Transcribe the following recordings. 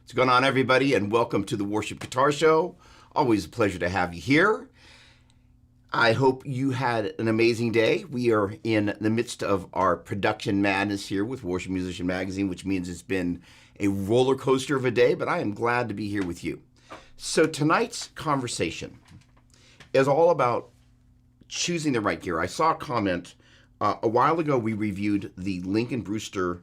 What's going on, everybody, and welcome to the Worship Guitar Show. Always a pleasure to have you here. I hope you had an amazing day. We are in the midst of our production madness here with Worship Musician Magazine, which means it's been a roller coaster of a day, but I am glad to be here with you. So tonight's conversation is all about choosing the right gear. I saw a comment a while ago. We reviewed the Lincoln Brewster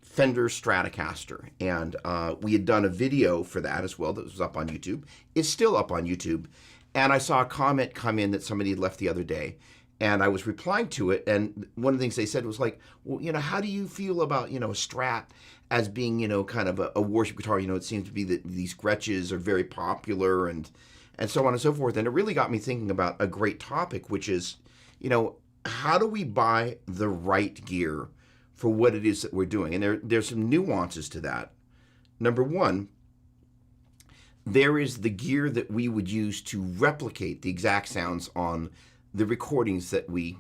Fender Stratocaster, and we had done a video for that as well that was up on YouTube. It's still up on YouTube, and I saw a comment come in that somebody had left the other day, and I was replying to it, and one of the things they said was like, well, how do you feel about, a Strat as being, kind of a worship guitar? It seems to be that these Gretches are very popular and so on and so forth, and it really got me thinking about a great topic, which is, how do we buy the right gear for what it is that we're doing? And there's some nuances to that. Number one, there is the gear that we would use to replicate the exact sounds on the recordings that we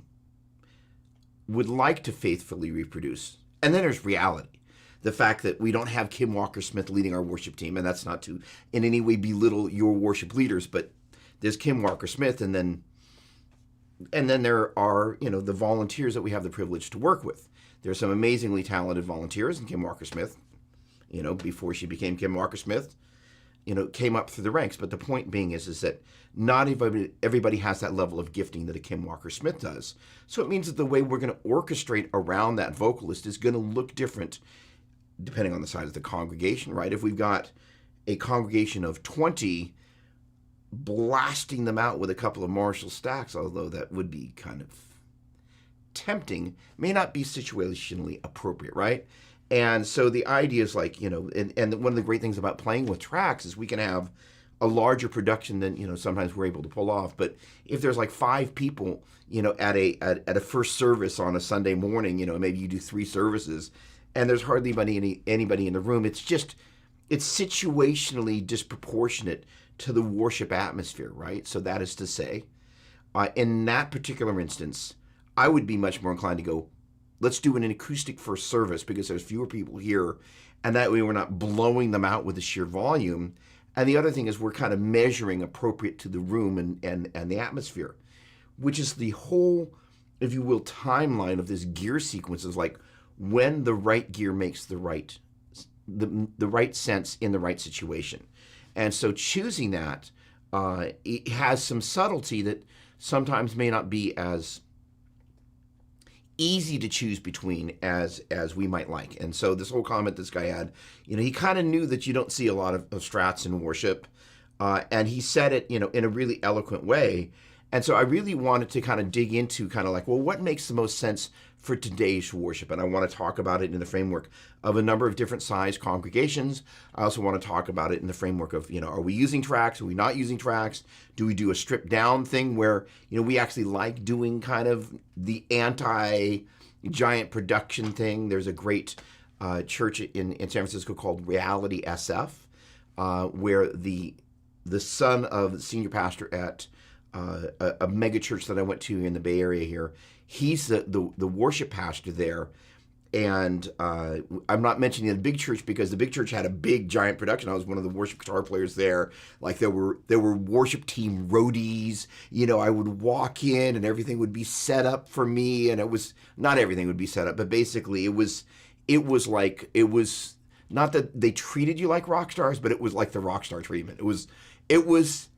would like to faithfully reproduce. And then there's reality. The fact that we don't have Kim Walker-Smith leading our worship team, and that's not to in any way belittle your worship leaders, but there's Kim Walker-Smith, and then there are, the volunteers that we have the privilege to work with. There's some amazingly talented volunteers, and Kim Walker-Smith, before she became Kim Walker-Smith, came up through the ranks. But the point being is that not everybody has that level of gifting that a Kim Walker-Smith does. So it means that the way we're going to orchestrate around that vocalist is going to look different depending on the size of the congregation, right? If we've got a congregation of 20, blasting them out with a couple of Marshall stacks, although that would be kind of tempting, may not be situationally appropriate, right? And so the idea is like, and one of the great things about playing with tracks is we can have a larger production than, sometimes we're able to pull off. But if there's like 5 people, at a first service on a Sunday morning, maybe you do 3 services and there's hardly anybody in the room, it's situationally disproportionate to the worship atmosphere, right? So that is to say, in that particular instance, I would be much more inclined to go, let's do an acoustic first service because there's fewer people here, and that way we're not blowing them out with the sheer volume. And the other thing is we're kind of measuring appropriate to the room and the atmosphere, which is the whole, if you will, timeline of this gear sequence is like when the right gear makes the right sense in the right situation. And so choosing that, it has some subtlety that sometimes may not be as easy to choose between as we might like. And so this whole comment this guy had, he kind of knew that you don't see a lot of Strats in worship, and he said it, in a really eloquent way. And so I really wanted to kind of dig into kind of like, well, what makes the most sense for today's worship? And I want to talk about it in the framework of a number of different size congregations. I also want to talk about it in the framework of, are we using tracks? Are we not using tracks? Do we do a stripped down thing where, we actually like doing kind of the anti-giant production thing? There's a great church in San Francisco called Reality SF, where the son of the senior pastor at a mega church that I went to in the Bay Area here, he's the worship pastor there. And I'm not mentioning the big church because the big church had a big giant production. I was one of the worship guitar players there. Like there were worship team roadies. I would walk in and everything would be set up for me, and it was not everything would be set up, but basically it was not that they treated you like rock stars, but it was like the rock star treatment. It was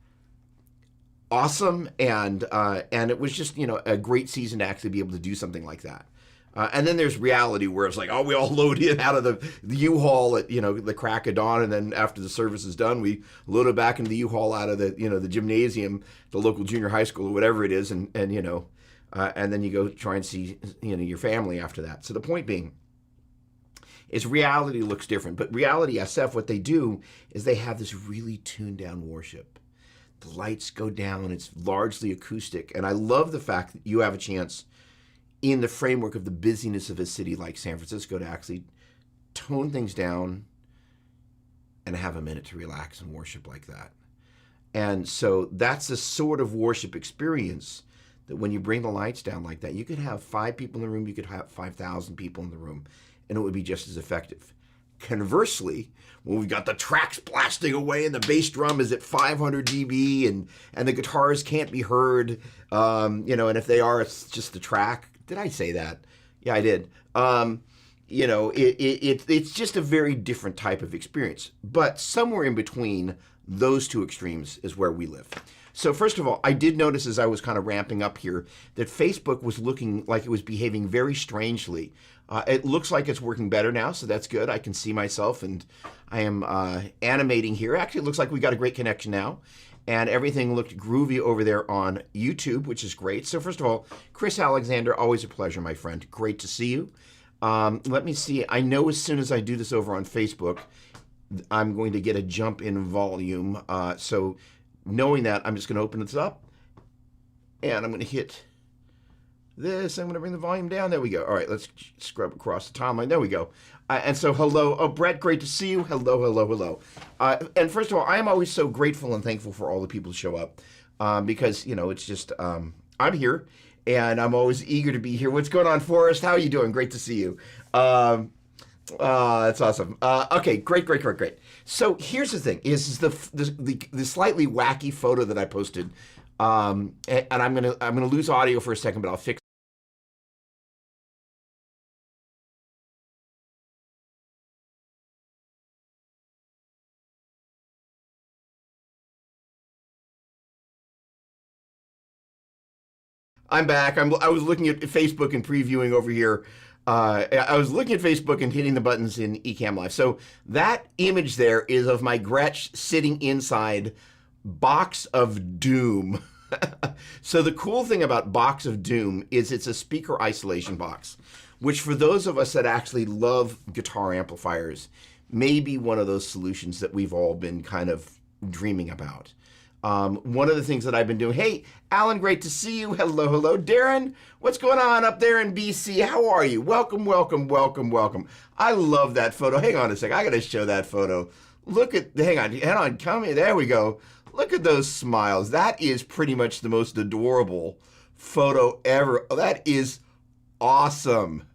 awesome, and it was just a great season to actually be able to do something like that. And then there's reality where it's like, oh, we all load in out of the U-Haul at the crack of dawn, and then after the service is done, we load it back into the U-Haul out of the gymnasium, the local junior high school or whatever it is, and then you go try and see your family after that. So the point being is reality looks different, but Reality SF, what they do is they have this really tuned down worship. The lights go down, it's largely acoustic, and I love the fact that you have a chance in the framework of the busyness of a city like San Francisco to actually tone things down and have a minute to relax and worship like that. And so that's the sort of worship experience that when you bring the lights down like that, you could have 5 people in the room, you could have 5,000 people in the room, and it would be just as effective. Conversely, when we've got the tracks blasting away and the bass drum is at 500 dB and the guitars can't be heard, and if they are, it's just the track. Did I say that? Yeah, I did. It's just a very different type of experience. But somewhere in between those two extremes is where we live. So first of all, I did notice as I was kind of ramping up here that Facebook was looking like it was behaving very strangely. It looks like it's working better now, so that's good. I can see myself, and I am animating here. Actually, it looks like we got a great connection now, and everything looked groovy over there on YouTube, which is great. So first of all, Chris Alexander, always a pleasure, my friend. Great to see you. Let me see. I know as soon as I do this over on Facebook, I'm going to get a jump in volume. So knowing that, I'm just going to open this up, and I'm going to hit this. I'm going to bring the volume down. There we go. All right, let's scrub across the timeline. There we go. And so hello. Oh, Brett, great to see you. Hello, hello, hello. And first of all, I am always so grateful and thankful for all the people who show up because, it's just I'm here, and I'm always eager to be here. What's going on, Forrest? How are you doing? Great to see you. That's awesome. Okay, great. So here's the thing: is the slightly wacky photo that I posted, and I'm gonna lose audio for a second, but I'll fix. I'm back. I was looking at Facebook and previewing over here. I was looking at Facebook and hitting the buttons in Ecamm Live. So that image there is of my Gretsch sitting inside Box of Doom. So the cool thing about Box of Doom is it's a speaker isolation box, which for those of us that actually love guitar amplifiers, may be one of those solutions that we've all been kind of dreaming about. One of the things that I've been doing, hey, Alan, great to see you. Hello, hello. Darren, what's going on up there in BC? How are you? Welcome. I love that photo. Hang on a sec. I got to show that photo. Hang on, come here. There we go. Look at those smiles. That is pretty much the most adorable photo ever. That is awesome.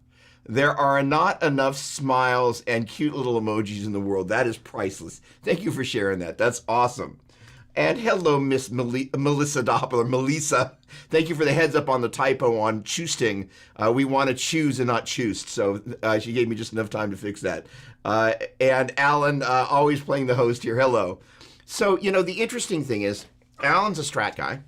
There are not enough smiles and cute little emojis in the world. That is priceless. Thank you for sharing that. That's awesome. And hello, Miss Melissa Doppler. Melissa, thank you for the heads up on the typo on choosting. We want to choose and not choosed. So she gave me just enough time to fix that. And Alan, always playing the host here. Hello. So, the interesting thing is, Alan's a Strat guy.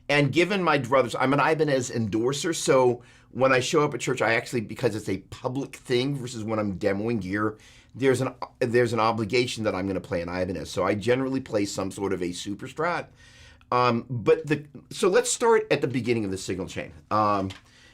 And given my druthers, I'm an Ibanez endorser. So when I show up at church, I actually, because it's a public thing versus when I'm demoing gear, there's an obligation that I'm going to play an Ibanez. So I generally play some sort of a super Strat. So let's start at the beginning of the signal chain.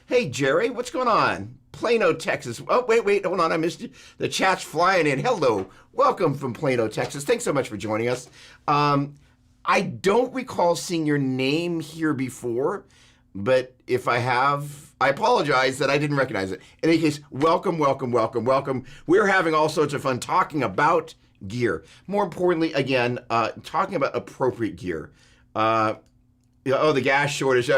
Hey, Jerry, what's going on? Plano, Texas. Oh, wait, hold on. I missed you. The chat's flying in. Hello. Welcome from Plano, Texas. Thanks so much for joining us. I don't recall seeing your name here before, but if I have, I apologize that I didn't recognize it. In any case, welcome. We're having all sorts of fun talking about gear. More importantly, again, talking about appropriate gear. The gas shortage.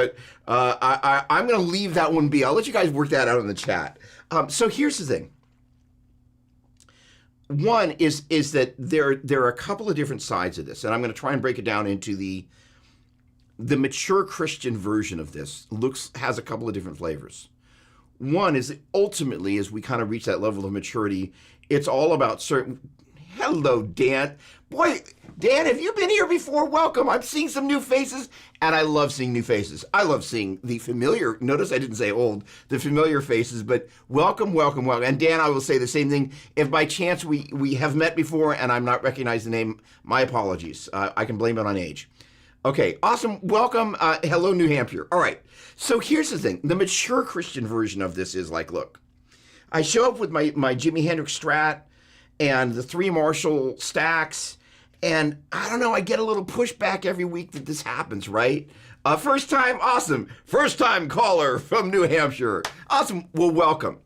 I'm going to leave that one be. I'll let you guys work that out in the chat. So here's the thing. One is that there are a couple of different sides of this, and I'm going to try and break it down into the mature Christian version of this. Has a couple of different flavors. One is that ultimately, as we kind of reach that level of maturity, it's all about certain. Hello, Dan. Boy, Dan, have you been here before? Welcome. I'm seeing some new faces, and I love seeing new faces. I love seeing the familiar, notice I didn't say old, the familiar faces, but welcome. And Dan, I will say the same thing. If by chance we have met before and I'm not recognizing the name, my apologies. I can blame it on age. Okay, awesome. Welcome. Hello, New Hampshire. All right. So here's the thing. The mature Christian version of this is like, look, I show up with my Jimi Hendrix Strat and the 3 Marshall stacks, and I don't know, I get a little pushback every week that this happens, right? First time, awesome. First time caller from New Hampshire. Awesome. Well, welcome.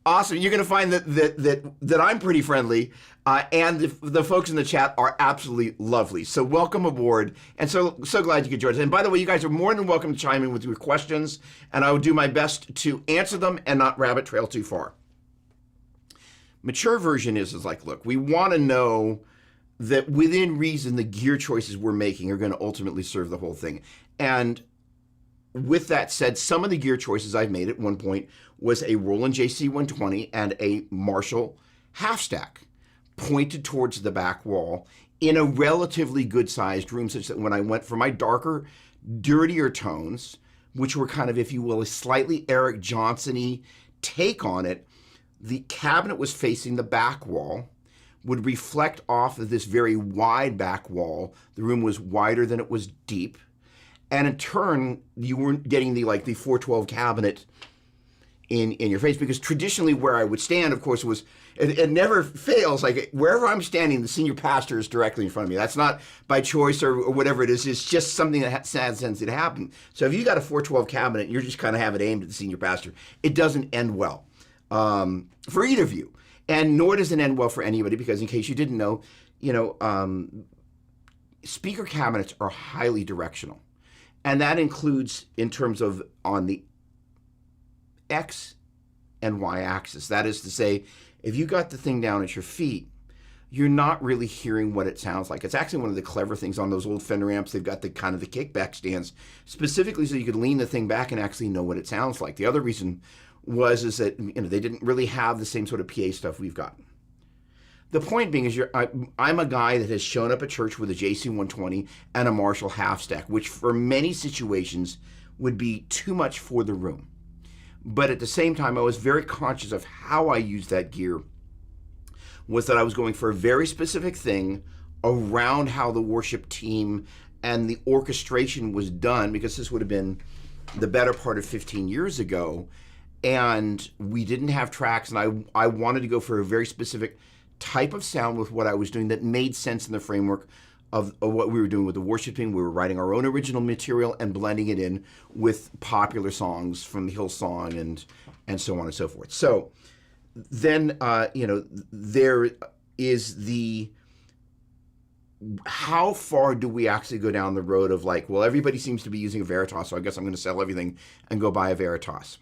Awesome. You're going to find that I'm pretty friendly, and the folks in the chat are absolutely lovely. So welcome aboard, and so glad you could join us. And by the way, you guys are more than welcome to chime in with your questions, and I will do my best to answer them and not rabbit trail too far. Mature version is like, look, we want to know that within reason, the gear choices we're making are going to ultimately serve the whole thing. And with that said, some of the gear choices I've made at one point was a Roland JC120 and a Marshall half stack pointed towards the back wall in a relatively good sized room, such that when I went for my darker, dirtier tones, which were kind of, if you will, a slightly Eric Johnson-y take on it, the cabinet was facing the back wall, would reflect off of this very wide back wall. The room was wider than it was deep. And in turn, you weren't getting the 412 cabinet in your face, because traditionally where I would stand, of course, was, it never fails, like wherever I'm standing, the senior pastor is directly in front of me. That's not by choice or whatever it is. It's just something that has sense it happened. So if you got a 412 cabinet and you're just kind of have it aimed at the senior pastor, it doesn't end well for either of you. And nor does it end well for anybody, because in case you didn't know, speaker cabinets are highly directional. And that includes in terms of on the X and Y axis. That is to say, if you got the thing down at your feet, you're not really hearing what it sounds like. It's actually one of the clever things on those old Fender amps. They've got the kind of the kickback stands specifically so you could lean the thing back and actually know what it sounds like. The other reason is that they didn't really have the same sort of PA stuff we've got. The point being is I'm a guy that has shown up at church with a JC120 and a Marshall half stack, which for many situations would be too much for the room. But at the same time, I was very conscious of how I used that gear, was that I was going for a very specific thing around how the worship team and the orchestration was done, because this would have been the better part of 15 years ago, and we didn't have tracks, and I wanted to go for a very specific type of sound with what I was doing that made sense in the framework of what we were doing with the worship team. We were writing our own original material and blending it in with popular songs from the Hillsong and so on and so forth. So then, there is the, how far do we actually go down the road of everybody seems to be using a Veritas, so I guess I'm going to sell everything and go buy a Veritas.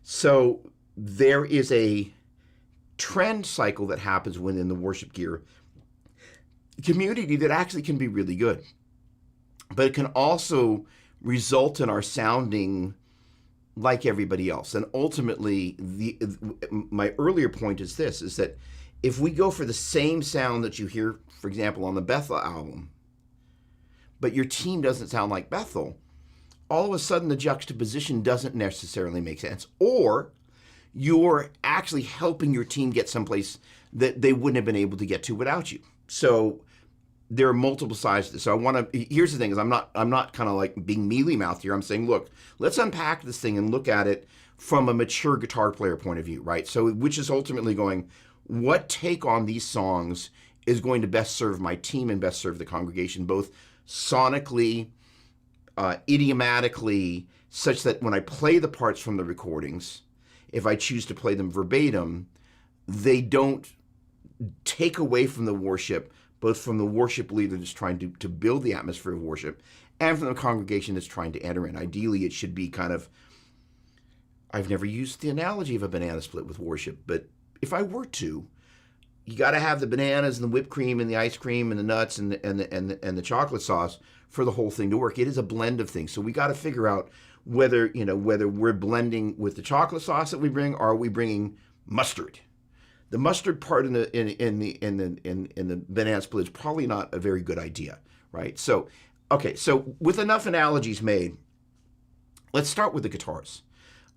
So there is a trend cycle that happens within the worship gear community that actually can be really good, but it can also result in our sounding like everybody else. And ultimately, my earlier point is this, is that if we go for the same sound that you hear, for example, on the Bethel album, but your team doesn't sound like Bethel, all of a sudden the juxtaposition doesn't necessarily make sense, or you're actually helping your team get someplace that they wouldn't have been able to get to without you. So there are multiple sides to this. So here's the thing, is I'm not kind of like being mealy-mouthed here. I'm saying, look, let's unpack this thing and look at it from a mature guitar player point of view, right? So which is ultimately going, what take on these songs is going to best serve my team and best serve the congregation, both sonically, idiomatically, such that when I play the parts from the recordings, if I choose to play them verbatim, they don't take away from the worship, both from the worship leader that's trying to build the atmosphere of worship and from the congregation that's trying to enter in. Ideally, it should be kind of, I've never used the analogy of a banana split with worship, but if I were to, you got to have the bananas and the whipped cream and the ice cream and the nuts and the chocolate sauce for the whole thing to work. It is a blend of things. So we got to figure out whether we're blending with the chocolate sauce that we bring, or are we bringing mustard. The mustard part in the banana split is probably not a very good idea, right? So, okay, so with enough analogies made, let's start with the guitars.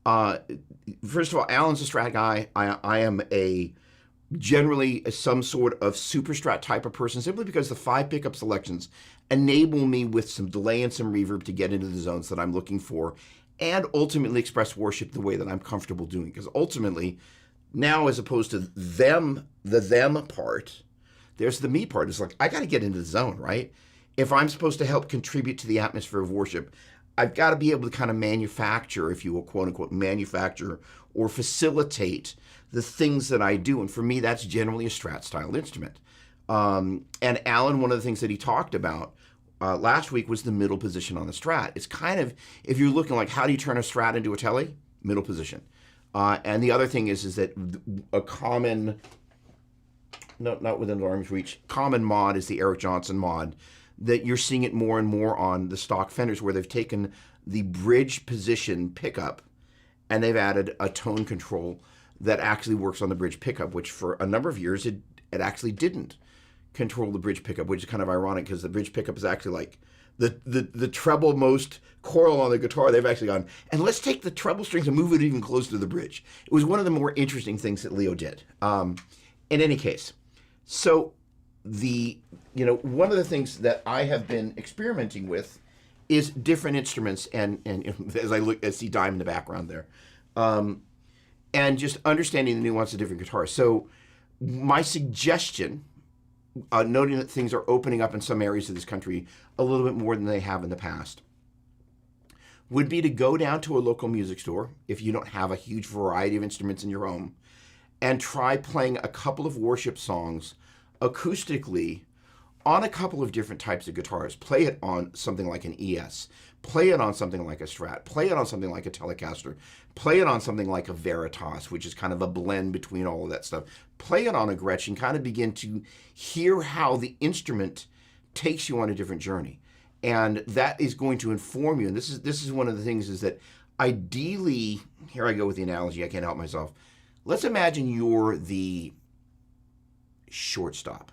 First of all, Alan's a Strat guy. I am generally some sort of super Strat type of person, simply because the 5 pickup selections enable me with some delay and some reverb to get into the zones that I'm looking for, and ultimately express worship the way that I'm comfortable doing. Because ultimately, now, as opposed to the them part, there's the me part. It's like, I got to get into the zone, right? If I'm supposed to help contribute to the atmosphere of worship, I've got to be able to kind of manufacture, if you will, quote unquote, manufacture or facilitate the things that I do. And for me, that's generally a Strat style instrument. And Alan, one of the things that he talked about last week was the middle position on the Strat. It's kind of, if you're looking like, how do you turn a Strat into a Tele? Middle position. And the other thing is that a common not within arm's reach, common mod is the Eric Johnson mod, that you're seeing it more and more on the stock Fenders, where they've taken the bridge position pickup and they've added a tone control that actually works on the bridge pickup, which for a number of years it actually didn't control the bridge pickup, which is kind of ironic because the bridge pickup is actually like the treble most coil on the guitar. They've actually gone, and let's take the treble strings and move it even closer to the bridge. It was one of the more interesting things that Leo did. In any case, so one of the things that I have been experimenting with is different instruments, and as I see Dime in the background there, and just understanding the nuance of different guitars. So my suggestion, noting that things are opening up in some areas of this country a little bit more than they have in the past, would be to go down to a local music store, if you don't have a huge variety of instruments in your home, and try playing a couple of worship songs acoustically on a couple of different types of guitars. Play it on something like an ES, play it on something like a Strat, play it on something like a Telecaster, play it on something like a Veritas, which is kind of a blend between all of that stuff. Play it on a Gretsch and kind of begin to hear how the instrument takes you on a different journey. And that is going to inform you. And this is one of the things, is that ideally, here I go with the analogy, I can't help myself. Let's imagine you're the shortstop.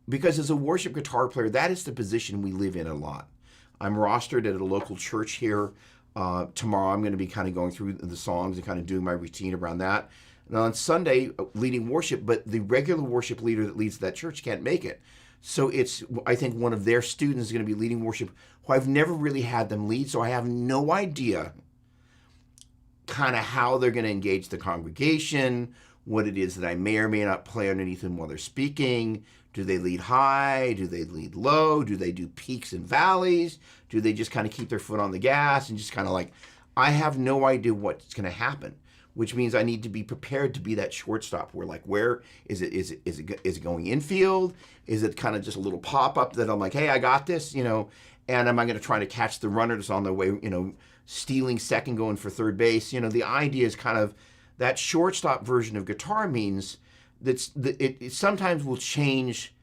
Because as a worship guitar player, that is the position we live in a lot. I'm rostered at a local church here. Tomorrow I'm going to be kind of going through the songs and kind of doing my routine around that. And on Sunday, leading worship, but the regular worship leader that leads that church can't make it. So I think one of their students is going to be leading worship, who I've never really had them lead, so I have no idea kind of how they're going to engage the congregation, what it is that I may or may not play underneath them while they're speaking. Do they lead high? Do they lead low? Do they do peaks and valleys? Do they just kind of keep their foot on the gas and just kind of like, I have no idea what's going to happen, which means I need to be prepared to be that shortstop where, like, where is it going infield? Is it kind of just a little pop-up that I'm like, hey, I got this, and am I going to try to catch the runner that's on their way, stealing second, going for third base? The idea is kind of that shortstop version of guitar means it sometimes will change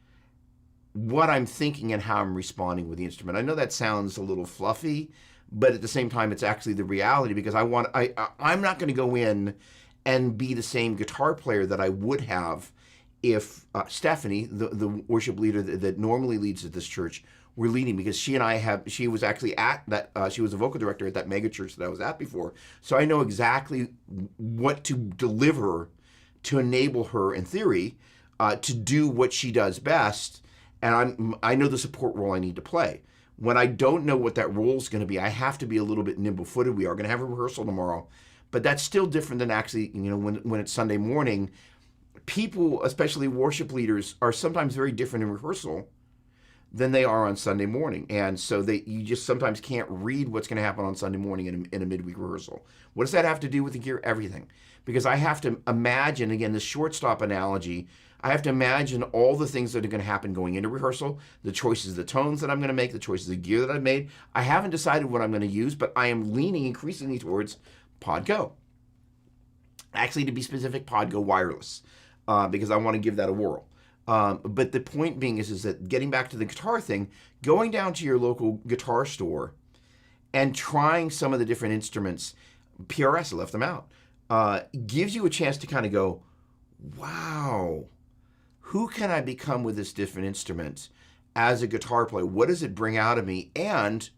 what I'm thinking and how I'm responding with the instrument. I know that sounds a little fluffy, but at the same time, it's actually the reality, because I'm not going to go in and be the same guitar player that I would have if Stephanie, the worship leader that normally leads at this church, were leading, because she was actually at that, she was a vocal director at that mega church that I was at before. So I know exactly what to deliver to enable her, in theory, to do what she does best. And I know the support role I need to play. When I don't know what that role is going to be, I have to be a little bit nimble-footed. We are going to have a rehearsal tomorrow, but that's still different than actually, when it's Sunday morning. People, especially worship leaders, are sometimes very different in rehearsal than they are on Sunday morning. And so you just sometimes can't read what's going to happen on Sunday morning in a midweek rehearsal. What does that have to do with the gear? Everything. Because I have to imagine, again, the shortstop analogy, I have to imagine all the things that are going to happen going into rehearsal, the choices, the tones that I'm going to make, the choices of gear that I've made. I haven't decided what I'm going to use, but I am leaning increasingly towards Pod Go. Actually, to be specific, Pod Go wireless, because I want to give that a whirl. But the point being is that, getting back to the guitar thing, going down to your local guitar store and trying some of the different instruments, PRS, I left them out, gives you a chance to kind of go, wow, who can I become with this different instrument as a guitar player? What does it bring out of me? And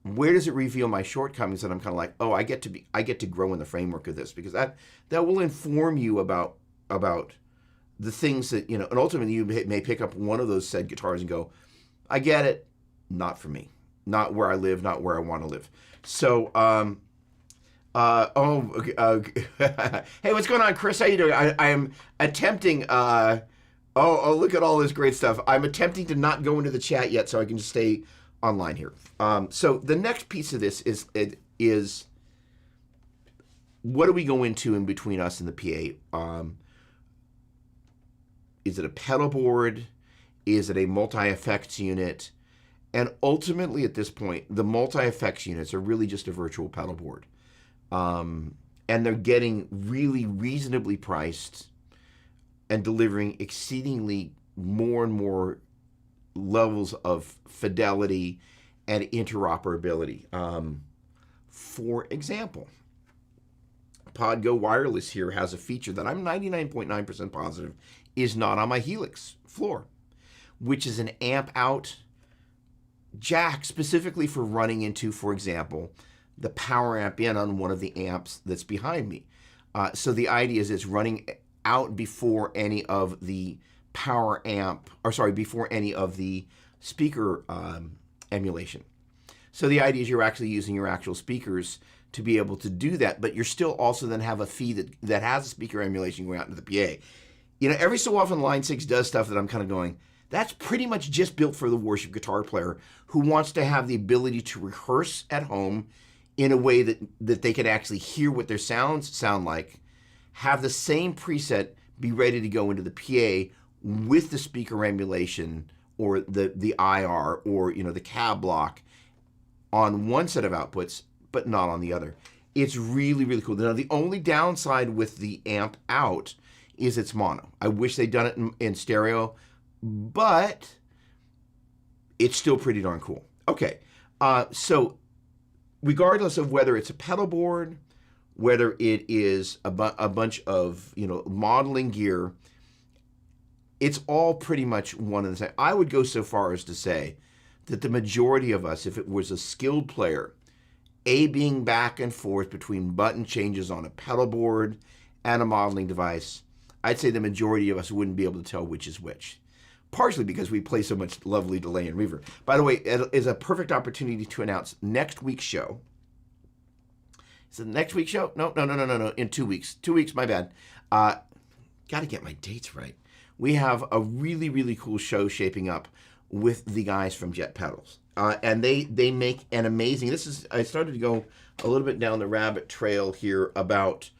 where does it reveal my shortcomings that I'm kind of like, oh, I get to grow in the framework of this, because that will inform you about the things that, and ultimately you may pick up one of those said guitars and go, I get it, not for me, not where I live, not where I want to live. So, hey, what's going on, Chris? How you doing? I am attempting, look at all this great stuff. I'm attempting to not go into the chat yet so I can just stay online here. So the next piece of this is what do we go into in between us and the PA? Is it a pedal board? Is it a multi-effects unit? And ultimately, at this point, the multi-effects units are really just a virtual pedal board. And they're getting really reasonably priced and delivering exceedingly more and more levels of fidelity and interoperability. For example, Podgo Wireless here has a feature that I'm 99.9% positive is not on my Helix floor, which is an amp out jack specifically for running into, for example, the power amp in on one of the amps that's behind me. So the idea is it's running out before any of the power amp, or sorry, before any of the speaker emulation. So the idea is you're actually using your actual speakers to be able to do that, but you're still also then have a feed that has a speaker emulation going out into the PA. You know, every so often Line 6 does stuff that I'm kind of going, that's pretty much just built for the worship guitar player who wants to have the ability to rehearse at home in a way that they can actually hear what their sounds sound like, have the same preset be ready to go into the PA with the speaker emulation or the IR or, you know, the cab block on one set of outputs, but not on the other. It's really, really cool. Now, the only downside with the amp out is it's mono. I wish they'd done it in stereo, but it's still pretty darn cool. Okay, so regardless of whether it's a pedal board, whether it is a bunch of, you know, modeling gear, it's all pretty much one and the same. I would go so far as to say that the majority of us, if it was a skilled player, being back and forth between button changes on a pedal board and a modeling device, I'd say the majority of us wouldn't be able to tell which is which. Partially because we play so much lovely delay in Reaver. By the way, it is a perfect opportunity to announce next week's show. Is it next week's show? No. In 2 weeks. 2 weeks, my bad. Got to get my dates right. We have a really, really cool show shaping up with the guys from Jet Pedals. And they make an amazing, I started to go a little bit down the rabbit trail here about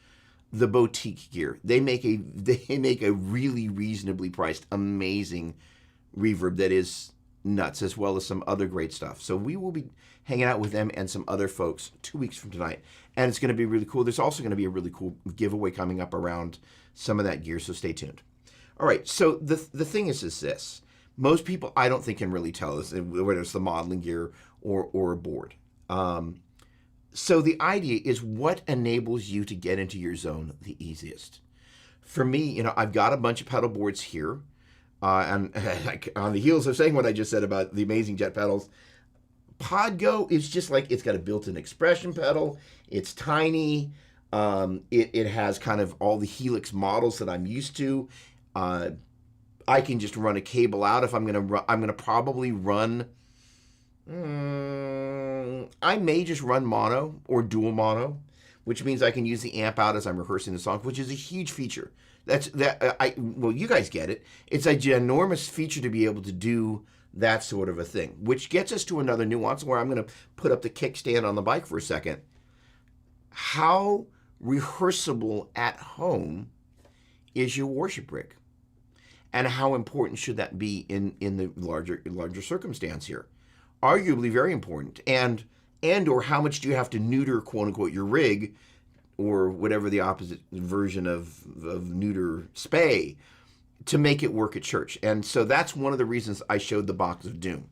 the boutique gear. They make a really reasonably priced, amazing reverb that is nuts, as well as some other great stuff. So we will be hanging out with them and some other folks 2 weeks from tonight, and it's going to be really cool. There's also going to be a really cool giveaway coming up around some of that gear, so stay tuned. All right, so the thing is this. Most people, I don't think, can really tell us whether it's the modeling gear or a board. So the idea is what enables you to get into your zone the easiest. For me, you know, I've got a bunch of pedal boards here, and on the heels of saying what I just said about the amazing Jet pedals, Podgo is just like, it's got a built-in expression pedal. It's tiny. It has kind of all the Helix models that I'm used to. I can just run a cable out if I'm gonna probably run. I may just run mono or dual mono, which means I can use the amp out as I'm rehearsing the song, which is a huge feature. Well, you guys get it. It's a ginormous feature to be able to do that sort of a thing, which gets us to another nuance where I'm going to put up the kickstand on the bike for a second. How rehearsable at home is your worship rig? And how important should that be in the larger circumstance here? Arguably very important. And or how much do you have to neuter, quote unquote, your rig, or whatever the opposite version of neuter spay, to make it work at church? And so that's one of the reasons I showed the box of doom.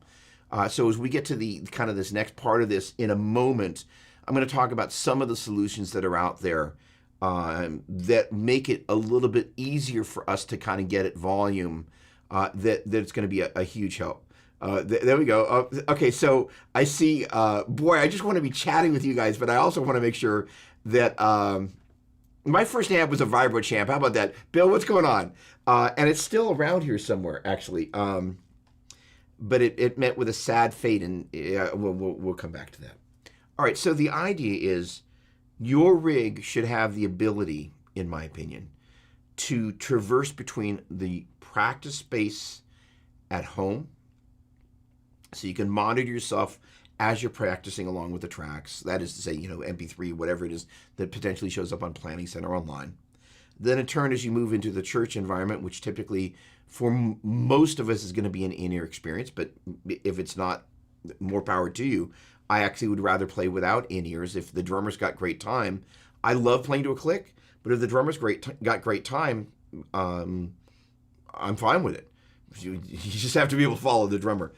So as we get to the kind of this next part of this in a moment, I'm going to talk about some of the solutions that are out there that make it a little bit easier for us to kind of get at volume, that it's going to be a huge help. There we go. Okay, so I see, boy, I just want to be chatting with you guys, but I also want to make sure that my first amp was a Vibro Champ. How about that? Bill, what's going on? And it's still around here somewhere, actually. But it met with a sad fate, and we'll come back to that. All right, so the idea is your rig should have the ability, in my opinion, to traverse between the practice space at home, so you can monitor yourself as you're practicing along with the tracks. That is to say, you know, MP3, whatever it is that potentially shows up on Planning Center online. Then in turn, as you move into the church environment, which typically for most of us is going to be an in-ear experience, but if it's not, more power to you. I actually would rather play without in-ears. If the drummer's got great time, I love playing to a click, but if the drummer's got great time, I'm fine with it. You just have to be able to follow the drummer.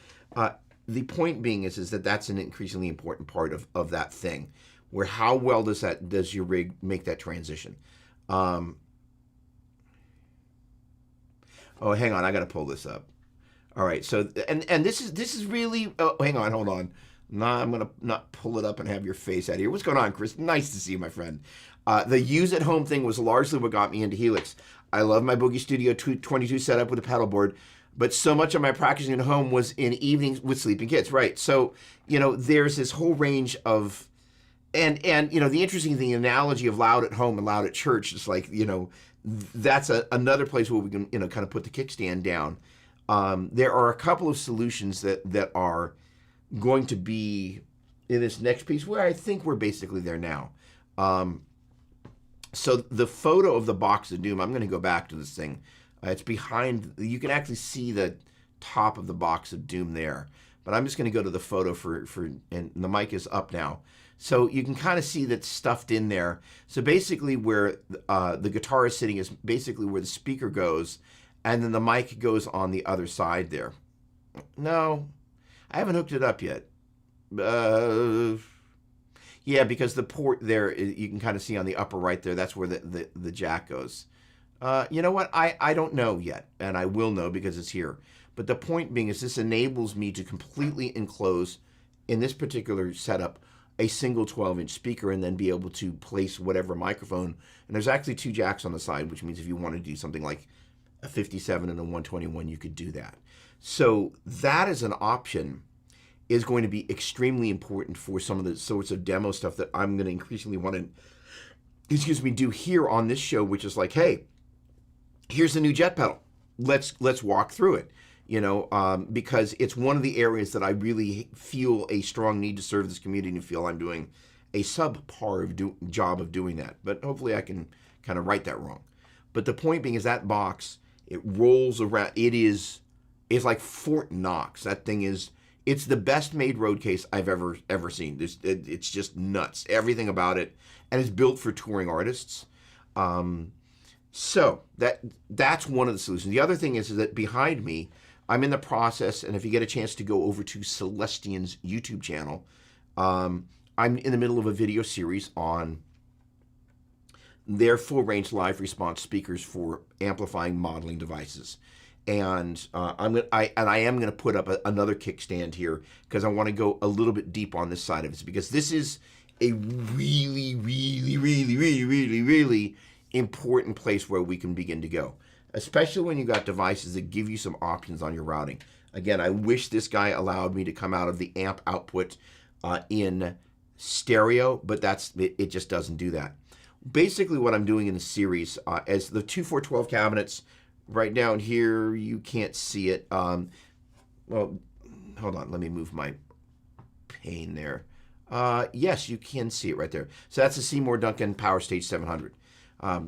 The point being is that that's an increasingly important part of that thing, where how well does your rig make that transition? Oh, hang on, I got to pull this up. All right, so and this is really. Oh, hang on, hold on. No, I'm gonna not pull it up and have your face out here. What's going on, Chris? Nice to see you, my friend. The use at home thing was largely what got me into Helix. I love my Boogie Studio 22 setup with a pedalboard, but so much of my practicing at home was in evenings with sleeping kids, right? So, there's this whole range of, and the interesting thing, the analogy of loud at home and loud at church is like, that's another place where we can, kind of put the kickstand down. There are a couple of solutions that are going to be in this next piece where I think we're basically there now. So the photo of the box of doom, I'm going to go back to this thing. It's behind, you can actually see the top of the box of doom there. But I'm just going to go to the photo and the mic is up now. So you can kind of see that stuffed in there. So basically where the guitar is sitting is basically where the speaker goes, and then the mic goes on the other side there. No, I haven't hooked it up yet. Yeah, because the port there, you can kind of see on the upper right there, that's where the jack goes. You know what? I don't know yet, and I will know because it's here. But the point being is this enables me to completely enclose, in this particular setup, a single 12-inch speaker and then be able to place whatever microphone. And there's actually 2 jacks on the side, which means if you want to do something like a 57 and a 121, you could do that. So that as an option is going to be extremely important for some of the sorts of demo stuff that I'm going to increasingly want to, do here on this show, which is like, hey, here's the new jet pedal. Let's walk through it, because it's one of the areas that I really feel a strong need to serve this community and feel I'm doing a subpar job of doing that. But hopefully I can kind of right that wrong. But the point being is that box, it rolls around. It's like Fort Knox. That thing is, it's the best made road case I've ever seen. It's just nuts, everything about it, and it's built for touring artists. So that's one of the solutions. The other thing is that behind me, I'm in the process, and if you get a chance to go over to Celestian's YouTube channel, I'm in the middle of a video series on their full-range live response speakers for amplifying modeling devices. And I am going to put up another kickstand here because I want to go a little bit deep on this side of it, because this is a really, really, really, really, really, really important place where we can begin to go, especially when you got devices that give you some options on your routing. Again, I wish this guy allowed me to come out of the amp output in stereo, but it just doesn't do that. Basically what I'm doing in the series, as the 2-4-12 cabinets, right down here, you can't see it. Well, hold on, let me move my pane there. Yes, you can see it right there. So that's a Seymour Duncan Power Stage 700.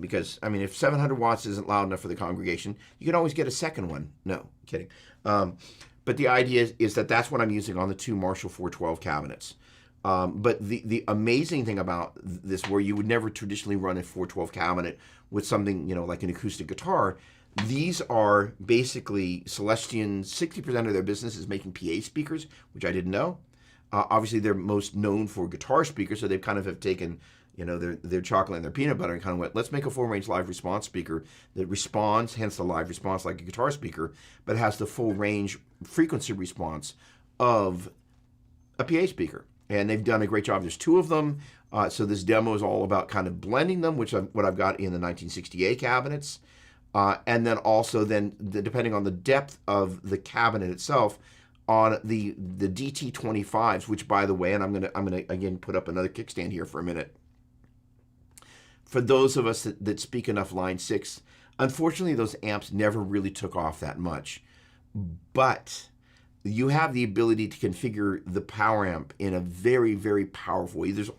Because, if 700 watts isn't loud enough for the congregation, you can always get a second one. No, kidding. But the idea is that that's what I'm using on the 2 Marshall 412 cabinets. But the amazing thing about this, where you would never traditionally run a 412 cabinet with something, like an acoustic guitar, these are basically Celestian. 60% of their business is making PA speakers, which I didn't know. Obviously, they're most known for guitar speakers, so they kind of have taken, their chocolate and their peanut butter and kind of went, let's make a full-range live response speaker that responds, hence the live response like a guitar speaker, but has the full-range frequency response of a PA speaker. And they've done a great job. There's 2 of them. So this demo is all about kind of blending them, which what I've got in the 1968 cabinets. And then also depending on the depth of the cabinet itself, on the DT25s, which, by the way, and I'm gonna again put up another kickstand here for a minute. For those of us that speak enough line 6, unfortunately those amps never really took off that much, but you have the ability to configure the power amp in a very, very powerful way. There's a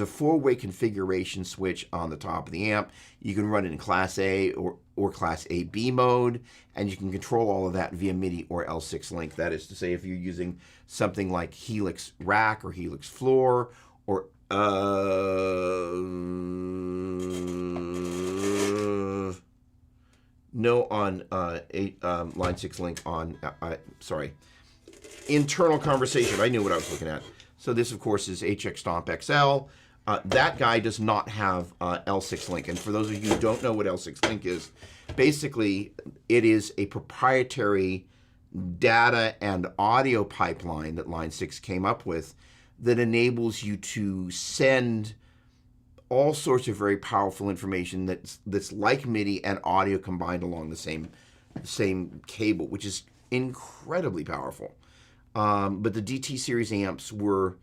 4-way configuration switch on the top of the amp. You can run it in Class A or Class AB mode, and you can control all of that via MIDI or L6 link. That is to say, if you're using something like Helix rack or Helix floor or no on line 6 link on, sorry, internal conversation. I knew what I was looking at. So this, of course, is HX Stomp XL. That guy does not have L6 link. And for those of you who don't know what L6 link is, basically it is a proprietary data and audio pipeline that line 6 came up with that enables you to send all sorts of very powerful information that's like MIDI and audio combined along the same cable, which is incredibly powerful. But the DT series amps were,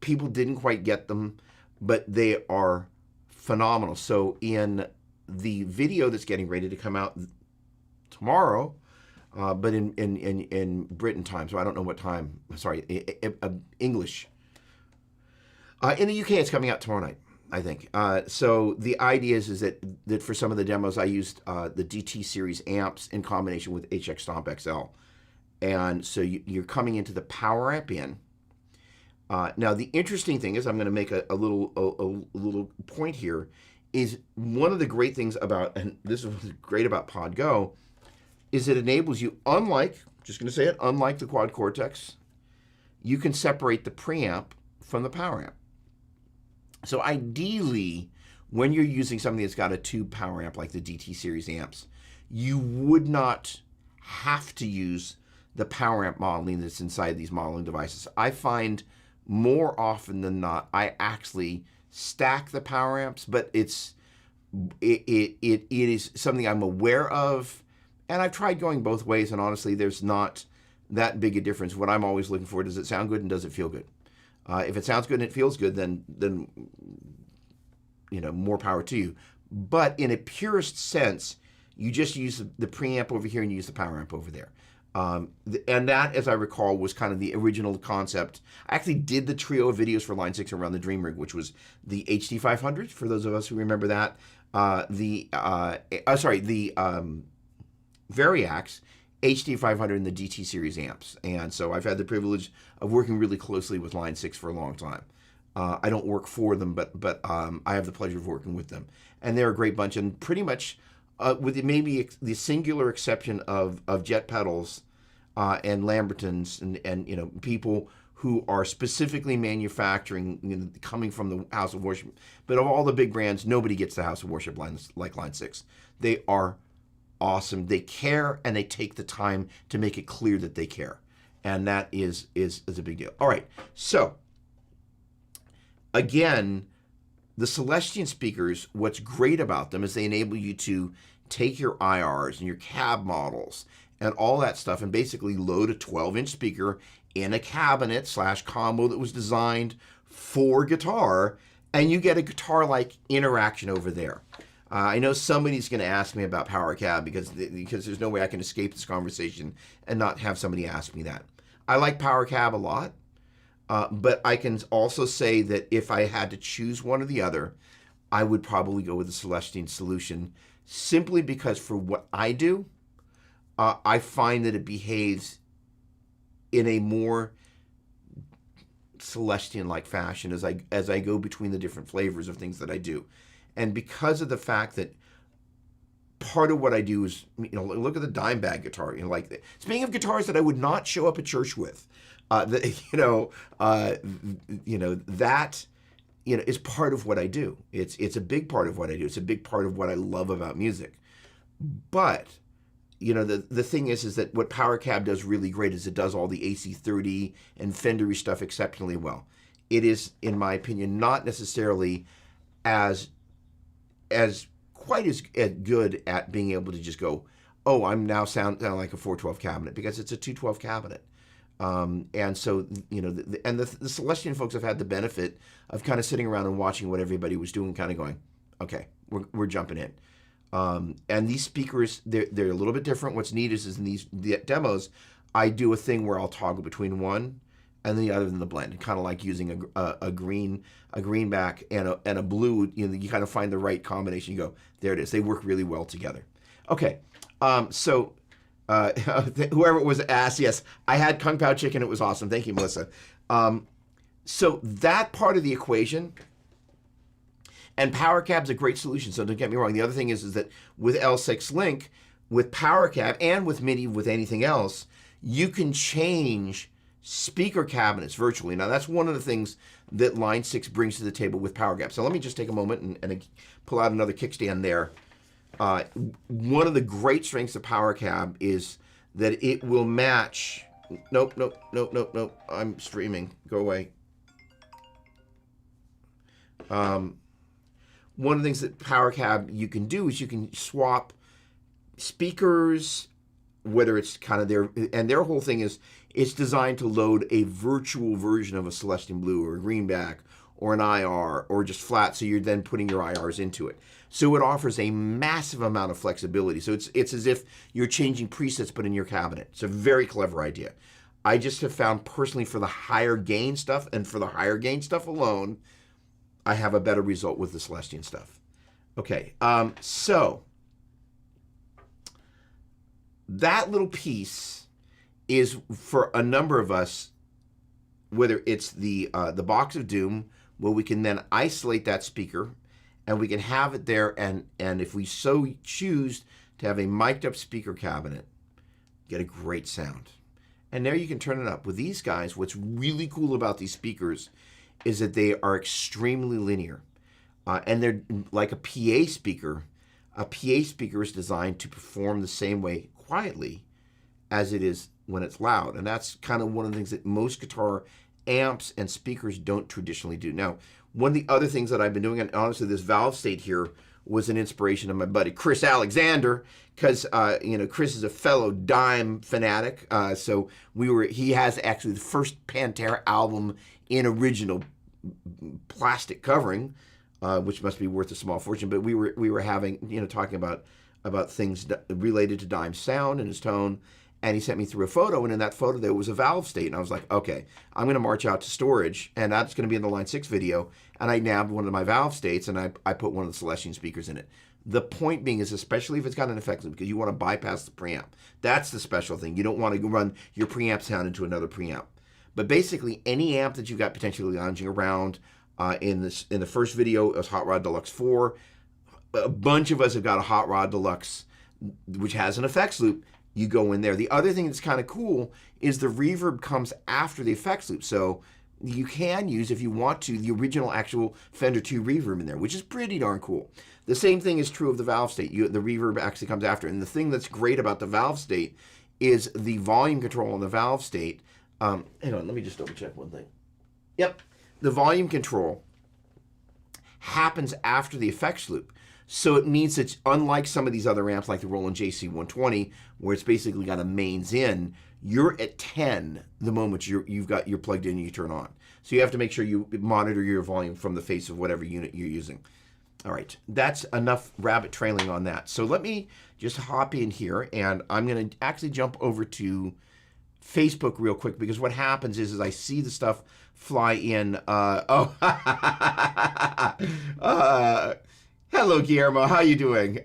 people didn't quite get them, but they are phenomenal. So in the video that's getting ready to come out tomorrow, but in Britain time, so I don't know what time, sorry, English. In the UK, it's coming out tomorrow night, I think. So the idea is that for some of the demos, I used the DT series amps in combination with HX Stomp XL. And so you're coming into the power amp in. Now, the interesting thing is, I'm going to make a little point here, is one of the great things about, and this is what's great about Pod Go, is it enables you, unlike, just going to say it, unlike the Quad Cortex, you can separate the preamp from the power amp. So ideally, when you're using something that's got a tube power amp like the DT series amps, you would not have to use the power amp modeling that's inside these modeling devices. I find more often than not, I actually stack the power amps, but it is something I'm aware of, and I've tried going both ways, and honestly, there's not that big a difference. What I'm always looking for, does it sound good and does it feel good? If it sounds good and it feels good, then more power to you. But in a purest sense, you just use the preamp over here and you use the power amp over there. And that, as I recall, was kind of the original concept. I actually did the trio of videos for Line 6 around the Dream Rig, which was the HD500, for those of us who remember that. The Variax, HD500, and the DT series amps. And so I've had the privilege of working really closely with Line 6 for a long time. I don't work for them, but I have the pleasure of working with them. And they're a great bunch, and pretty much, with maybe the singular exception of Jet Pedals and Lambertons and people who are specifically manufacturing, coming from the House of Worship. But of all the big brands, nobody gets the House of Worship lines like Line 6. They are awesome. They care, and they take the time to make it clear that they care. And that is a big deal. All right, so again, the Celestian speakers, what's great about them is they enable you to take your IRs and your cab models and all that stuff and basically load a 12-inch speaker in a cabinet / combo that was designed for guitar, and you get a guitar-like interaction over there. I know somebody's going to ask me about Power Cab because there's no way I can escape this conversation and not have somebody ask me that. I like Power Cab a lot. But I can also say that if I had to choose one or the other, I would probably go with the Celestian solution, simply because for what I do, I find that it behaves in a more Celestian-like fashion as I go between the different flavors of things that I do. And because of the fact that part of what I do is, look at the dime bag guitar, speaking of guitars that I would not show up at church with, that is part of what I do. It's a big part of what I do. It's a big part of what I love about music. But the thing is that what Power Cab does really great is it does all the AC30 and Fendery stuff exceptionally well. It is, in my opinion, not necessarily quite as good at being able to just go, oh, I'm now sound like a 412 cabinet, because it's a 212 cabinet. And so, the Celestian folks have had the benefit of kind of sitting around and watching what everybody was doing, kind of going, okay, we're jumping in. And these speakers, they're a little bit different. What's neat is in these demos, I do a thing where I'll toggle between one and the other in the blend, kind of like using a greenback and a blue. You kind of find the right combination. You go, there it is. They work really well together. Okay, so whoever was asked, yes, I had Kung Pao chicken. It was awesome. Thank you, Melissa. So that part of the equation, And Power Cab's a great solution, so don't get me wrong. The other thing is that with L6 Link, with Power Cab, and with MIDI, with anything else, you can change speaker cabinets virtually. Now, that's one of the things that Line 6 brings to the table with Power Cab. So let me just take a moment and pull out another kickstand there. One of the great strengths of Power Cab is that it will match... Nope. I'm streaming. Go away. One of the things that Power Cab you can do is you can swap speakers, whether it's kind of their whole thing is it's designed to load a virtual version of a Celestian Blue or a Greenback or an IR or just flat, so you're then putting your IRs into it. So it offers a massive amount of flexibility. So it's as if you're changing presets but in your cabinet. It's a very clever idea. I just have found personally for the higher gain stuff and for the higher gain stuff alone, I have a better result with the Celestian stuff. Okay, so that little piece is for a number of us, whether it's the Box of Doom, where we can then isolate that speaker and we can have it there, and if we so choose to have a mic'd up speaker cabinet, get a great sound. And there you can turn it up. With these guys, what's really cool about these speakers is that they are extremely linear. And they're like a PA speaker. A PA speaker is designed to perform the same way quietly as it is when it's loud. And that's kind of one of the things that most guitar amps and speakers don't traditionally do. Now, one of the other things that I've been doing, and honestly, this valve state here was an inspiration of my buddy Chris Alexander, because Chris is a fellow Dime fanatic. So he has actually the first Pantera album in original plastic covering, which must be worth a small fortune. But we were having talking about things related to Dime's sound and his tone. And he sent me through a photo, and in that photo there was a valve state. And I was like, okay, I'm going to march out to storage, and that's going to be in the Line 6 video. And I nabbed one of my valve states, and I put one of the Celestian speakers in it. The point being is, especially if it's got an effects loop, because you want to bypass the preamp. That's the special thing. You don't want to run your preamp sound into another preamp. But basically, any amp that you've got potentially lounging around, in the first video, it was Hot Rod Deluxe 4. A bunch of us have got a Hot Rod Deluxe, which has an effects loop. You go in there. The other thing that's kind of cool is the reverb comes after the effects loop. So you can use, if you want to, the original actual Fender 2 reverb in there, which is pretty darn cool. The same thing is true of the valve state. The reverb actually comes after. And the thing that's great about the valve state is the volume control on the valve state. Hang on, let me just double check one thing. Yep, the volume control happens after the effects loop. So it means that unlike some of these other amps like the Roland JC120, where it's basically got a mains in, you're at 10 the moment you're plugged in and you turn on. So you have to make sure you monitor your volume from the face of whatever unit you're using. All right, that's enough rabbit trailing on that. So let me just hop in here, and I'm going to actually jump over to Facebook real quick, because what happens is I see the stuff fly in. Hello, Guillermo. How you doing?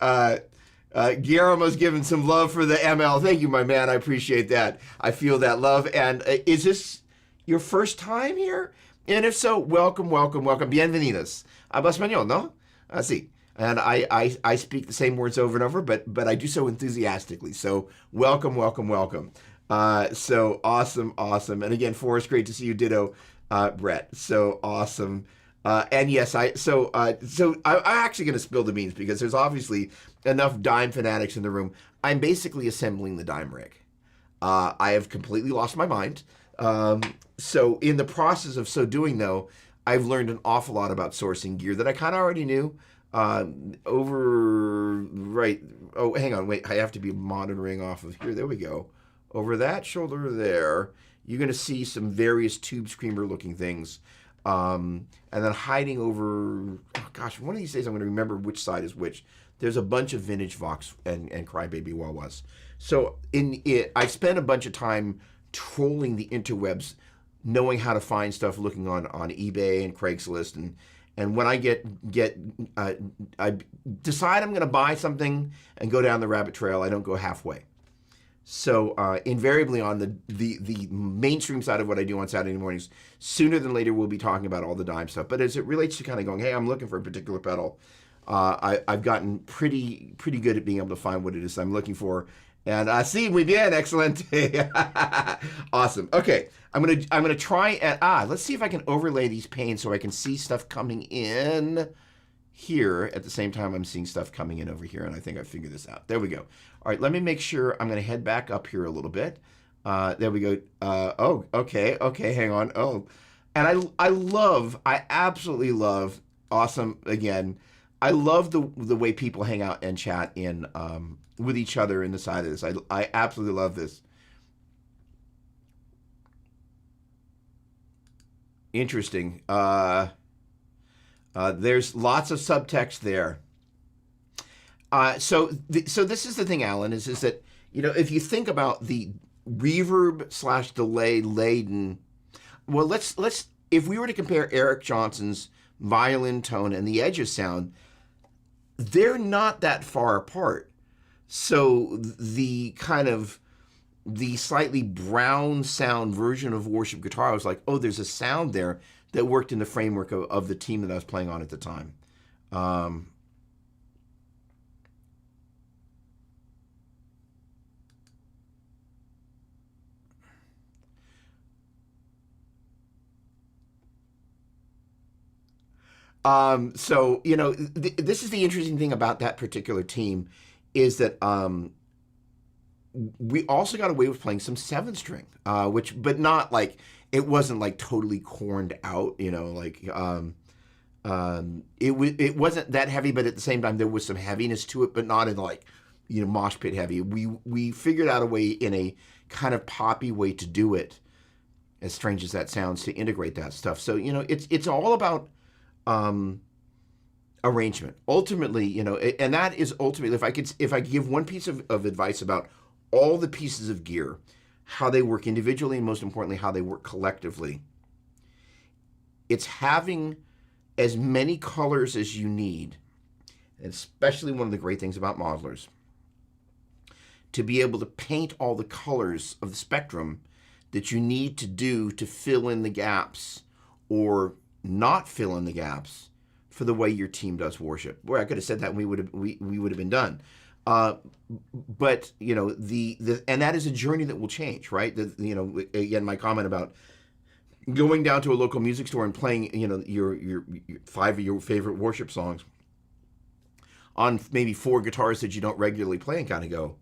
Guillermo's giving some love for the ML. Thank you, my man. I appreciate that. I feel that love. And is this your first time here? And if so, welcome. Bienvenidos. Habla español, no? Sí. And I speak the same words over and over, but I do so enthusiastically. So welcome. So awesome. And again, Forrest, great to see you. Ditto, Brett. So awesome. And yes, I'm actually going to spill the beans, because there's obviously enough Dime fanatics in the room. I'm basically assembling the Dime rig. I have completely lost my mind. So in the process of so doing, though, I've learned an awful lot about sourcing gear that I kind of already knew. Oh, hang on, wait, I have to be monitoring off of here. There we go. Over that shoulder there, you're going to see some various tube screamer looking things. And then hiding over, one of these days I'm going to remember which side is which. There's a bunch of vintage Vox and Crybaby Wah-Wahs. So I spent a bunch of time trolling the interwebs, knowing how to find stuff, looking on eBay and Craigslist. And when I I decide I'm going to buy something and go down the rabbit trail, I don't go halfway. So invariably on the mainstream side of what I do on Saturday mornings, sooner than later we'll be talking about all the dime stuff. But as it relates to kind of going, hey, I'm looking for a particular pedal, I've gotten pretty good at being able to find what it is I'm looking for. And see, muy bien, excellent. Awesome. Okay, I'm gonna try and let's see if I can overlay these panes so I can see stuff coming in here at the same time I'm seeing stuff coming in over here, and I think I figured this out. There we go. All right, let me make sure. I'm going to head back up here a little bit. There we go. Oh, okay, hang on. Oh, and I absolutely love, awesome, again, I love the way people hang out and chat in with each other in the side of this. I absolutely love this. Interesting. There's lots of subtext there. So this is the thing, Alan, is that, if you think about the reverb / delay laden, well, let's if we were to compare Eric Johnson's violin tone and the Edge's sound, they're not that far apart. So the kind of the slightly brown sound version of Worship Guitar, I was like, oh, there's a sound there that worked in the framework of the team that I was playing on at the time. So, this is the interesting thing about that particular team is that we also got away with playing some 7-string, but not like, it wasn't like totally corned out, like, it wasn't that heavy, but at the same time, there was some heaviness to it, but not in like, mosh pit heavy. We figured out a way in a kind of poppy way to do it, as strange as that sounds, to integrate that stuff. So, it's all about arrangement ultimately, and that is ultimately, if I give one piece of advice about all the pieces of gear, how they work individually, and most importantly, how they work collectively, it's having as many colors as you need, and especially one of the great things about modelers, to be able to paint all the colors of the spectrum that you need to do to fill in the gaps or not fill in the gaps for the way your team does worship. Boy, I could have said that and we would have been done. But and that is a journey that will change, right? Again, my comment about going down to a local music store and playing, your 5 of your favorite worship songs on maybe 4 guitars that you don't regularly play, and kind of go,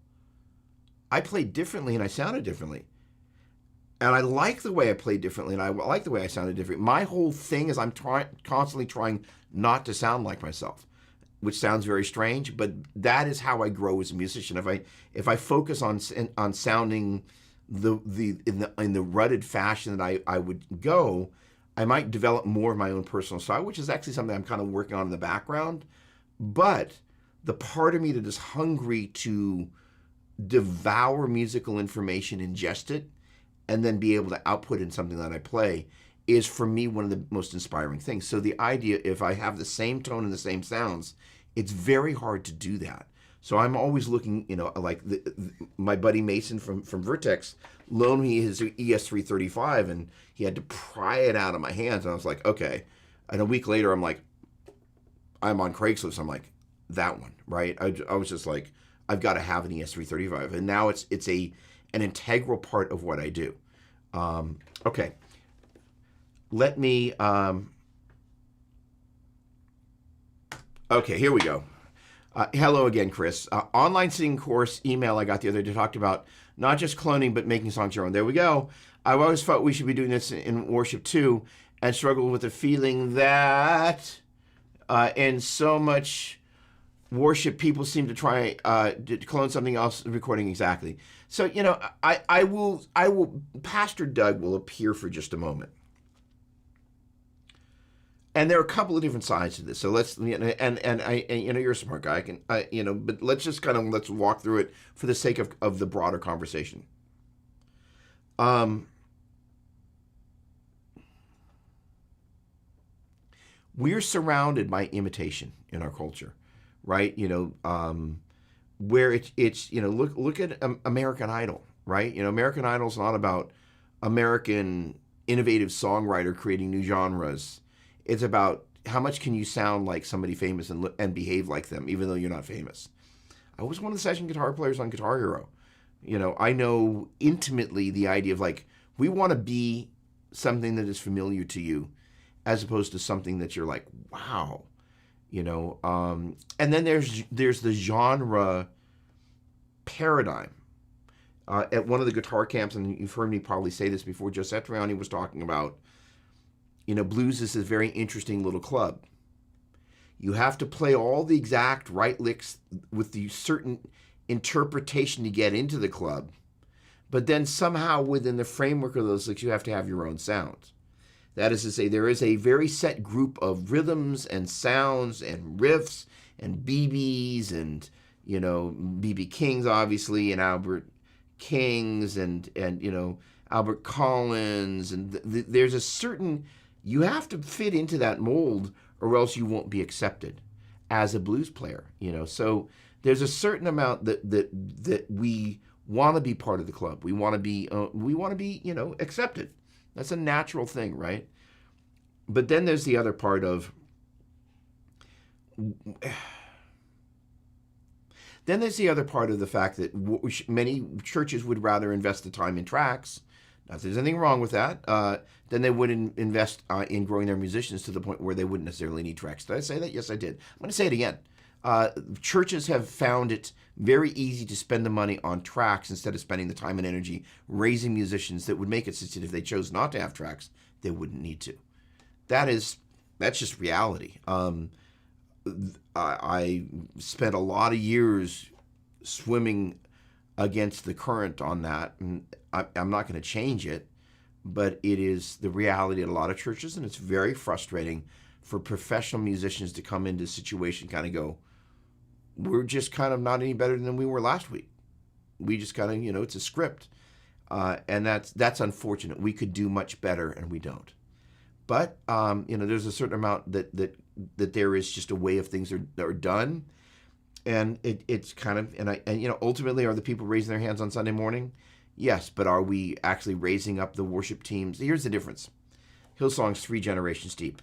I played differently and I sounded differently. And I like the way I played differently, and I like the way I sounded different. My whole thing is I'm constantly trying not to sound like myself, which sounds very strange, but that is how I grow as a musician. If I focus on sounding in the rutted fashion that I would go, I might develop more of my own personal style, which is actually something I'm kind of working on in the background. But the part of me that is hungry to devour musical information, ingest it, and then be able to output in something that I play is, for me, one of the most inspiring things. So the idea, if I have the same tone and the same sounds, it's very hard to do that. So I'm always looking, like my buddy Mason from Vertex loaned me his ES335, and he had to pry it out of my hands, and I was like, okay. And a week later, I'm on Craigslist. I'm like, that one, right? I was just like, I've got to have an ES335, and now it's an integral part of what I do. Okay. Let me, okay, here we go. Hello again, Chris. Online singing course email I got the other day talked about not just cloning, but making songs your own. There we go. I've always felt we should be doing this in worship too, and struggled with the feeling that in so much worship, people seem to try to clone something else recording exactly. So, I will, Pastor Doug will appear for just a moment. And there are a couple of different sides to this. So let's, and you're a smart guy, but let's just let's walk through it for the sake of the broader conversation. We're surrounded by imitation in our culture, right? where it's look at American Idol, right? American Idol's not about American innovative songwriter creating new genres. It's about how much can you sound like somebody famous and behave like them, even though you're not famous. I was one of the session guitar players on Guitar Hero. I know intimately the idea of like, we want to be something that is familiar to you as opposed to something that you're like, wow, and then there's the genre paradigm. At one of the guitar camps, and you've heard me probably say this before, Joe Satriani was talking about, blues is a very interesting little club. You have to play all the exact right licks with the certain interpretation to get into the club, but then somehow within the framework of those licks, you have to have your own sound. That is to say, there is a very set group of rhythms and sounds and riffs and BBs and, BB Kings, obviously, and Albert Kings and Albert Collins. And there's a certain, you have to fit into that mold or else you won't be accepted as a blues player, So there's a certain amount that we want to be part of the club. We want to be, accepted. That's a natural thing, right? But then there's the other part of, the fact that many churches would rather invest the time in tracks. Not that there's anything wrong with that. Then they would invest in growing their musicians to the point where they wouldn't necessarily need tracks. Did I say that? Yes, I did. I'm going to say it again. Churches have found it very easy to spend the money on tracks instead of spending the time and energy raising musicians that would make it such that if they chose not to have tracks, they wouldn't need to. That's just reality. I spent a lot of years swimming against the current on that, and I'm not going to change it, but it is the reality at a lot of churches, and it's very frustrating for professional musicians to come into a situation kind of go, we're just kind of not any better than we were last week. We just kind of, it's a script. And that's unfortunate. We could do much better, and we don't. But, there's a certain amount that there is just a way of things are done. And it's kind of, and ultimately, are the people raising their hands on Sunday morning? Yes, but are we actually raising up the worship teams? Here's the difference. Hillsong's 3 generations deep.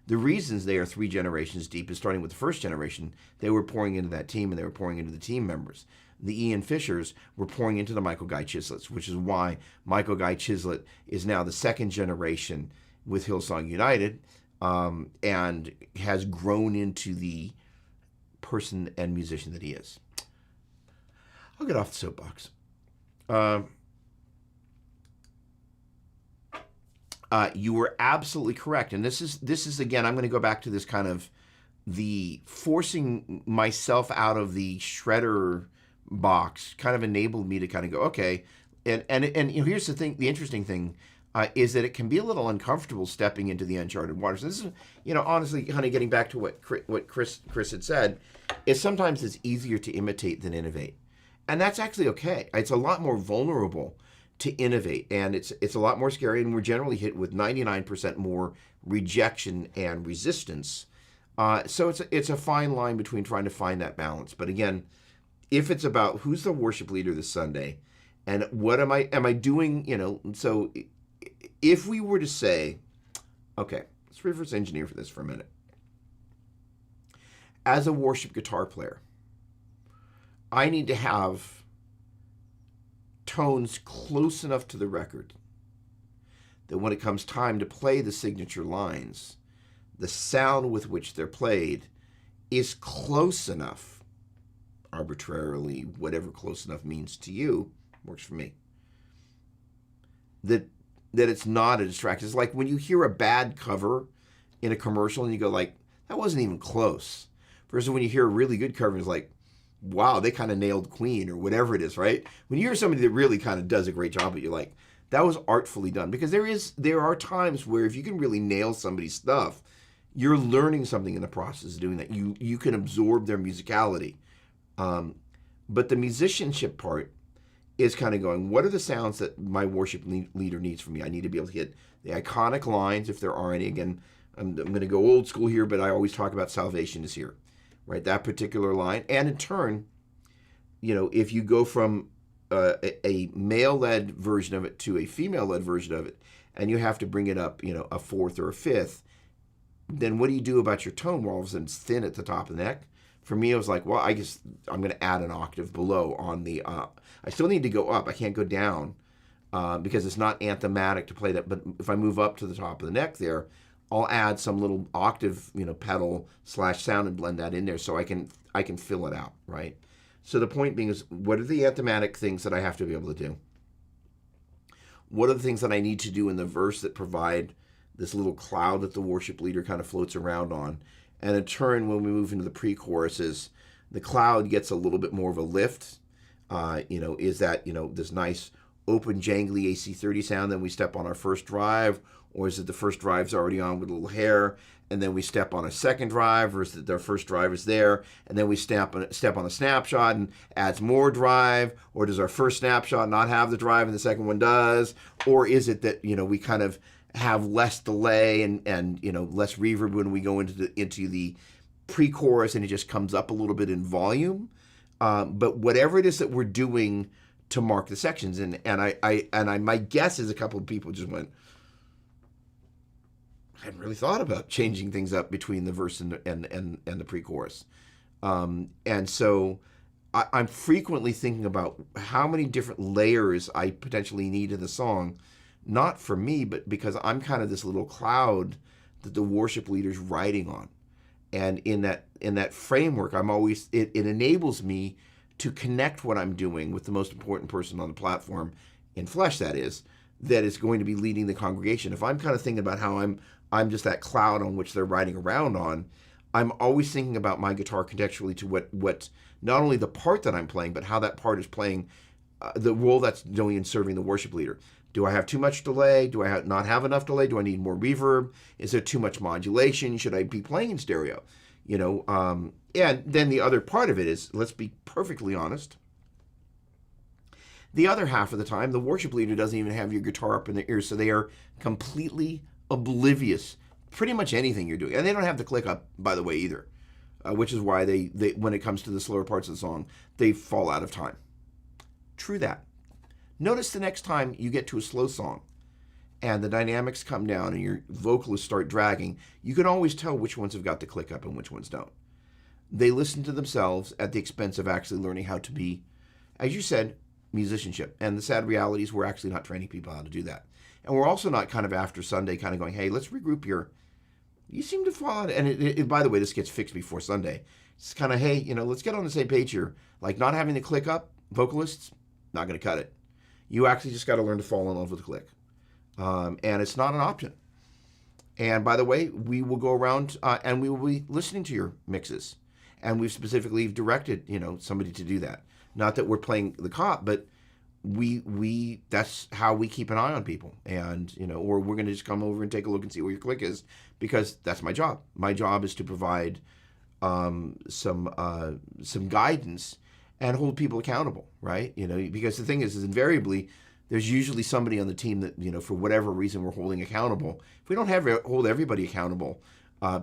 The reasons they are 3 generations deep is starting with the first generation. They were pouring into that team, and they were pouring into the team members. The Ian Fishers were pouring into the Michael Guy Chislets, which is why Michael Guy Chislett is now the 2nd generation with Hillsong United, and has grown into the person and musician that he is. I'll get off the soapbox. You were absolutely correct. And this is again, I'm going to go back to this kind of the forcing myself out of the shredder box kind of enabled me to kind of go, okay. And here's the thing, the interesting thing is that it can be a little uncomfortable stepping into the uncharted waters. And this is, honestly, kind of getting back to what Chris had said, is sometimes it's easier to imitate than innovate. And that's actually okay. It's a lot more vulnerable to innovate, and it's a lot more scary, and we're generally hit with 99% more rejection and resistance. So it's a fine line between trying to find that balance. But again, if it's about who's the worship leader this Sunday, and what am I doing, so if we were to say, okay, let's reverse engineer for this for a minute. As a worship guitar player, I need to have tones close enough to the record that when it comes time to play the signature lines, the sound with which they're played is close enough, arbitrarily, whatever close enough means to you, works for me, that it's not a distraction. It's like when you hear a bad cover in a commercial and you go like, that wasn't even close. Versus when you hear a really good cover, it's like, wow, they kind of nailed Queen or whatever it is, right? When you hear somebody that really kind of does a great job, but you're like, that was artfully done. Because there are times where if you can really nail somebody's stuff, you're learning something in the process of doing that. You can absorb their musicality. But the musicianship part is kind of going, what are the sounds that my worship leader needs from me? I need to be able to hit the iconic lines, if there are any. Again, I'm going to go old school here, but I always talk about Salvation is Here. right? That particular line. And in turn, if you go from a male-led version of it to a female-led version of it, and you have to bring it up, a fourth or a fifth, then what do you do about your tone where all of a sudden it's thin at the top of the neck? For me, it was like, well, I guess I'm going to add an octave below on the, I still need to go up. I can't go down because it's not anthematic to play that. But if I move up to the top of the neck there, I'll add some little octave, pedal / sound and blend that in there so I can fill it out, right? So the point being is, what are the anthematic things that I have to be able to do? What are the things that I need to do in the verse that provide this little cloud that the worship leader kind of floats around on? And in turn, when we move into the pre-choruses, the cloud gets a little bit more of a lift. Is that, this nice open, jangly AC30 sound, then we step on our first drive, or is it the first drive's already on with a little hair, and then we step on a second drive, or is it their first drive is there, and then we step on a snapshot and adds more drive, or does our first snapshot not have the drive and the second one does, or is it that, we kind of have less delay and less reverb when we go into the pre-chorus and it just comes up a little bit in volume, but whatever it is that we're doing to mark the sections, and my guess is a couple of people just went, I hadn't really thought about changing things up between the verse and the pre-chorus. And so I'm frequently thinking about how many different layers I potentially need in the song, not for me, but because I'm kind of this little cloud that the worship leader's riding on. And in that framework, it enables me to connect what I'm doing with the most important person on the platform, in flesh that is going to be leading the congregation. If I'm kind of thinking about how I'm just that cloud on which they're riding around on, I'm always thinking about my guitar contextually to what not only the part that I'm playing, but how that part is playing the role that's doing in serving the worship leader. Do I have too much delay? Do I not have enough delay? Do I need more reverb? Is there too much modulation? Should I be playing in stereo? And then the other part of it is, let's be perfectly honest, the other half of the time, the worship leader doesn't even have your guitar up in their ears, so they are completely oblivious pretty much anything you're doing. And they don't have the click up, by the way, either, which is why they when it comes to the slower parts of the song, they fall out of time. True that. Notice the next time you get to a slow song and the dynamics come down and your vocalists start dragging, you can always tell which ones have got the click up and which ones don't. They listen to themselves at the expense of actually learning how to be, as you said, musicianship. And the sad reality is we're actually not training people how to do that. And we're also not kind of after Sunday kind of going, hey, let's regroup here. You seem to fall out. And by the way, this gets fixed before Sunday. It's kind of, hey, let's get on the same page here. Like not having the click up, vocalists, not going to cut it. You actually just got to learn to fall in love with the click. And it's not an option. And by the way, we will go around and we will be listening to your mixes. And we've specifically directed, somebody to do that. Not that we're playing the cop, but we that's how we keep an eye on people. And, or we're going to just come over and take a look and see where your click is, because that's my job. My job is to provide some guidance and hold people accountable, right? Because the thing is invariably there's usually somebody on the team that, for whatever reason we're holding accountable. If we don't hold everybody accountable,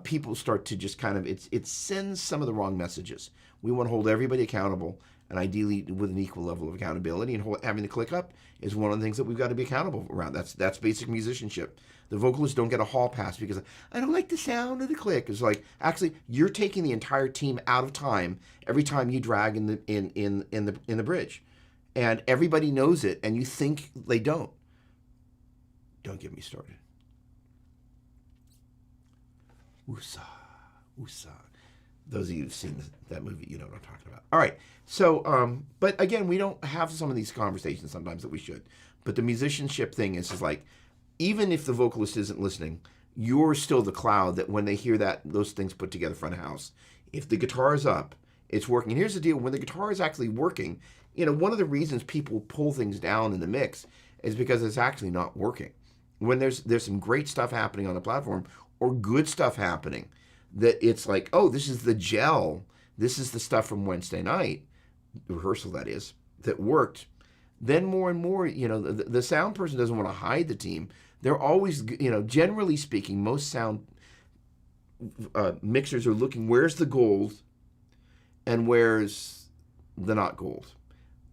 people start to just kind of, it sends some of the wrong messages. We want to hold everybody accountable, and ideally with an equal level of accountability, and having the click up is one of the things that we've got to be accountable around. That's basic musicianship. The vocalists don't get a hall pass because I don't like the sound of the click. It's like, actually, you're taking the entire team out of time every time you drag in the bridge, and everybody knows it, and you think they don't. Don't get me started. Woosah, woosah. Those of you who've seen that movie, you know what I'm talking about. All right. So, but again, we don't have some of these conversations sometimes that we should. But the musicianship thing is just like, even if the vocalist isn't listening, you're still the cloud that when they hear those things put together front of house, if the guitar is up, it's working. And here's the deal. When the guitar is actually working, one of the reasons people pull things down in the mix is because it's actually not working. When there's some great stuff happening on the platform or good stuff happening, that it's like, oh, this is the gel. This is the stuff from Wednesday night, rehearsal that is, that worked. Then more and more, the sound person doesn't want to hide the team. They're always, generally speaking, most sound mixers are looking, where's the gold and where's the not gold?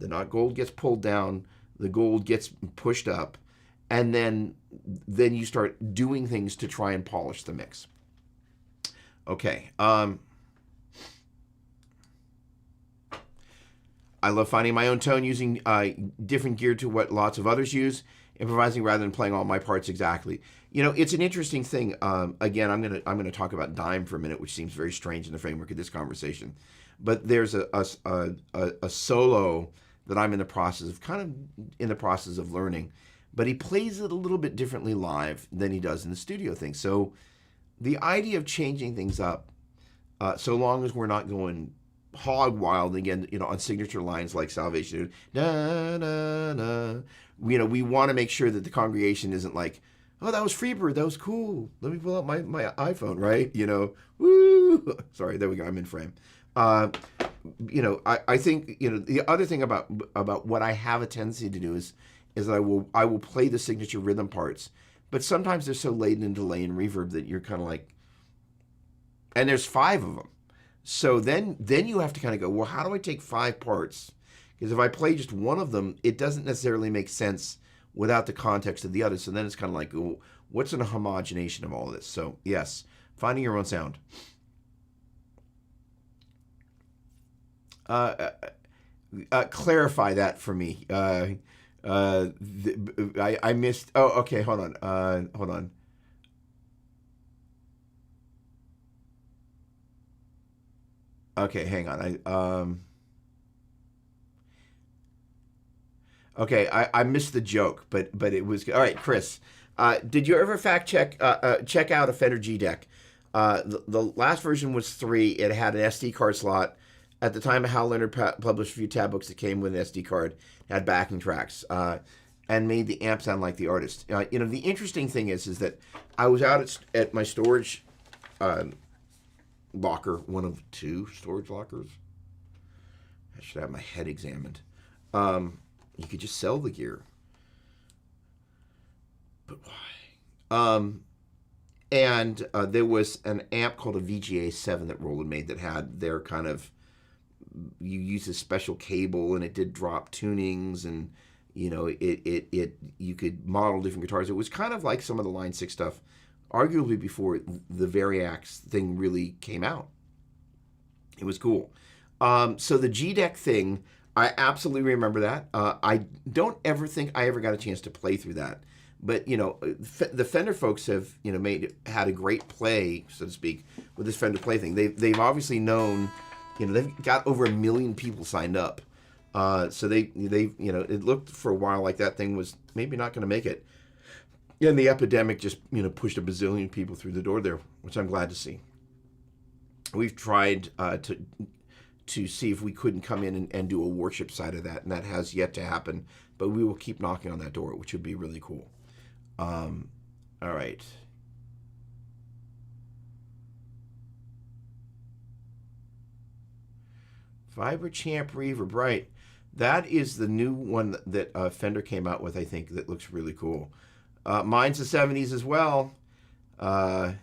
The not gold gets pulled down, the gold gets pushed up, and then you start doing things to try and polish the mix. Okay. I love finding my own tone using different gear to what lots of others use, improvising rather than playing all my parts exactly. You know, it's an interesting thing. Again, I'm gonna talk about dime for a minute, which seems very strange in the framework of this conversation. But there's a solo that I'm in the process of learning, but he plays it a little bit differently live than he does in the studio thing. So the idea of changing things up, so long as we're not going hog wild again, you know, on signature lines like Salvation, na na na. You know, we want to make sure that the congregation isn't like, oh, that was Freebird, that was cool. Let me pull out my iPhone, right? You know, woo. Sorry, there we go. I'm in frame. You know, I think, you know, the other thing about what I have a tendency to do is I will play the signature rhythm parts, but sometimes they're so laden in delay and reverb that you're kind of like, and there's 5 of them. So then you have to kind of go, well, how do I take 5 parts? Because if I play just one of them, it doesn't necessarily make sense without the context of the others. So then it's kind of like, well, what's an homogenation of all of this? So yes, finding your own sound. Clarify that for me. I missed. Oh, okay. Hold on. Okay, hang on. Okay, I missed the joke, but it was all right. Chris, did you ever fact check out a Fender G deck? The last version was 3. It had an SD card slot. At the time, Hal Leonard published a few tab books that came with an SD card, had backing tracks, and made the amp sound like the artist. You know, the interesting thing is that I was out at my storage locker, one of 2 storage lockers. I should have my head examined. You could just sell the gear, but why? And there was an amp called a VGA 7 that Roland made that had their kind of, you use a special cable and it did drop tunings, and you know it you could model different guitars. It was kind of like some of the Line 6 stuff, arguably before the Variax thing really came out. It was cool. So the G deck thing, I absolutely remember that. I don't ever think I ever got a chance to play through that. But, you know, the Fender folks have, you know, had a great play, so to speak, with this Fender Play thing. They've obviously known, you know, they've got over 1 million people signed up. So they you know, it looked for a while like that thing was maybe not going to make it. And the epidemic just, you know, pushed a bazillion people through the door there, which I'm glad to see. We've tried to see if we couldn't come in and do a worship side of that, and that has yet to happen. But we will keep knocking on that door, which would be really cool. All right. Vibrachamp Reaver, right. That is the new one that Fender came out with, I think, that looks really cool. Mine's the 70s as well. Aww.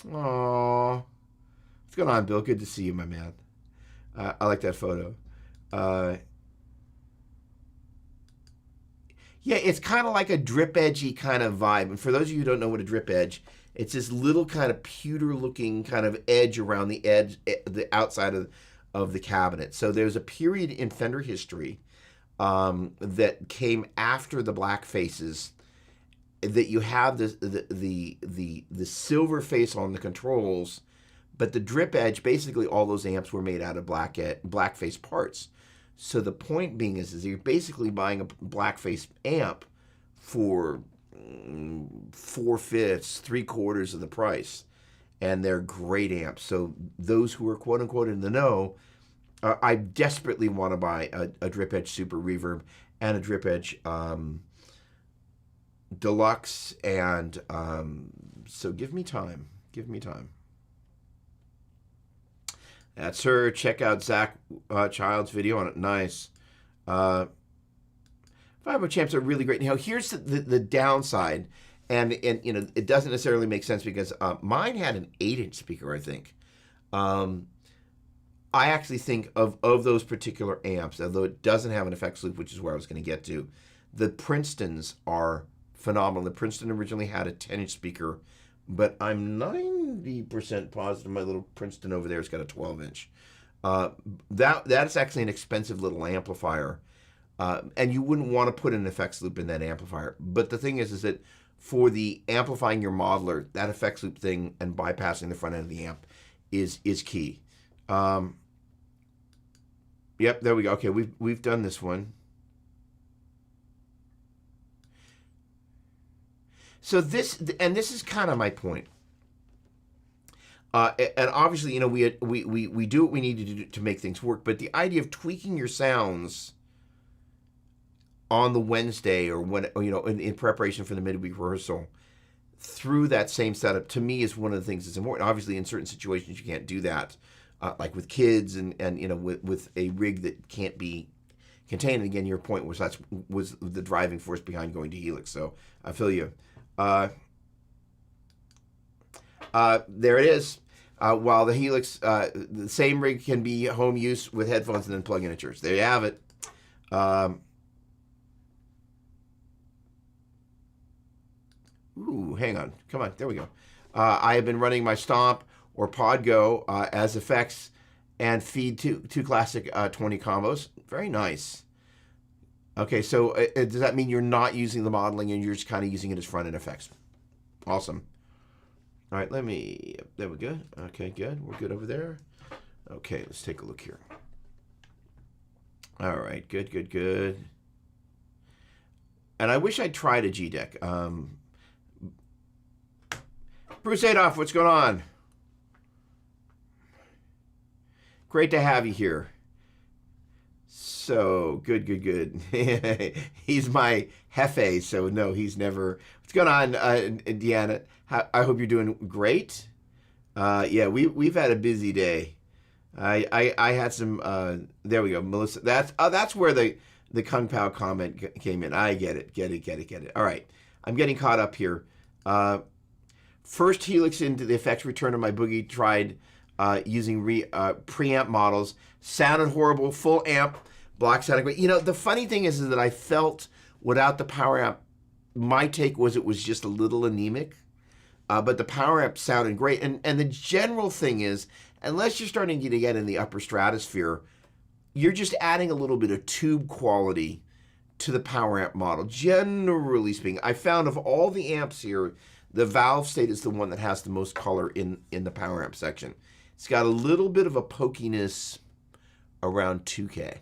What's going on, Bill? Good to see you, my man. I like that photo. Yeah, it's kind of like a drip edgy kind of vibe. And for those of you who don't know what a drip edge, it's this little kind of pewter looking kind of edge around the edge, the outside of the cabinet. So there's a period in Fender history that came after the black faces, that you have the silver face on the controls, but the drip edge, basically all those amps were made out of black face parts. So the point being is you're basically buying a blackface amp for 4/5, 3/4 of the price, and they're great amps. So those who are quote unquote in the know, I desperately want to buy a drip edge Super Reverb and a drip edge Deluxe, and so give me time. That's her. Check out Zach Child's video on it. Nice. Vibrachamps are really great. Now, here's the downside, and you know, it doesn't necessarily make sense because mine had an 8-inch speaker, I think. I actually think of those particular amps, although it doesn't have an effects loop, which is where I was going to get to, the Princetons are phenomenal. The Princeton originally had a 10-inch speaker, but I'm 90% positive my little Princeton over there has got a 12-inch. That is actually an expensive little amplifier, and you wouldn't want to put an effects loop in that amplifier. But the thing is that for the amplifying your modeler, that effects loop thing and bypassing the front end of the amp is key. Yep, there we go. Okay, we've done this one. So this is kind of my point. And obviously, you know, we do what we need to do to make things work. But the idea of tweaking your sounds on the Wednesday or when, or, you know, in preparation for the midweek rehearsal through that same setup, to me, is one of the things that's important. Obviously, in certain situations, you can't do that, like with kids and you know, with a rig that can't be contained. And again, your point was was the driving force behind going to Helix. So I feel you. There it is. While the Helix, the same rig can be home use with headphones and then plug in at church. There you have it. Ooh, hang on. Come on. There we go. I have been running my Stomp or Podgo as effects and feed two classic 20 combos. Very nice. Okay, so does that mean you're not using the modeling and you're just kind of using it as front-end effects? Awesome. All right, there we go. Okay, good. We're good over there. Okay, let's take a look here. All right, good. And I wish I'd tried a G-Deck. Bruce Adolph, what's going on? Great to have you here. So, good. He's my Hefe, so no, he's never... What's going on, Deanna? I hope you're doing great. Yeah, we've had a busy day. I had some... there we go, Melissa. That's where the Kung Pao comment came in. I get it. All right, I'm getting caught up here. First Helix into the effects return of my Boogie tried using preamp models. Sounded horrible, full amp. Black sounded great. You know, the funny thing is that I felt without the power amp, my take was it was just a little anemic, but the power amp sounded great. And the general thing is, unless you're starting to get in the upper stratosphere, you're just adding a little bit of tube quality to the power amp model. Generally speaking, I found of all the amps here, the Valve State is the one that has the most color in the power amp section. It's got a little bit of a pokiness around 2K.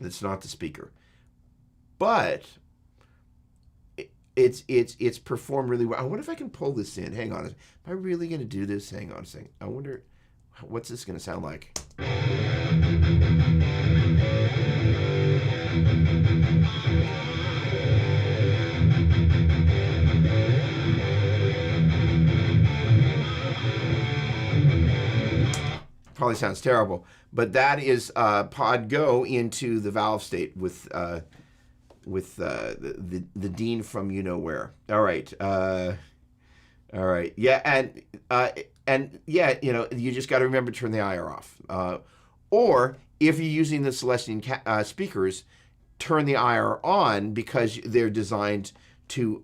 It's not the speaker, but it's performed really well. I wonder if I can pull this in. Hang on, am I really going to do this? Hang on a second. I wonder what's this going to sound like. Probably sounds terrible, but that is Pod Go into the Valve State with the Dean from you know where. All right, yeah, and yeah, you know, you just got to remember to turn the IR off, or if you're using the Celestian speakers, turn the IR on because they're designed to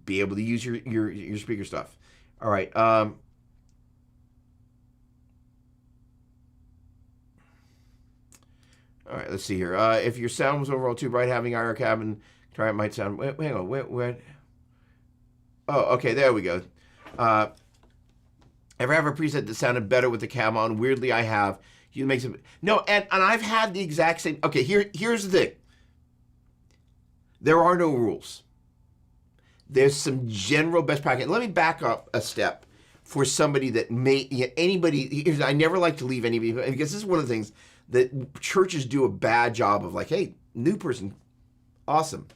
be able to use your speaker stuff. All right. All right, let's see here. If your sound was overall too bright, having IR cabin, try it might sound... Hang on, wait. Oh, okay, there we go. Ever have a preset that sounded better with the cab on? Weirdly, I have. You make some... No, and I've had the exact same... Okay, here's the thing. There are no rules. There's some general best practice. Let me back up a step for somebody that may... Anybody... I never like to leave anybody... Because this is one of the things that churches do a bad job of, like, hey, new person, awesome.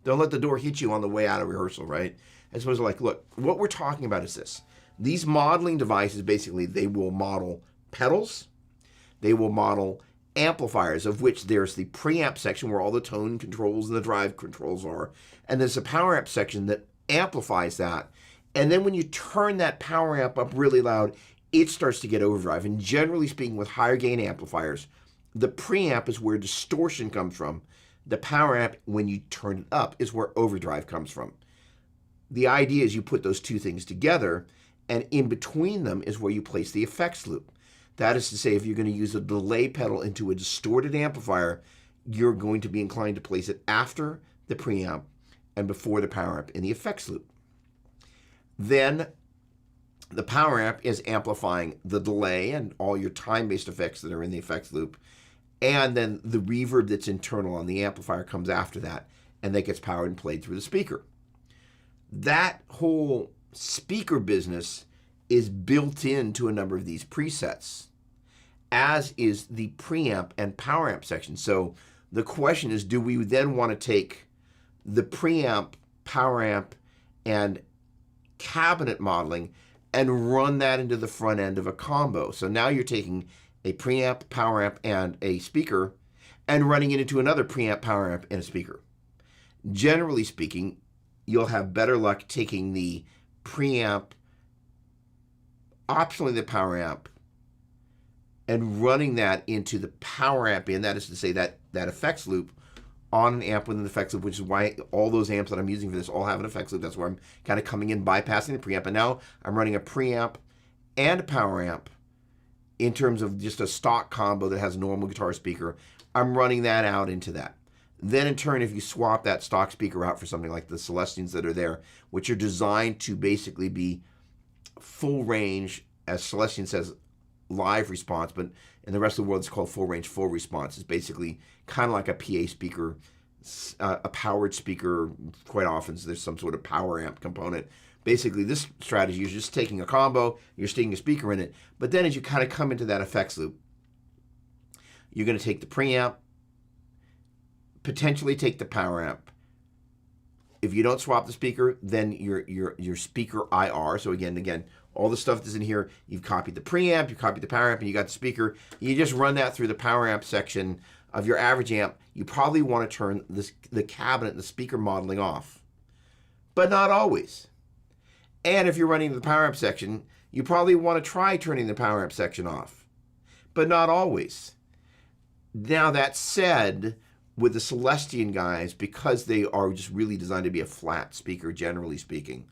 Don't let the door hit you on the way out of rehearsal, right? As opposed to, like, look, what we're talking about is this. These modeling devices, basically, they will model pedals. They will model amplifiers, of which there's the preamp section where all the tone controls and the drive controls are. And there's a power amp section that amplifies that. And then when you turn that power amp up really loud, it starts to get overdrive. And generally speaking, with higher gain amplifiers, the preamp is where distortion comes from. The power amp, when you turn it up, is where overdrive comes from. The idea is you put those two things together, and in between them is where you place the effects loop. That is to say, if you're going to use a delay pedal into a distorted amplifier, you're going to be inclined to place it after the preamp and before the power amp in the effects loop. Then the power amp is amplifying the delay and all your time-based effects that are in the effects loop, and then the reverb that's internal on the amplifier comes after that, and that gets powered and played through the speaker. That whole speaker business is built into a number of these presets, as is the preamp and power amp section. So the question is, do we then want to take the preamp, power amp, and cabinet modeling and run that into the front end of a combo? So now you're taking a preamp, power amp, and a speaker and running it into another preamp, power amp, and a speaker. Generally speaking, you'll have better luck taking the preamp, optionally the power amp, and running that into the power amp, and that is to say that effects loop on an amp with an effects loop, which is why all those amps that I'm using for this all have an effects loop. That's where I'm kind of coming in, bypassing the preamp, and now I'm running a preamp and a power amp in terms of just a stock combo that has a normal guitar speaker. I'm running that out into that. Then in turn, if you swap that stock speaker out for something like the Celestians that are there, which are designed to basically be full range, as Celestian says, live response, but in the rest of the world it's called full range, full response. It's basically kind of like a PA speaker, a powered speaker. Quite often so there's some sort of power amp component. Basically this strategy is just taking a combo, you're sticking a speaker in it, but then as you kind of come into that effects loop, you're going to take the preamp, potentially take the power amp. If you don't swap the speaker, then your speaker IR. So again, all the stuff that's in here, you've copied the preamp, you copied the power amp, and you got the speaker. You just run that through the power amp section of your average amp. You probably want to turn the cabinet and the speaker modeling off, but not always. And if you're running the power amp section, you probably want to try turning the power amp section off, but not always. Now that said, with the Celestian guys, because they are just really designed to be a flat speaker, generally speaking,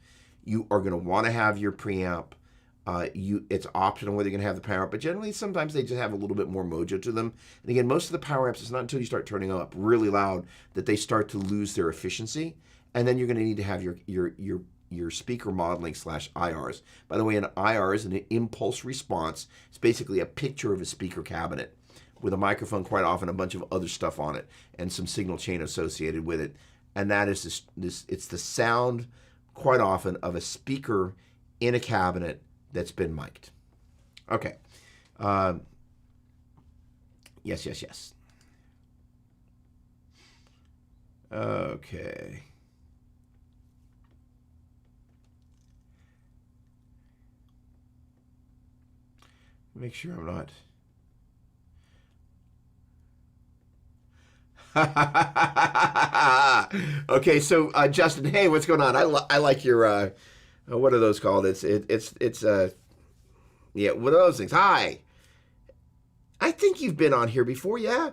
you are going to want to have your preamp. It's optional whether you're going to have the power amp, but generally sometimes they just have a little bit more mojo to them. And again, most of the power amps, it's not until you start turning them up really loud that they start to lose their efficiency, and then you're going to need to have your speaker modeling / IRs. By the way, an IR is an impulse response. It's basically a picture of a speaker cabinet with a microphone, quite often a bunch of other stuff on it, and some signal chain associated with it. And that is it's the sound, quite often, of a speaker in a cabinet that's been mic'd. Okay. Yes. Okay. Make sure I'm not... Okay, so Justin, hey, what's going on? I like your what are those called? It's yeah, what are those things? Hi, I think you've been on here before, yeah.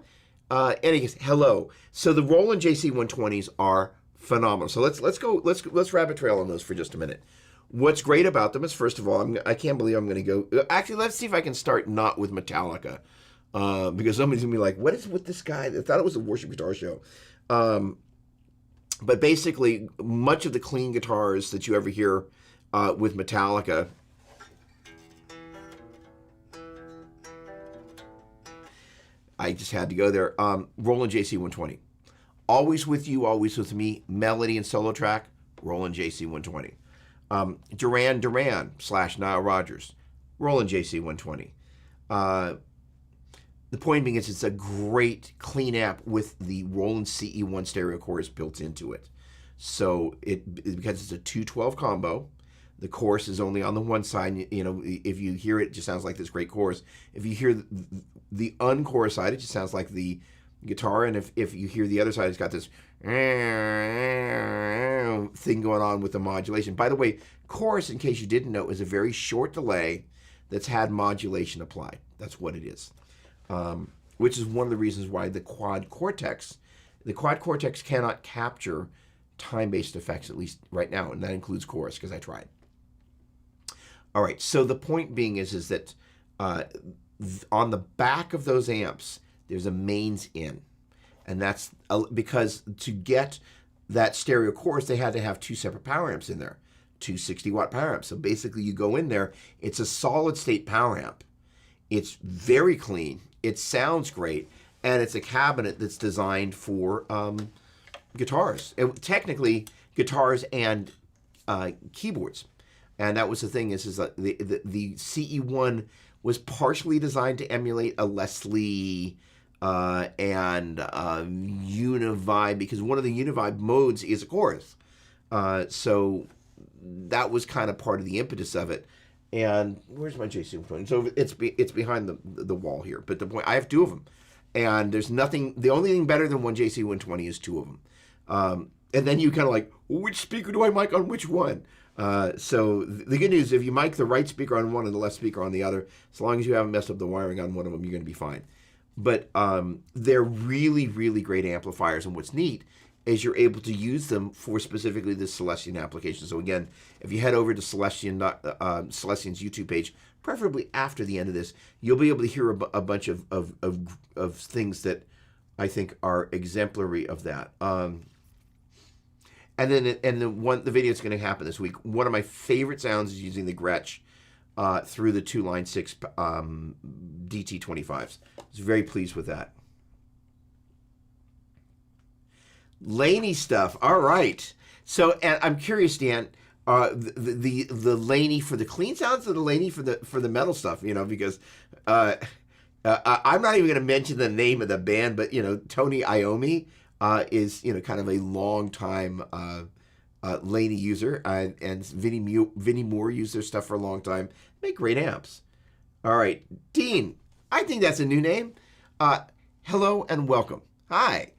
Anyways, hello. So the Roland JC 120s are phenomenal. So let's rabbit trail on those for just a minute. What's great about them is, first of all, I can't believe I'm going to go. Actually, let's see if I can start not with Metallica. Because somebody's gonna be like, what is with this guy? I thought it was a worship guitar show. But basically, much of the clean guitars that you ever hear with Metallica, I just had to go there. Roland JC 120. Always With You, Always With Me, melody and solo track, Roland JC 120. Duran Duran / Nile Rodgers, Roland JC 120. The point being is it's a great clean amp with the Roland CE1 stereo chorus built into it. So because it's a 212 combo, the chorus is only on the one side. You know, if you hear it, it just sounds like this great chorus. If you hear the unchorus side, it just sounds like the guitar. And if you hear the other side, it's got this thing going on with the modulation. By the way, chorus, in case you didn't know, is a very short delay that's had modulation applied. That's what it is. Which is one of the reasons why the quad cortex cannot capture time-based effects, at least right now, and that includes chorus, because I tried. All right, so the point being is that on the back of those amps, there's a mains in, and that's because to get that stereo chorus, they had to have 2 separate power amps in there, 2 60-watt power amps. So basically, you go in there, it's a solid-state power amp. It's very clean, it sounds great, and it's a cabinet that's designed for guitars. Technically, guitars and keyboards. And that was the thing is that the CE1 was partially designed to emulate a Leslie and Univibe, because one of the Univibe modes is a chorus. So that was kind of part of the impetus of it. And where's my JC120? So it's behind the wall here. But the point, I have 2 of them. And there's nothing, the only thing better than one JC120 is 2 of them. And then you kind of like, well, which speaker do I mic on which one? So the good news, if you mic the right speaker on one and the left speaker on the other, as long as you haven't messed up the wiring on one of them, you're going to be fine. But they're really, really great amplifiers. And what's neat is you're able to use them for specifically the Celestian application. So again, if you head over to Celestian's YouTube page, preferably after the end of this, you'll be able to hear a bunch of things that I think are exemplary of that. And then the video that's going to happen this week, one of my favorite sounds is using the Gretsch through the 2 line 6 DT25s. I was very pleased with that. Laney stuff. All right. So, and I'm curious, Dan, the Laney for the clean sounds or the Laney for the metal stuff? You know, because I'm not even going to mention the name of the band, but you know, Tony Iommi is kind of a long time Laney user, and Vinnie Moore used their stuff for a long time. Make great amps. All right, Dean. I think that's a new name. Hello and welcome. Hi.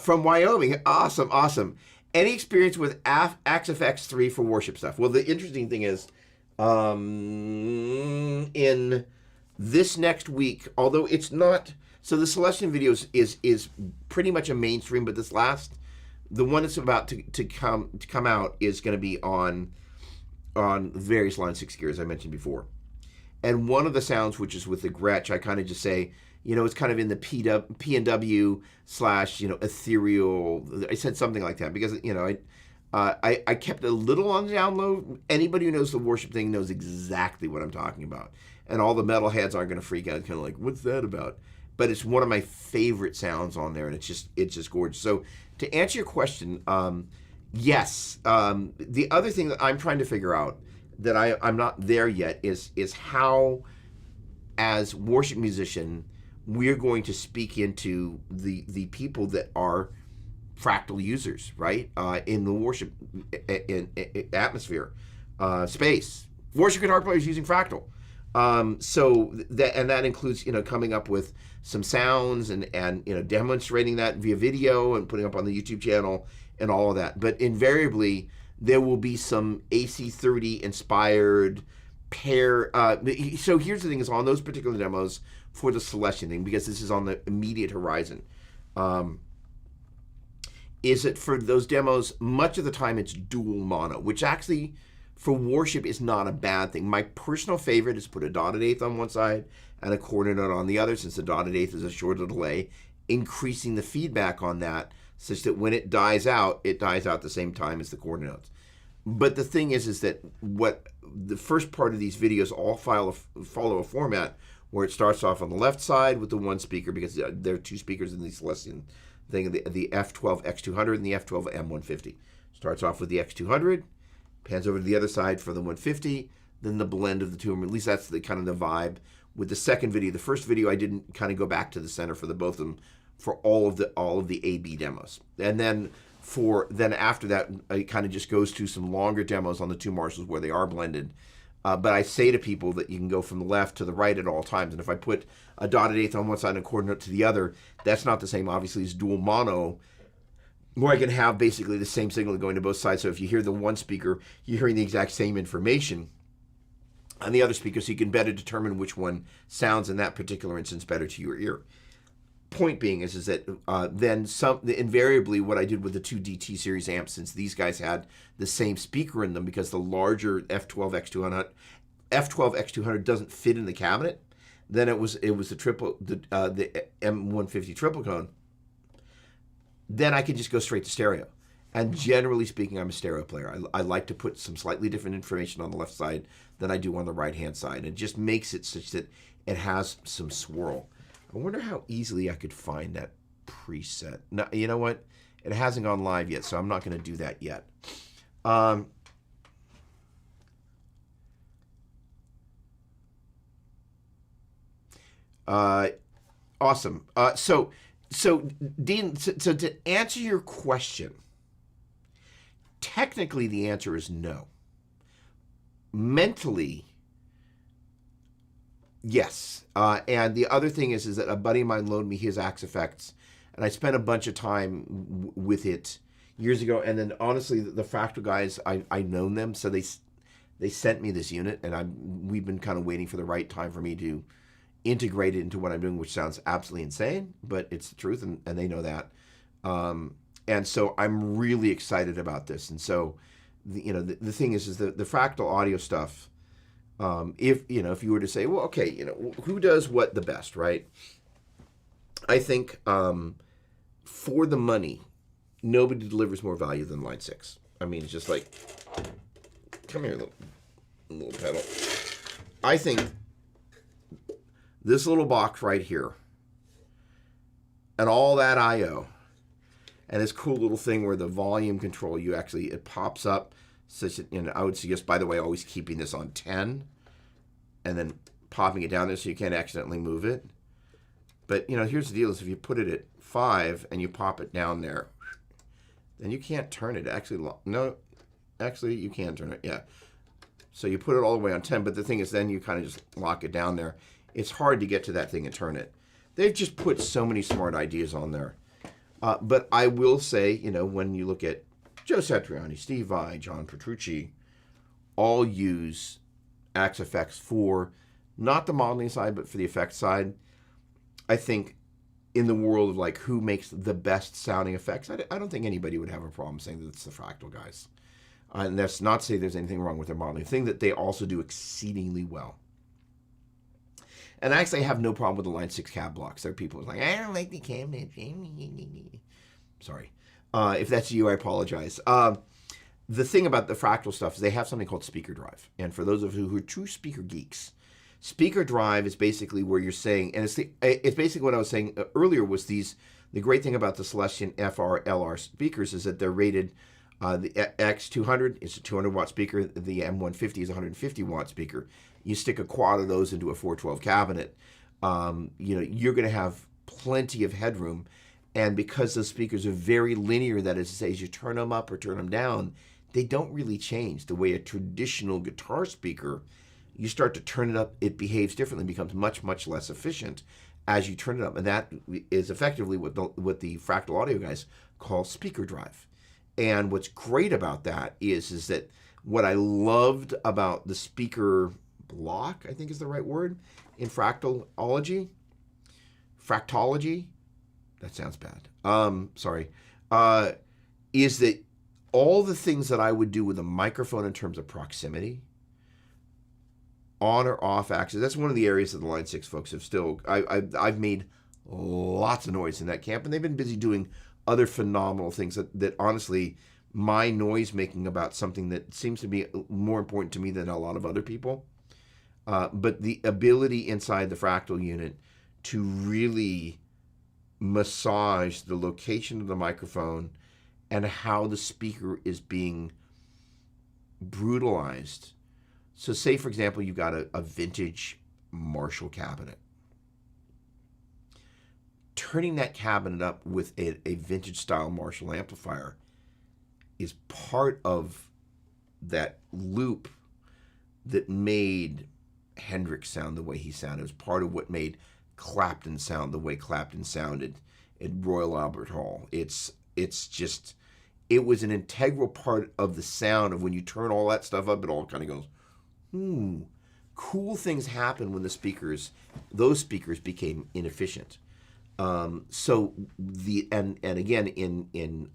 From Wyoming. Awesome. Any experience with AXFX3 for worship stuff? Well, the interesting thing is, in this next week, although it's not, so the Celestian videos is pretty much a mainstream, but the one that's about to come out is going to be on various line 6 gears I mentioned before. And one of the sounds, which is with the Gretsch, I kind of just say, it's kind of in the PNW / ethereal. I said something like that because, I kept a little on the down low. Anybody who knows the worship thing knows exactly what I'm talking about. And all the metalheads aren't going to freak out, kind of like, what's that about? But it's one of my favorite sounds on there, and it's just gorgeous. So to answer your question, yes. The other thing that I'm trying to figure out that I'm not there yet is how, as worship musician, we're going to speak into the people that are fractal users, right? In the worship in atmosphere, space. Worship guitar players using fractal. So that includes, coming up with some sounds and demonstrating that via video and putting up on the YouTube channel and all of that. But invariably, there will be some AC30 inspired pair. So here's the thing: is on those particular demos for the Celestian thing, because this is on the immediate horizon. Is it for those demos? Much of the time, it's dual mono, which actually, for worship, is not a bad thing. My personal favorite is put a dotted eighth on one side and a quarter note on the other, since the dotted eighth is a shorter delay, increasing the feedback on that such that when it dies out the same time as the quarter notes. But the thing is that what the first part of these videos all follow a format where it starts off on the left side with the one speaker, because there are 2 speakers in the Celestian thing, the F12 X200 and the F12 M150. Starts off with the X200, pans over to the other side for the 150, then the blend of the two, or at least that's the kind of the vibe. With the second video, the first video, I didn't kind of go back to the center for the both of them for all of the AB demos. And then after that, it kind of just goes to some longer demos on the 2 Marshalls where they are blended. But I say to people that you can go from the left to the right at all times. And if I put a dotted eighth on one side and a quarter note to the other, that's not the same, obviously, as dual mono, where I can have basically the same signal going to both sides. So if you hear the one speaker, you're hearing the exact same information. on the other speaker, so you can better determine which one sounds in that particular instance better to your ear. Point being is that then invariably what I did with the two DT series amps, since these guys had the same speaker in them, because the larger F12X200 doesn't fit in the cabinet, then it was the M150 triple cone. Then I could just go straight to stereo. And generally speaking, I'm a stereo player. I like to put some slightly different information on the left side than I do on the right-hand side. It just makes it such that it has some swirl. I wonder how easily I could find that preset. Now, you know what? It hasn't gone live yet, so I'm not going to do that yet. Awesome. So Dean, so to answer your question, technically the answer is no. Mentally, yes. And the other thing is that a buddy of mine loaned me his Axe Effects, and I spent a bunch of time with it years ago. And then honestly, the Fractal guys, I known them, so they sent me this unit, and we've been kind of waiting for the right time for me to integrate it into what I'm doing, which sounds absolutely insane, but it's the truth, and they know that. And so I'm really excited about this. And so, the thing is the Fractal audio stuff. If you were to say, well, okay, who does what the best, right? I think for the money, nobody delivers more value than Line 6. I mean, it's just like, come here, little pedal. I think this little box right here, and all that I/O, and this cool little thing where the volume control, it pops up, such that, I would suggest, by the way, always keeping this on 10, and then popping it down there so you can't accidentally move it. But, here's the deal, is if you put it at 5 and you pop it down there, then you can't turn it. Actually, you can turn it, yeah. So you put it all the way on 10, but the thing is then you kind of just lock it down there. It's hard to get to that thing and turn it. They've just put so many smart ideas on there. But I will say, when you look at Joe Satriani, Steve Vai, John Petrucci, all use Axe Effects for not the modeling side, but for the effects side. I think in the world of like who makes the best sounding effects, I don't think anybody would have a problem saying that it's the Fractal guys. And that's not to say there's anything wrong with their modeling. The thing that they also do exceedingly well. And actually, I have no problem with the Line 6 cab blocks. There are people who are like, I don't like the cabinet. Sorry. If that's you, I apologize. The thing about the Fractal stuff is they have something called Speaker Drive. And for those of you who are true speaker geeks, Speaker Drive is basically where you're saying, and it's basically what I was saying earlier was the great thing about the Celestian FR LR speakers is that they're rated, the X200 is a 200-watt speaker, the M150 is a 150-watt speaker. You stick a quad of those into a 412 cabinet, you're going to have plenty of headroom. And because those speakers are very linear, that is to say, as you turn them up or turn them down, they don't really change. The way a traditional guitar speaker, you start to turn it up, it behaves differently, becomes much, much less efficient as you turn it up. And that is effectively what the Fractal Audio guys call Speaker Drive. And what's great about that is that what I loved about the speaker block, I think is the right word, in fractology, that sounds bad, sorry, is that all the things that I would do with a microphone in terms of proximity, on or off axis, that's one of the areas that the Line 6 folks have still, I've made lots of noise in that camp, and they've been busy doing other phenomenal things that honestly, my noise making about something that seems to be more important to me than a lot of other people. But the ability inside the Fractal unit to really massage the location of the microphone and how the speaker is being brutalized. So say, for example, you've got a vintage Marshall cabinet. Turning that cabinet up with a vintage style Marshall amplifier is part of that loop that made Hendrix sound the way he sounded. It was part of what made Clapton sound the way Clapton sounded at Royal Albert Hall. It's just, it was an integral part of the sound of when you turn all that stuff up, it all kind of goes, cool things happen when those speakers became inefficient. So and again in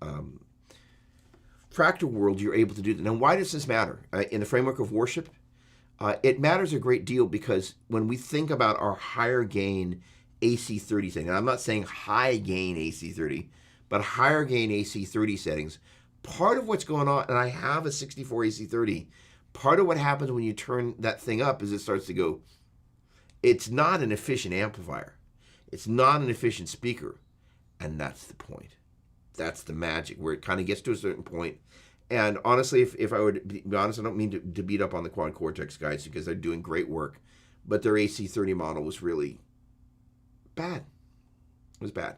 fractal world, you're able to do that. Now, why does this matter in the framework of worship? It matters a great deal because when we think about our higher gain AC30 setting, and I'm not saying high gain AC30, but higher gain AC30 settings, part of what's going on, and I have a 64 AC30, part of what happens when you turn that thing up is it starts to go, it's not an efficient amplifier. It's not an efficient speaker. And that's the point. That's the magic, where it kind of gets to a certain point. And honestly, if I would be honest, I don't mean to beat up on the Quad Cortex guys because they're doing great work, but their AC30 model was really bad. It was bad.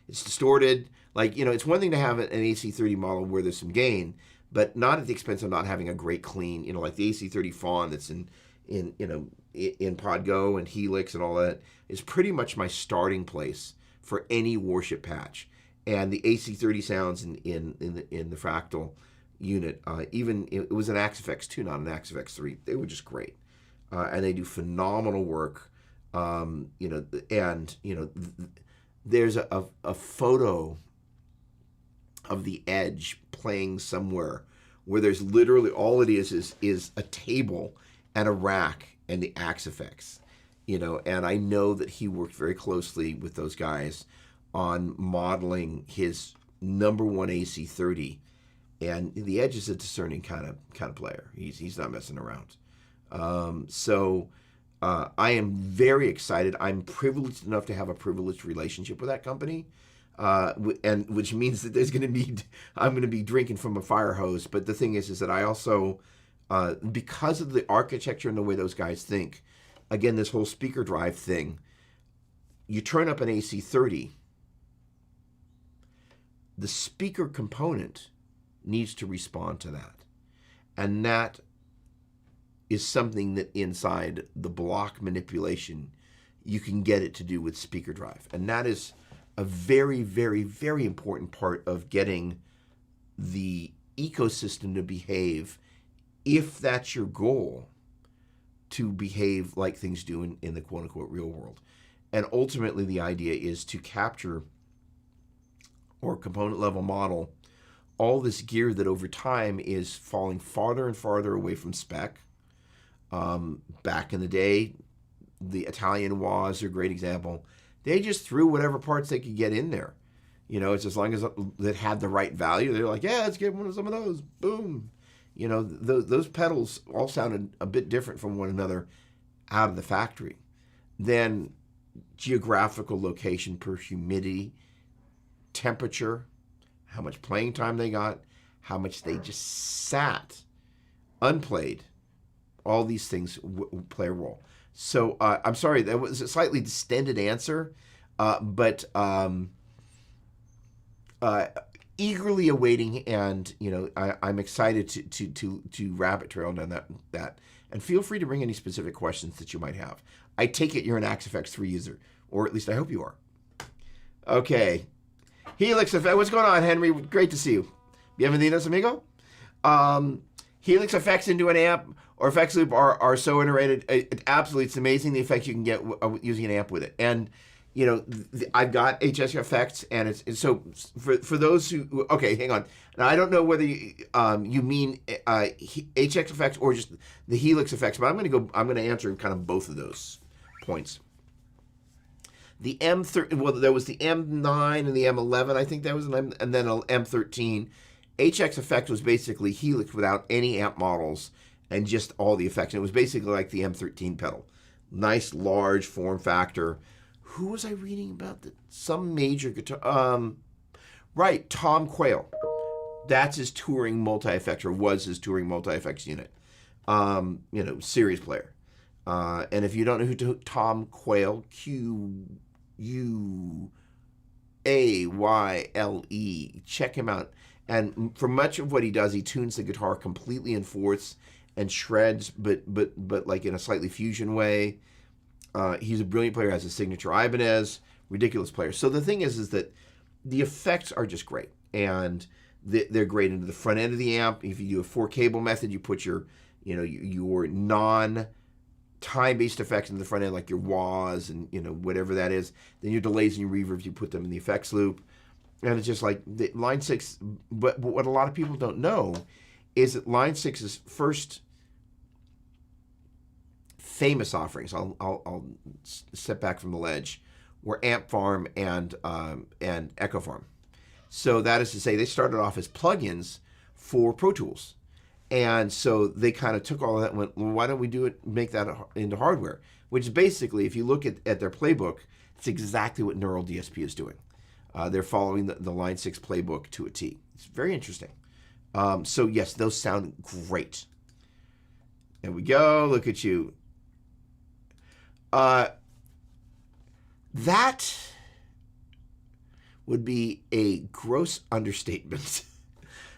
It's distorted. Like, it's one thing to have an AC30 model where there's some gain, but not at the expense of not having a great clean, like the AC30 Fawn that's in Podgo and Helix and all that is pretty much my starting place for any worship patch. And the AC30 sounds in the Fractal unit, even it was an Axifex 2, not an Axifex 3. They were just great, and they do phenomenal work. There's a photo of the Edge playing somewhere where there's literally all it is a table and a rack and the Axifex, and I know that he worked very closely with those guys on modeling his number one AC30, and the Edge is a discerning kind of player. He's not messing around. So I am very excited. I'm privileged enough to have a privileged relationship with that company, and which means that I'm going to be drinking from a fire hose. But the thing is that I also, because of the architecture and the way those guys think, again, this whole speaker drive thing, you turn up an AC30, the speaker component needs to respond to that. And that is something that inside the block manipulation, you can get it to do with speaker drive. And that is a very, very, very important part of getting the ecosystem to behave, if that's your goal, to behave like things do in the quote-unquote real world. And ultimately, the idea is to capture or component level model all this gear that over time is falling farther and farther away from spec. Back in the day, the Italian WAs are a great example. They just threw whatever parts they could get in there. It's as long as it had the right value. They're like, yeah, let's get some of those. Boom. Those pedals all sounded a bit different from one another out of the factory. Then geographical location per humidity, temperature, how much playing time they got, how much they just sat unplayed. All these things play a role. So I'm sorry, that was a slightly distended answer, but eagerly awaiting, and I'm excited to rabbit trail down that. And feel free to bring any specific questions that you might have. I take it you're an Axifex 3 user, or at least I hope you are. Okay. Helix Effect. What's going on, Henry? Great to see you. Bienvenidos, amigo. Helix effects into an amp or effects loop are so iterated. Absolutely, it's amazing the effects you can get using an amp with it. And I've got HS effects, and it's so for those who okay, hang on. Now I don't know whether you mean HX effects or just the Helix effects, but I'm going to answer kind of both of those points. The M13, well, there was the M9 and the M11, I think that was, and then an M13. HX effect was basically Helix without any amp models and just all the effects. And it was basically like the M13 pedal. Nice, large form factor. Who was I reading about? Some major guitar. Right, Tom Quayle. That's his touring multi-effects, or was his touring multi-effects unit. Serious player. And if you don't know who Tom Quayle, Quayle, check him out. And for much of what he does, he tunes the guitar completely in fourths and shreds, but like in a slightly fusion way. He's a brilliant player, has a signature Ibanez, ridiculous player. So the thing is that the effects are just great, and they're great into the front end of the amp. If you do a 4-cable method, you put your non time-based effects in the front end, like your wahs and whatever that is. Then your delays and your reverbs, you put them in the effects loop, and it's just like the Line 6. But what a lot of people don't know is that Line 6's first famous offerings, I'll step back from the ledge, were Amp Farm and Echo Farm. So that is to say, they started off as plugins for Pro Tools. And so they kind of took all of that and went, well, why don't we make that into hardware? Which is basically, if you look at their playbook, it's exactly what Neural DSP is doing. They're following the Line 6 playbook to a T. It's very interesting. So yes, those sound great. There we go. Look at you. That would be a gross understatement.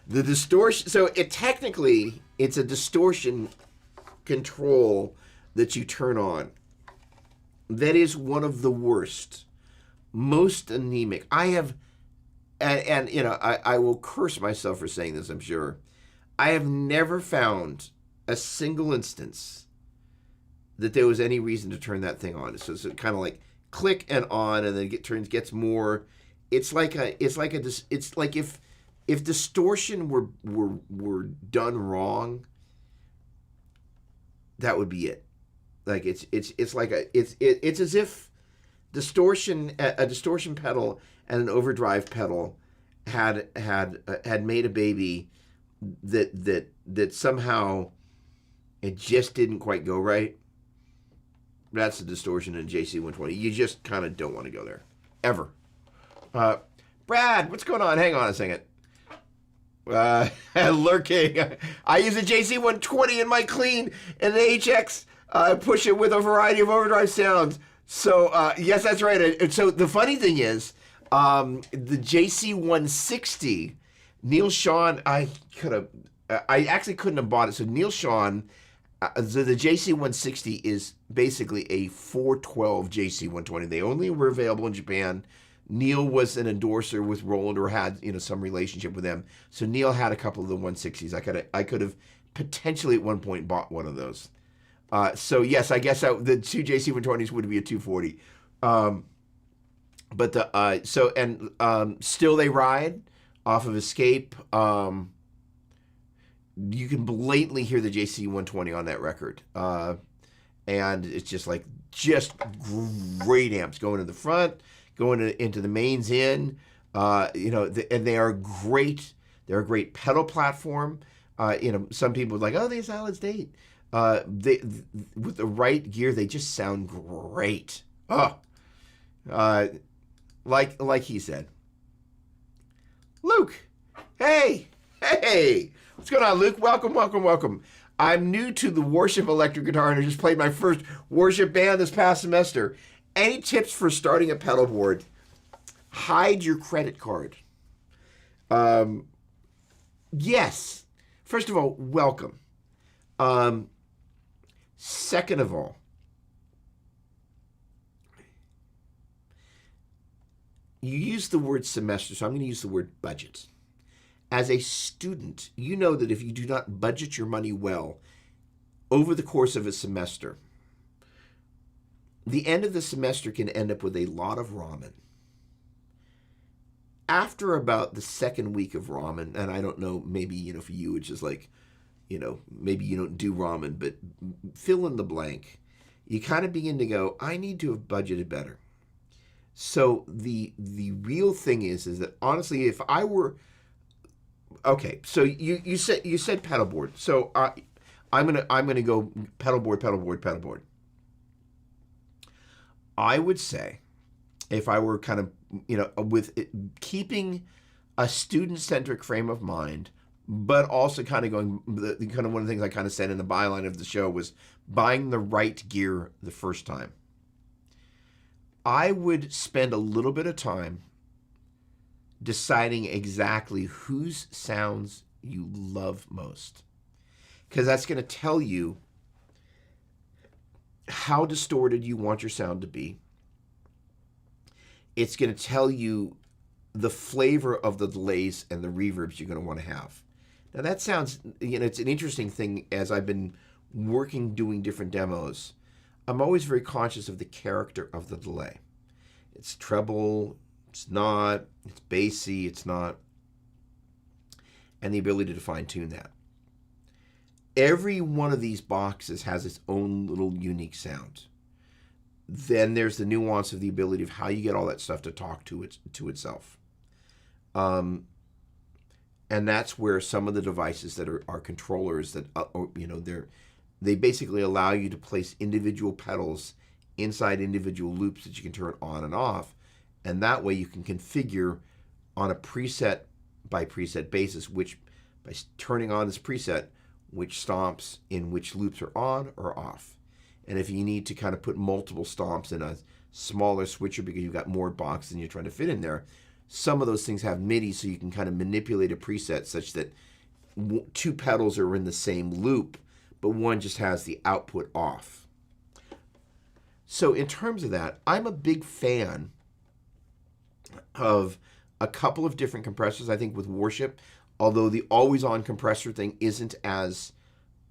The distortion, so technically, it's a distortion control that you turn on. That is one of the worst, most anemic. I have, and I will curse myself for saying this, I'm sure. I have never found a single instance that there was any reason to turn that thing on. So it's kind of like click and on, and then it gets more. It's like if distortion were done wrong, that would be it. Like it's as if a distortion pedal and an overdrive pedal had made a baby that somehow it just didn't quite go right. That's the distortion in JC120. You just kind of don't want to go there ever. Brad, what's going on? Hang on a second. Lurking. I use a JC120 in my clean and the HX. Push it with a variety of overdrive sounds. So yes, that's right. So the funny thing is, the JC160, Neil Sean, I actually couldn't have bought it. So Neil Sean, the JC160 is basically a 412 JC120. They only were available in Japan. Neil was an endorser with Roland, or had some relationship with them. So Neil had a couple of the 160s. I could have potentially at one point bought one of those. So yes, I guess the two JC120s would be a 240. But still they ride off of Escape. You can blatantly hear the JC120 on that record. And it's just great amps going in the front, going into the mains in, and they are great. They're a great pedal platform. Some people are like, oh, they solid state. With the right gear, they just sound great. Like he said. Luke, hey, what's going on, Luke? Welcome. I'm new to the worship electric guitar, and I just played my first worship band this past semester. Any tips for starting a pedal board? Hide your credit card. Yes. First of all, welcome. Second of all, you use the word semester, so I'm going to use the word budget. As a student, you know that if you do not budget your money well over the course of a semester, the end of the semester can end up with a lot of ramen. After about the second week of ramen, and I don't know, maybe, for you, it's just like, maybe you don't do ramen, but fill in the blank. You kind of begin to go, I need to have budgeted better. So the real thing is that honestly, if I were, okay, so you said pedalboard. So I'm gonna go pedalboard. I would say, if I were kind of, with keeping a student-centric frame of mind, but also kind of going, kind of one of the things I kind of said in the byline of the show was buying the right gear the first time. I would spend a little bit of time deciding exactly whose sounds you love most, because that's going to tell you how distorted you want your sound to be. It's going to tell you the flavor of the delays and the reverbs you're going to want to have. Now that sounds, it's an interesting thing as I've been working doing different demos. I'm always very conscious of the character of the delay. It's treble, it's not, it's bassy, it's not, and the ability to fine tune that. Every one of these boxes has its own little unique sound. Then there's the nuance of the ability of how you get all that stuff to talk to itself. And that's where some of the devices that are controllers that, they basically allow you to place individual pedals inside individual loops that you can turn on and off. And that way you can configure on a preset by preset basis, which by turning on this preset, which stomps in which loops are on or off. And if you need to kind of put multiple stomps in a smaller switcher because you've got more box than you're trying to fit in there, some of those things have MIDI, so you can kind of manipulate a preset such that two pedals are in the same loop, but one just has the output off. So in terms of that, I'm a big fan of a couple of different compressors. I think with Worship, although the always-on compressor thing isn't as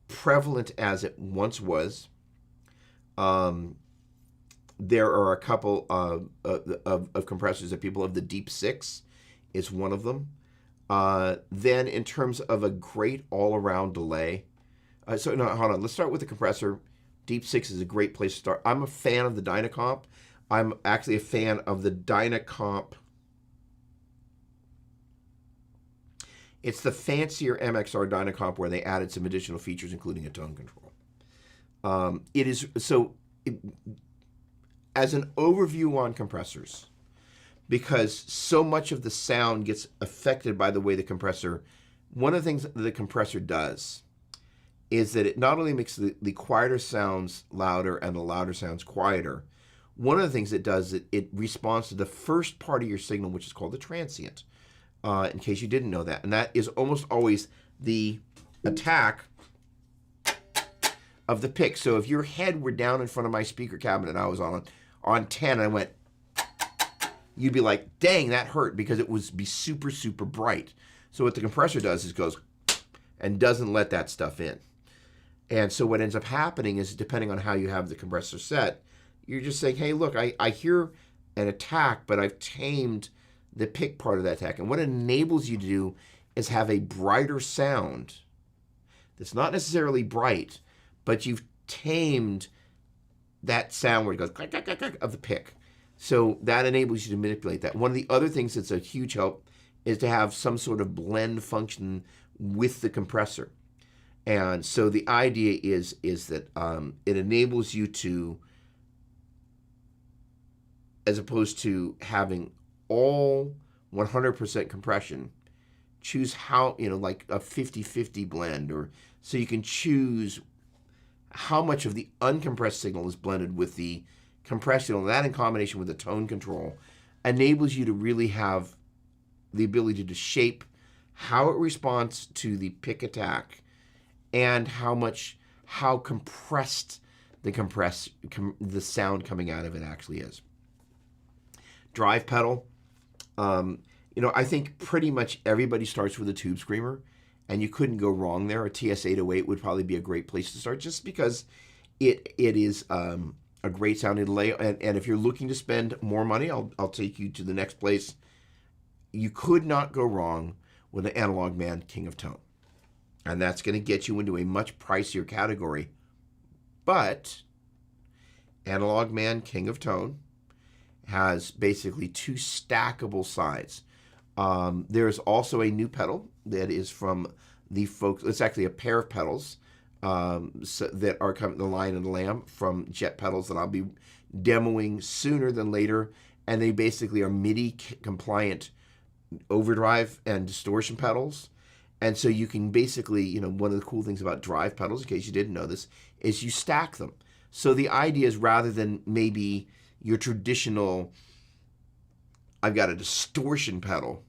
prevalent as it once was, there are a couple of compressors that people have. The Deep 6 is one of them. Then in terms of a great all-around delay, hold on. Let's start with the compressor. Deep 6 is a great place to start. I'm a fan of the Dynacomp. I'm actually a fan of the Dynacomp. It's the fancier MXR Dynacomp where they added some additional features, including a tone control. As an overview on compressors, because so much of the sound gets affected by the way the compressor, one of the things that the compressor does is that it not only makes the quieter sounds louder and the louder sounds quieter, one of the things it does is it responds to the first part of your signal, which is called the transient, in case you didn't know that. And that is almost always the attack of the pick. So if your head were down in front of my speaker cabinet and I was on 10 and I went, you'd be like, dang, that hurt, because it would be super, super bright. So what the compressor does is goes and doesn't let that stuff in. And so what ends up happening is, depending on how you have the compressor set, you're just saying, hey, look, I hear an attack, but I've tamed the pick part of that attack. And what it enables you to do is have a brighter sound that's not necessarily bright, but you've tamed that sound where it goes click, click, click, click of the pick. So that enables you to manipulate that. One of the other things that's a huge help is to have some sort of blend function with the compressor. And so the idea is that it enables you to, as opposed to having all 100% compression, choose how, like a 50-50 blend, or so you can choose how much of the uncompressed signal is blended with the compressed signal. That, in combination with the tone control, enables you to really have the ability to shape how it responds to the pick attack and how compressed the sound coming out of it actually is. Drive pedal. I think pretty much everybody starts with a tube screamer, and you couldn't go wrong there. A TS-808 would probably be a great place to start, just because it is a great sounding delay. And if you're looking to spend more money, I'll take you to the next place. You could not go wrong with an Analog Man King of Tone. And that's going to get you into a much pricier category. But Analog Man King of Tone has basically two stackable sides. There's also a new pedal that is from the folks. It's actually a pair of pedals that are coming, the Lion and the Lamb from Jet Pedals, that I'll be demoing sooner than later. And they basically are MIDI compliant overdrive and distortion pedals. And so you can basically, one of the cool things about drive pedals, in case you didn't know this, is you stack them. So the idea is, rather than maybe your traditional, I've got a distortion pedal,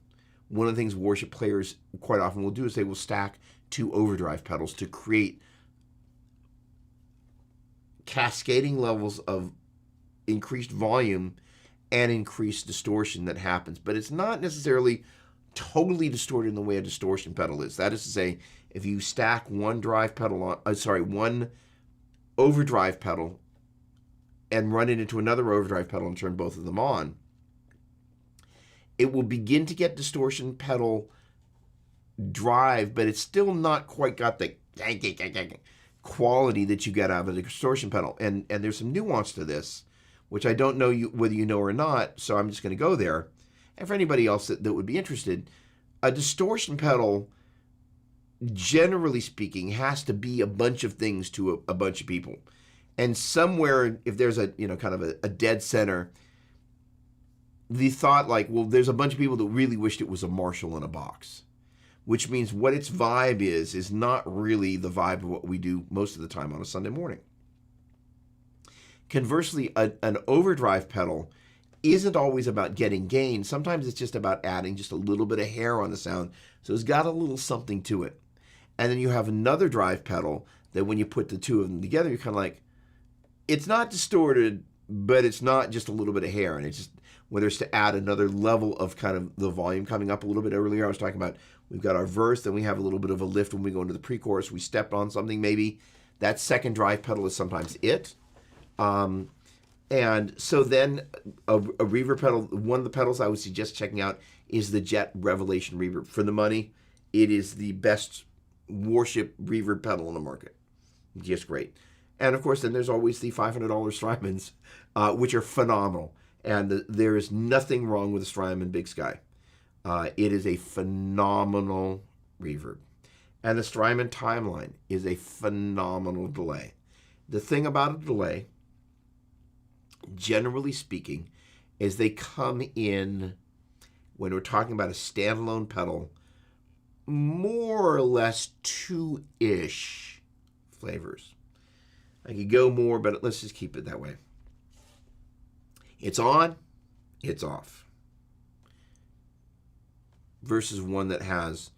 one of the things Worship players quite often will do is they will stack two overdrive pedals to create cascading levels of increased volume and increased distortion that happens. But it's not necessarily totally distorted in the way a distortion pedal is. That is to say, if you stack one overdrive pedal and run it into another overdrive pedal and turn both of them on, it will begin to get distortion pedal drive, but it's still not quite got the quality that you get out of the distortion pedal. And there's some nuance to this, which I don't know whether you know or not, so I'm just going to go there. And for anybody else that would be interested, a distortion pedal, generally speaking, has to be a bunch of things to a bunch of people. And somewhere, if there's a kind of a dead center, the thought like, well, there's a bunch of people that really wished it was a Marshall in a box, which means what its vibe is not really the vibe of what we do most of the time on a Sunday morning. Conversely, an overdrive pedal isn't always about getting gain. Sometimes it's just about adding just a little bit of hair on the sound, so it's got a little something to it. And then you have another drive pedal that when you put the two of them together, you're kind of like, it's not distorted, but it's not just a little bit of hair. And it's just, whether it's to add another level of kind of the volume coming up a little bit earlier, I was talking about, we've got our verse, then we have a little bit of a lift when we go into the pre-chorus, we stepped on something maybe. That second drive pedal is sometimes it. And so then a Reaver pedal, one of the pedals I would suggest checking out is the Jet Revelation Reaver. For the money, it is the best worship Reaver pedal on the market. Just great. And of course, then there's always the $500 Strymons, which are phenomenal. And there is nothing wrong with the Strymon Big Sky. It is a phenomenal reverb. And the Strymon Timeline is a phenomenal delay. The thing about a delay, generally speaking, is they come in, when we're talking about a standalone pedal, more or less two-ish flavors. I could go more, but let's just keep it that way. It's on, it's off. Versus one that has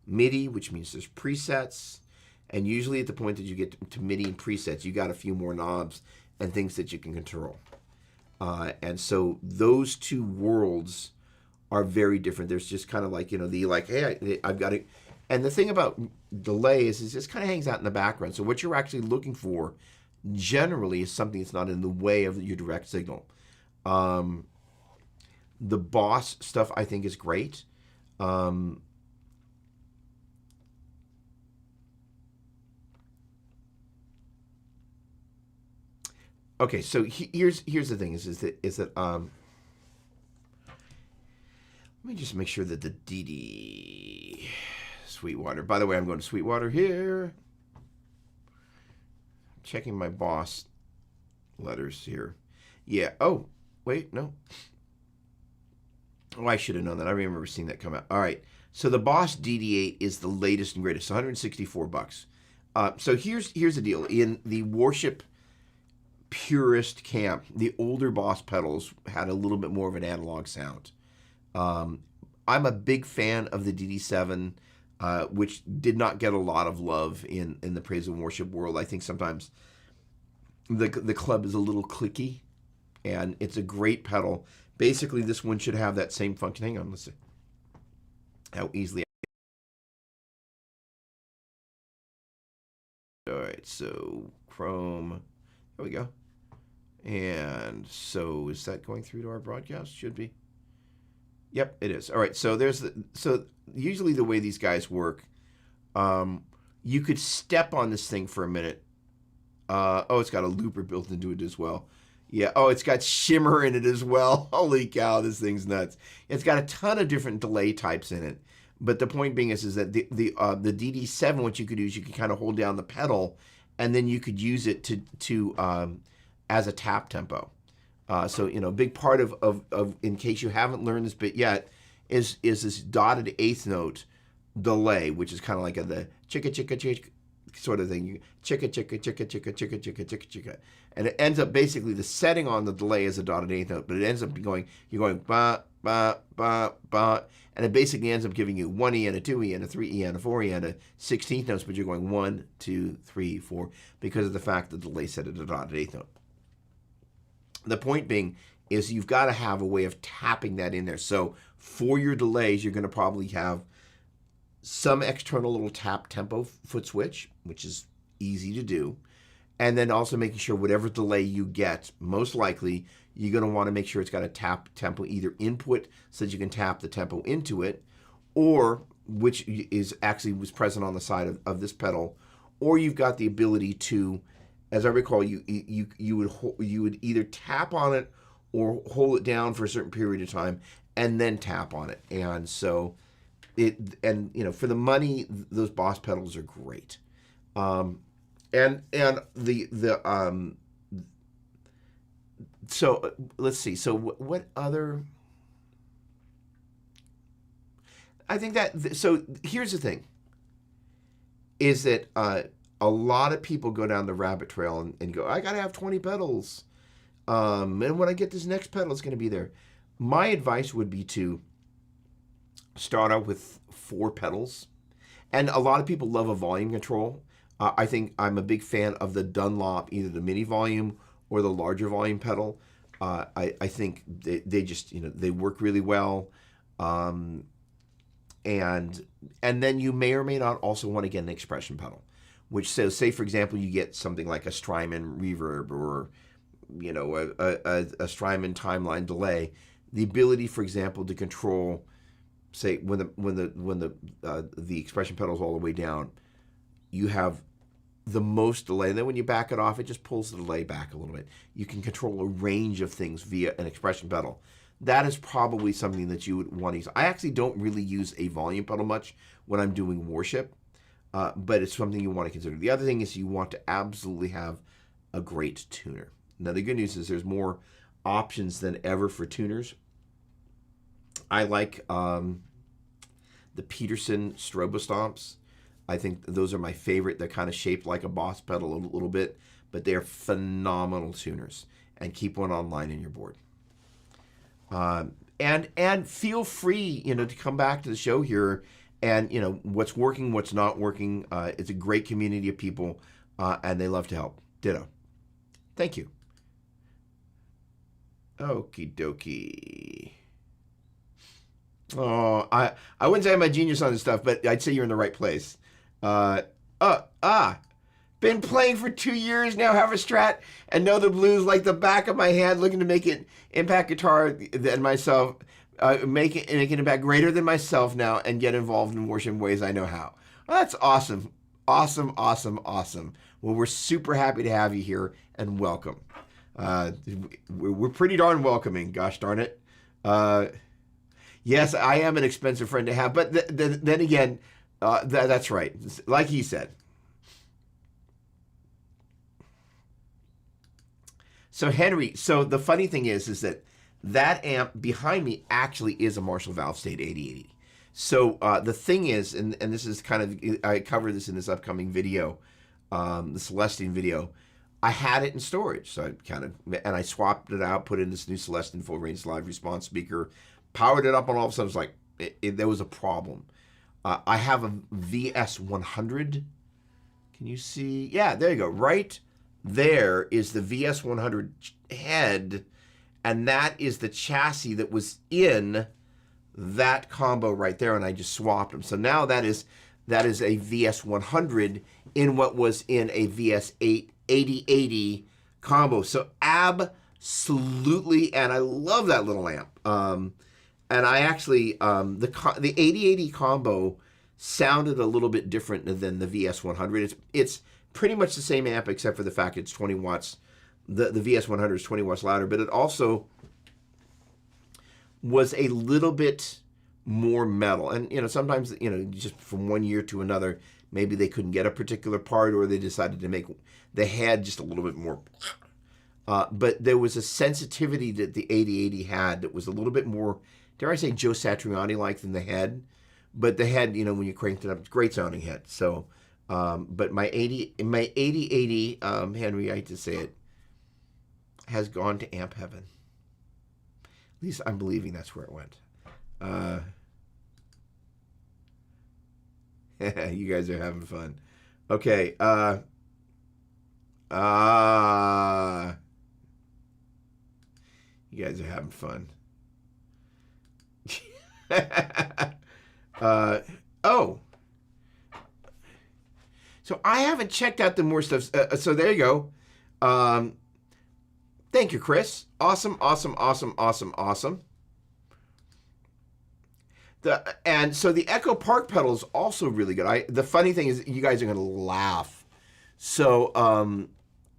MIDI, which means there's presets. And usually at the point that you get to MIDI and presets, you got a few more knobs and things that you can control. And so those two worlds are very different. There's just kind of like, hey, I've got it. And the thing about delay is it just kind of hangs out in the background. So what you're actually looking for generally is something that's not in the way of your direct signal. The Boss stuff I think is great. Okay, so here's the thing is that let me just make sure that the DD Sweetwater. By the way, I'm going to Sweetwater here. Checking my Boss letters here. Yeah. Oh, wait, no. Oh, I should have known that. I remember seeing that come out. All right. So the Boss DD8 is the latest and greatest. $164. So here's the deal. In the worship purist camp, the older Boss pedals had a little bit more of an analog sound. I'm a big fan of the DD7, which did not get a lot of love in the praise and worship world. I think sometimes the club is a little clicky, and it's a great pedal. Basically, this one should have that same function. Hang on, let's see how easily. All right, so Chrome, there we go. And so is that going through to our broadcast? Should be. Yep, it is. All right, so so usually the way these guys work, you could step on this thing for a minute. Oh, it's got a looper built into it as well. Yeah. Oh, it's got shimmer in it as well. Holy cow, this thing's nuts. It's got a ton of different delay types in it. But the point being is that the DD7, what you could do is you could kind of hold down the pedal, and then you could use it to as a tap tempo. So a big part of in case you haven't learned this bit yet is this dotted eighth note delay, which is kind of like the chicka chicka chicka sort of thing. Chicka chicka chicka chicka chicka chicka chicka chicka, and it ends up basically the setting on the delay is a dotted eighth note, but it ends up you're going ba ba ba ba, and it basically ends up giving you 1 E and a 2 E and a 3 E and a 4 E and a 16th notes, but you're going 1, 2, 3, 4 because of the fact that the delay set at a dotted eighth note. The point being is you've got to have a way of tapping that in there. So for your delays, you're going to probably have some external little tap tempo foot switch, which is easy to do. And then also making sure whatever delay you get, most likely you're going to want to make sure it's got a tap tempo either input so that you can tap the tempo into it, or which is actually was present on the side of this pedal, or you've got the ability to, as I recall, you would either tap on it or hold it down for a certain period of time and then tap on it. And so for the money, those Boss pedals are great. So let's see. So what other? I think that so here's the thing. Is that a lot of people go down the rabbit trail and go, I gotta have 20 pedals, and when I get this next pedal, it's gonna be there. My advice would be to start out with 4 pedals, and a lot of people love a volume control. I think I'm a big fan of the Dunlop, either the mini volume or the larger volume pedal. I think they just, they work really well. And then you may or may not also want to get an expression pedal, which says, say for example, you get something like a Strymon reverb or, a Strymon timeline delay. The ability, for example, to control, say when the expression pedal is all the way down, you have the most delay. And then when you back it off, it just pulls the delay back a little bit. You can control a range of things via an expression pedal. That is probably something that you would want to use. I actually don't really use a volume pedal much when I'm doing worship, but it's something you want to consider. The other thing is you want to absolutely have a great tuner. Now, the good news is there's more options than ever for tuners. I like the Peterson Strobo Stomps. I think those are my favorite. They're kind of shaped like a Boss pedal a little bit, but they're phenomenal tuners. And keep one online in your board. And feel free, to come back to the show here and, what's working, what's not working. It's a great community of people, and they love to help. Ditto. Thank you. Okie dokie. Oh, I wouldn't say I'm a genius on this stuff, but I'd say you're in the right place. Been playing for 2 years now, have a Strat, and know the blues like the back of my hand, looking to make it impact guitar than myself, make an impact greater than myself now, and get involved in worship in ways I know how. Well, that's awesome. Awesome, awesome, awesome. Well, we're super happy to have you here, and welcome. We're pretty darn welcoming, gosh darn it. Yes, I am an expensive friend to have, but then again, that's right. Like he said. So Henry, so the funny thing is that amp behind me actually is a Marshall Valve State 8080. So the thing is, and this is kind of, I cover this in this upcoming video, the Celestian video. I had it in storage, so and I swapped it out, put in this new Celestian full range live response speaker, powered it up, and all of a sudden it was like, there was a problem. I have a VS100. Can you see? Yeah, there you go. Right there is the VS100 head, and that is the chassis that was in that combo right there, and I just swapped them. So now that is a VS100 in what was in a VS8 8080 combo. So absolutely, and I love that little amp. And I actually, the 8080 combo sounded a little bit different than the VS100. It's pretty much the same amp except for the fact it's 20 watts. The VS100 is 20 watts louder, but it also was a little bit more metal. And, sometimes, just from one year to another, maybe they couldn't get a particular part, or they decided to make the head just a little bit more. But there was a sensitivity that the 8080 had that was a little bit more, dare I say, Joe Satriani-like than the head. But the head, when you cranked it up, it's a great sounding head. So, but my 8080, Henry, I hate to say it, has gone to amp heaven. At least I'm believing that's where it went. You guys are having fun. Okay. You guys are having fun. Oh. So I haven't checked out the more stuff. So there you go. Thank you, Chris. Awesome, awesome, awesome, awesome, awesome. And so the Echo Park pedal is also really good. The funny thing is, you guys are going to laugh. So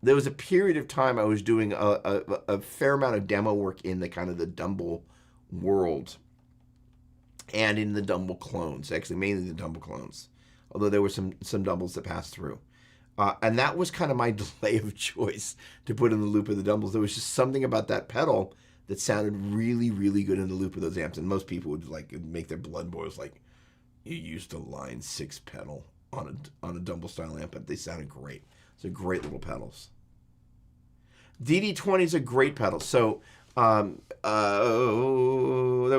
there was a period of time I was doing a fair amount of demo work in the kind of the Dumble world and in the Dumble clones, actually mainly the Dumble clones, although there were some Dumbles that passed through. And that was kind of my delay of choice to put in the loop of the Dumbles. There was just something about that pedal that sounded really, really good in the loop of those amps. And most people would like make their blood boils like, you used a Line 6 pedal on a Dumble style amp, but they sounded great. So great little pedals. DD20 is a great pedal. So there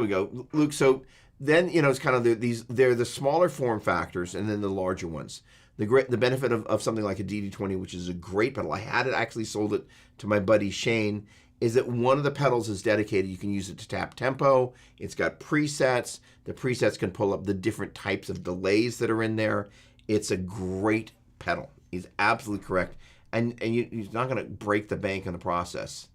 we go, Luke. So then, you know, it's kind of they're the smaller form factors and then the larger ones. The benefit of something like a DD20, which is a great pedal. I had it, actually sold it to my buddy Shane, is that one of the pedals is dedicated. You can use it to tap tempo. It's got presets. The presets can pull up the different types of delays that are in there. It's a great pedal. He's absolutely correct. And he's not going to break the bank in the process.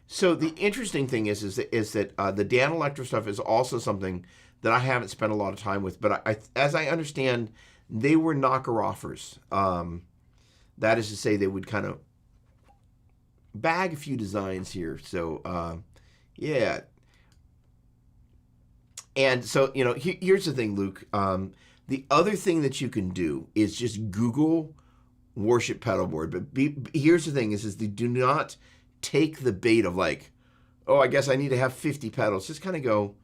So the interesting thing is that the Dan Electro stuff is also something that I haven't spent a lot of time with. But as I understand, they were knocker offers. That is to say, they would kind of bag a few designs here. So, yeah. And so, you know, here's the thing, Luke. The other thing that you can do is just Google Worship Pedalboard. But here's the thing is they do not take the bait of like, oh, I guess I need to have 50 pedals. Just kind of go,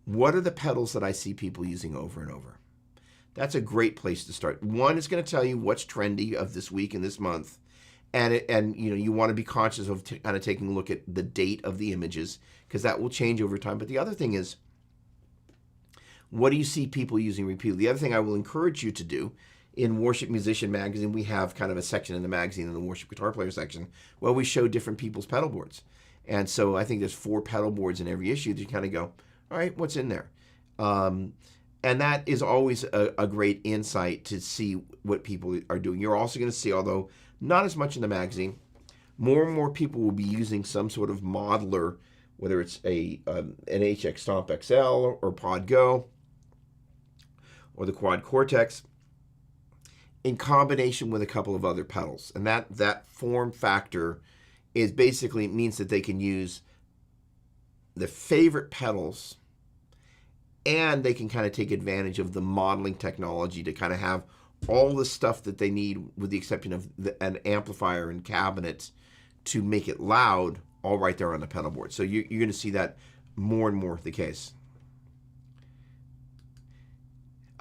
what are the pedals that I see people using over and over? That's a great place to start. One is going to tell you what's trendy of this week and this month. And you know, you want to be conscious of kind of taking a look at the date of the images, because that will change over time. But the other thing is, what do you see people using repeatedly? The other thing I will encourage you to do, in Worship Musician Magazine, we have kind of a section in the magazine, in the Worship Guitar Player section, where we show different people's pedal boards. And so I think there's 4 pedal boards in every issue that you kind of go, all right, what's in there? And that is always a great insight to see what people are doing. You're also going to see, although not as much in the magazine, more and more people will be using some sort of modeler, whether it's an HX Stomp XL or Pod Go or the Quad Cortex, in combination with a couple of other pedals. And that form factor is basically means that they can use the favorite pedals, and they can kind of take advantage of the modeling technology to kind of have all the stuff that they need, with the exception of an amplifier and cabinet, to make it loud, all right there on the pedal board. So you're going to see that more and more the case.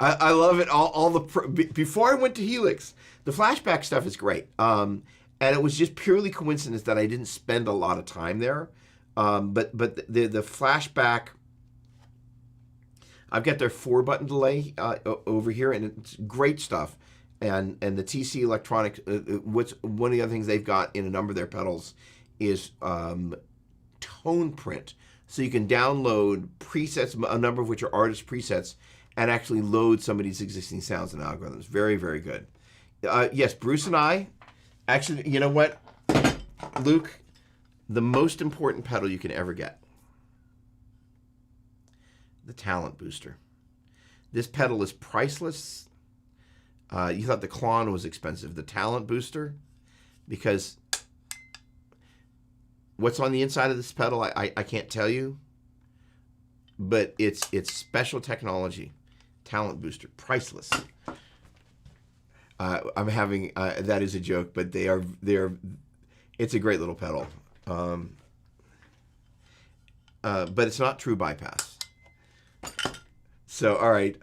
I love it. Before I went to Helix, the flashback stuff is great. And it was just purely coincidence that I didn't spend a lot of time there. But the flashback, I've got their 4-button delay over here, and it's great stuff. And the TC Electronics, what's one of the other things they've got in a number of their pedals is tone print. So you can download presets, a number of which are artist presets, and actually load some of these existing sounds and algorithms. Very, very good. Yes, Bruce and I, actually, you know what, Luke, the most important pedal you can ever get, the Talent Booster. This pedal is priceless. You thought the Klon was expensive. The Talent Booster, because what's on the inside of this pedal, I can't tell you, but it's special technology. Talent Booster, priceless. I'm having that is a joke, but they're it's a great little pedal. But it's not true bypass. So all right,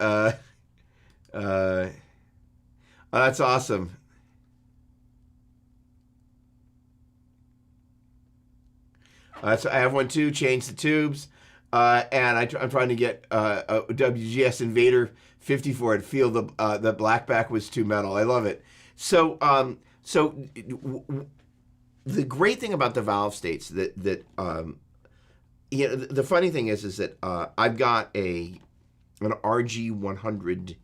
that's awesome. So I have one too. Change the tubes. And I'm trying to get a WGS Invader 50 for it. Feel the blackback was too metal. I love it. So the great thing about the valve states that you know, the funny thing is that I've got a an RG100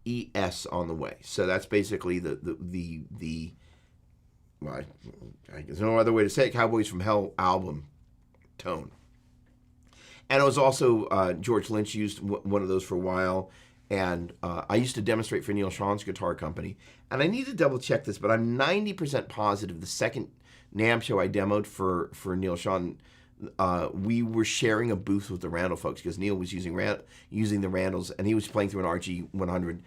ES on the way. So that's basically the well, there's no other way to say it, Cowboys from Hell album tone. And it was also, George Lynch used one of those for a while. And I used to demonstrate for Neil Sean's guitar company. And I need to double check this, but I'm 90% positive the second NAMM show I demoed for Neil Sean, we were sharing a booth with the Randall folks because Neil was using the Randalls, and he was playing through an RG100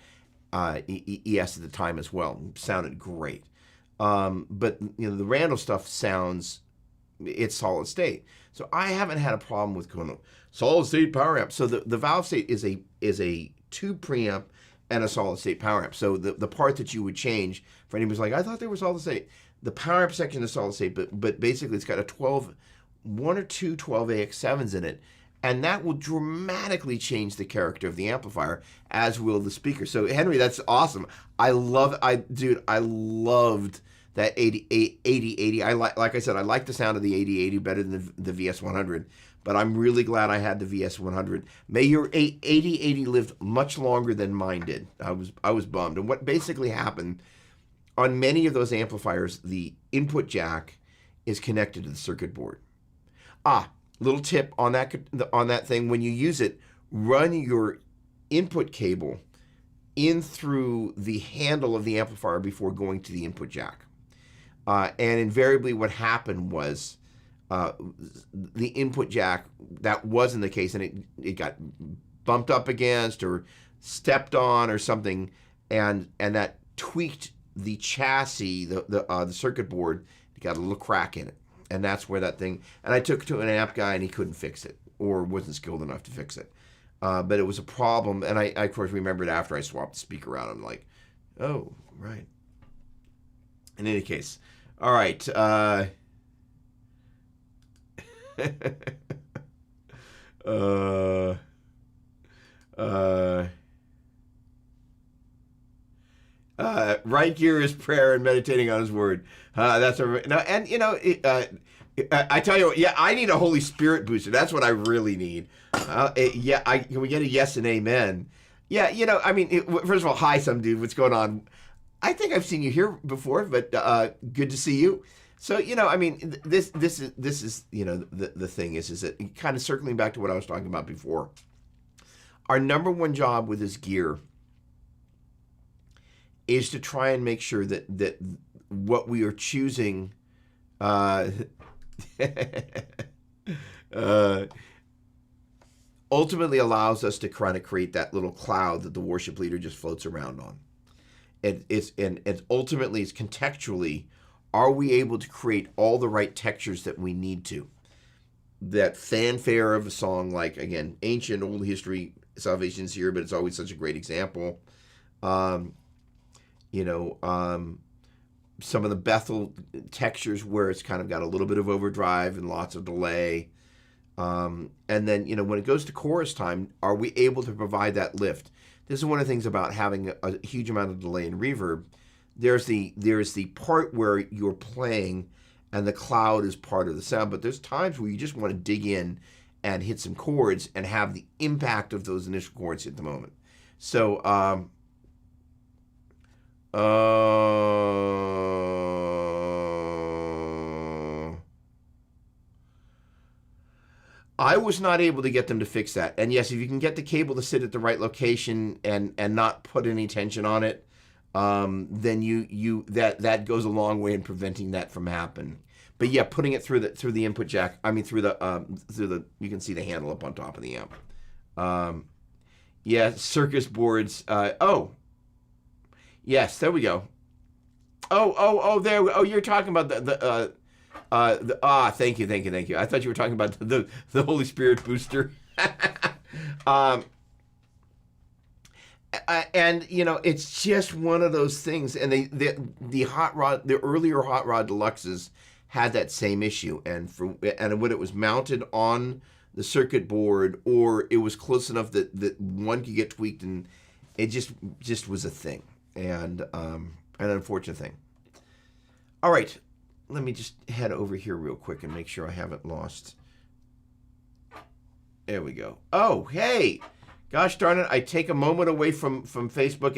ES at the time as well. It sounded great. But the Randall stuff sounds, it's solid state. So I haven't had a problem with going solid state power amp. So the valve state is a tube preamp and a solid state power amp. So the part that you would change for anybody who's like, I thought they were solid state. The power amp section is solid state, but basically it's got one or two 12AX7s in it, and that will dramatically change the character of the amplifier, as will the speaker. So Henry, that's awesome. I loved that 8080. Like I said, I like the sound of the 8080 better than the VS100, but I'm really glad I had the VS100. May your 8080 lived much longer than mine did. I was bummed. And what basically happened on many of those amplifiers, the input jack is connected to the circuit board. Little tip on that thing: when you use it, run your input cable in through the handle of the amplifier before going to the input jack. And invariably what happened was the input jack, that wasn't the case, and it got bumped up against or stepped on or something, and that tweaked the chassis, the circuit board. It got a little crack in it. And that's where that thing, and I took it to an amp guy and he couldn't fix it or wasn't skilled enough to fix it. But it was a problem, and I of course remembered after I swapped the speaker out. I'm like, oh, right. In any case, all right. Right gear is prayer and meditating on His word. That's and I tell you what, yeah, I need a Holy Spirit booster. That's what I really need. Can we get a yes and amen? Yeah, I mean, first of all, hi, some dude. What's going on? I think I've seen you here before, but good to see you. So, I mean, this is the thing is that kind of circling back to what I was talking about before. Our number one job with this gear is to try and make sure that what we are choosing ultimately allows us to kind of create that little cloud that the worship leader just floats around on. And ultimately it's contextually, are we able to create all the right textures that we need to? That fanfare of a song, like, again, ancient, old history, Salvation's here, but it's always such a great example. Some of the Bethel textures where it's kind of got a little bit of overdrive and lots of delay. And then, when it goes to chorus time, are we able to provide that lift? This is one of the things about having a huge amount of delay and reverb. There's the part where you're playing and the cloud is part of the sound, but there's times where you just want to dig in and hit some chords and have the impact of those initial chords hit the moment. So, I was not able to get them to fix that. And yes, if you can get the cable to sit at the right location and not put any tension on it, then that goes a long way in preventing that from happening. But yeah, putting it through the input jack. I mean, through the you can see the handle up on top of the amp. Yeah, circus boards. Yes, there we go. Oh, you're talking about thank you. I thought you were talking about the Holy Spirit booster. And it's just one of those things. And the hot rod, the earlier hot rod deluxes had that same issue. And when it was mounted on the circuit board, or it was close enough that one could get tweaked, and it just was a thing, and an unfortunate thing. All right, let me just head over here real quick and make sure I haven't lost. There we go. Oh, hey, Gosh darn it, I take a moment away from Facebook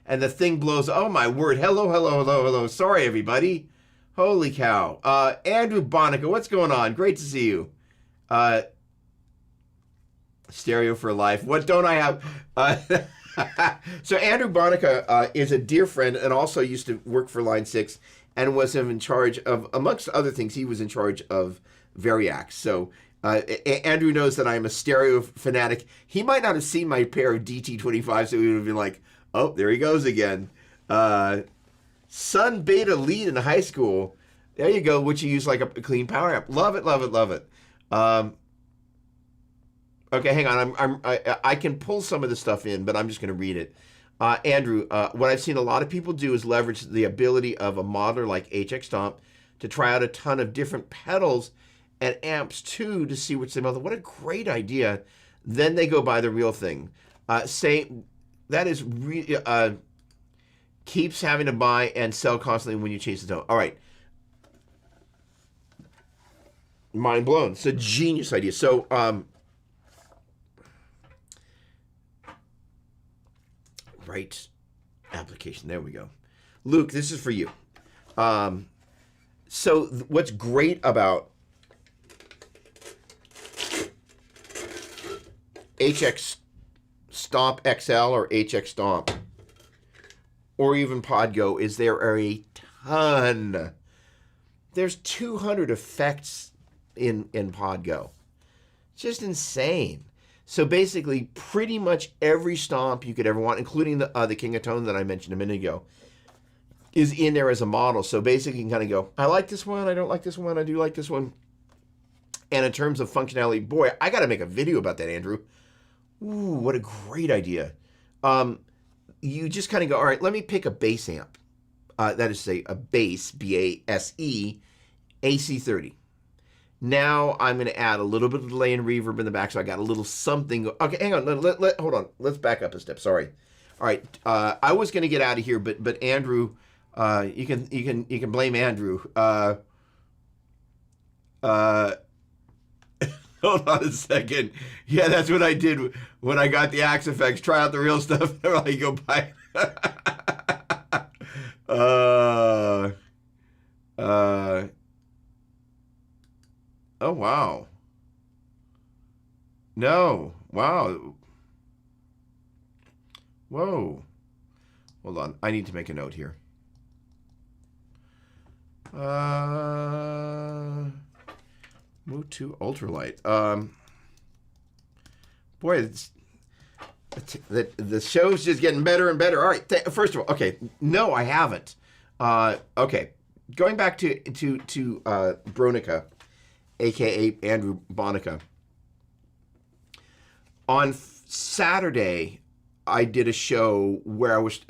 and the thing blows. Oh my word. Hello, hello, hello, hello. Sorry, everybody. Holy cow. Andrew Bonica, what's going on? Great to see you. Stereo for life. What don't I have? So Andrew Bonica is a dear friend and also used to work for Line 6 and was in charge of, amongst other things, he was in charge of Variax. So Andrew knows that I'm a stereo fanatic. He might not have seen my pair of DT25, so he would have been like, oh, there he goes again. Sun Beta Lead in high school. There you go, which you use like a clean power amp. Love it, love it, love it. Okay, hang on. I can pull some of the stuff in, but I'm just going to read it. Andrew, what I've seen a lot of people do is leverage the ability of a modeler like HX Stomp to try out a ton of different pedals and amps too to see which they mother. What a great idea. Then they go buy the real thing. Say that is keeps having to buy and sell constantly when you chase the tone. All right. Mind blown. It's a genius idea. So, right application. There we go. Luke, this is for you. So what's great about HX Stomp XL or HX Stomp or even Podgo is there are a ton. There's 200 effects in Podgo. Just insane. So basically, pretty much every stomp you could ever want, including the King of Tone that I mentioned a minute ago, is in there as a model. So basically, you can kind of go, I like this one, I don't like this one, I do like this one. And in terms of functionality, boy, I got to make a video about that, Andrew. Ooh, what a great idea. You just kind of go, all right, let me pick a bass amp. That is to say, a bass, B-A-S-E, AC30. Now I'm going to add a little bit of delay and reverb in the back, so I got a little something. Okay, hang on. Hold on. Let's back up a step. Sorry. All right. I was going to get out of here, but Andrew, you can blame Andrew. Hold on a second. Yeah, that's what I did when I got the Axe effects. Try out the real stuff. I go buy. Oh, wow. No. Wow. Whoa. Hold on. I need to make a note here. Move to ultralight. Boy, the show's just getting better and better. All right. First of all, okay. No, I haven't. Okay. Going back to Bronica, a.k.a. Andrew Bonica. On Saturday, I did a show where I was...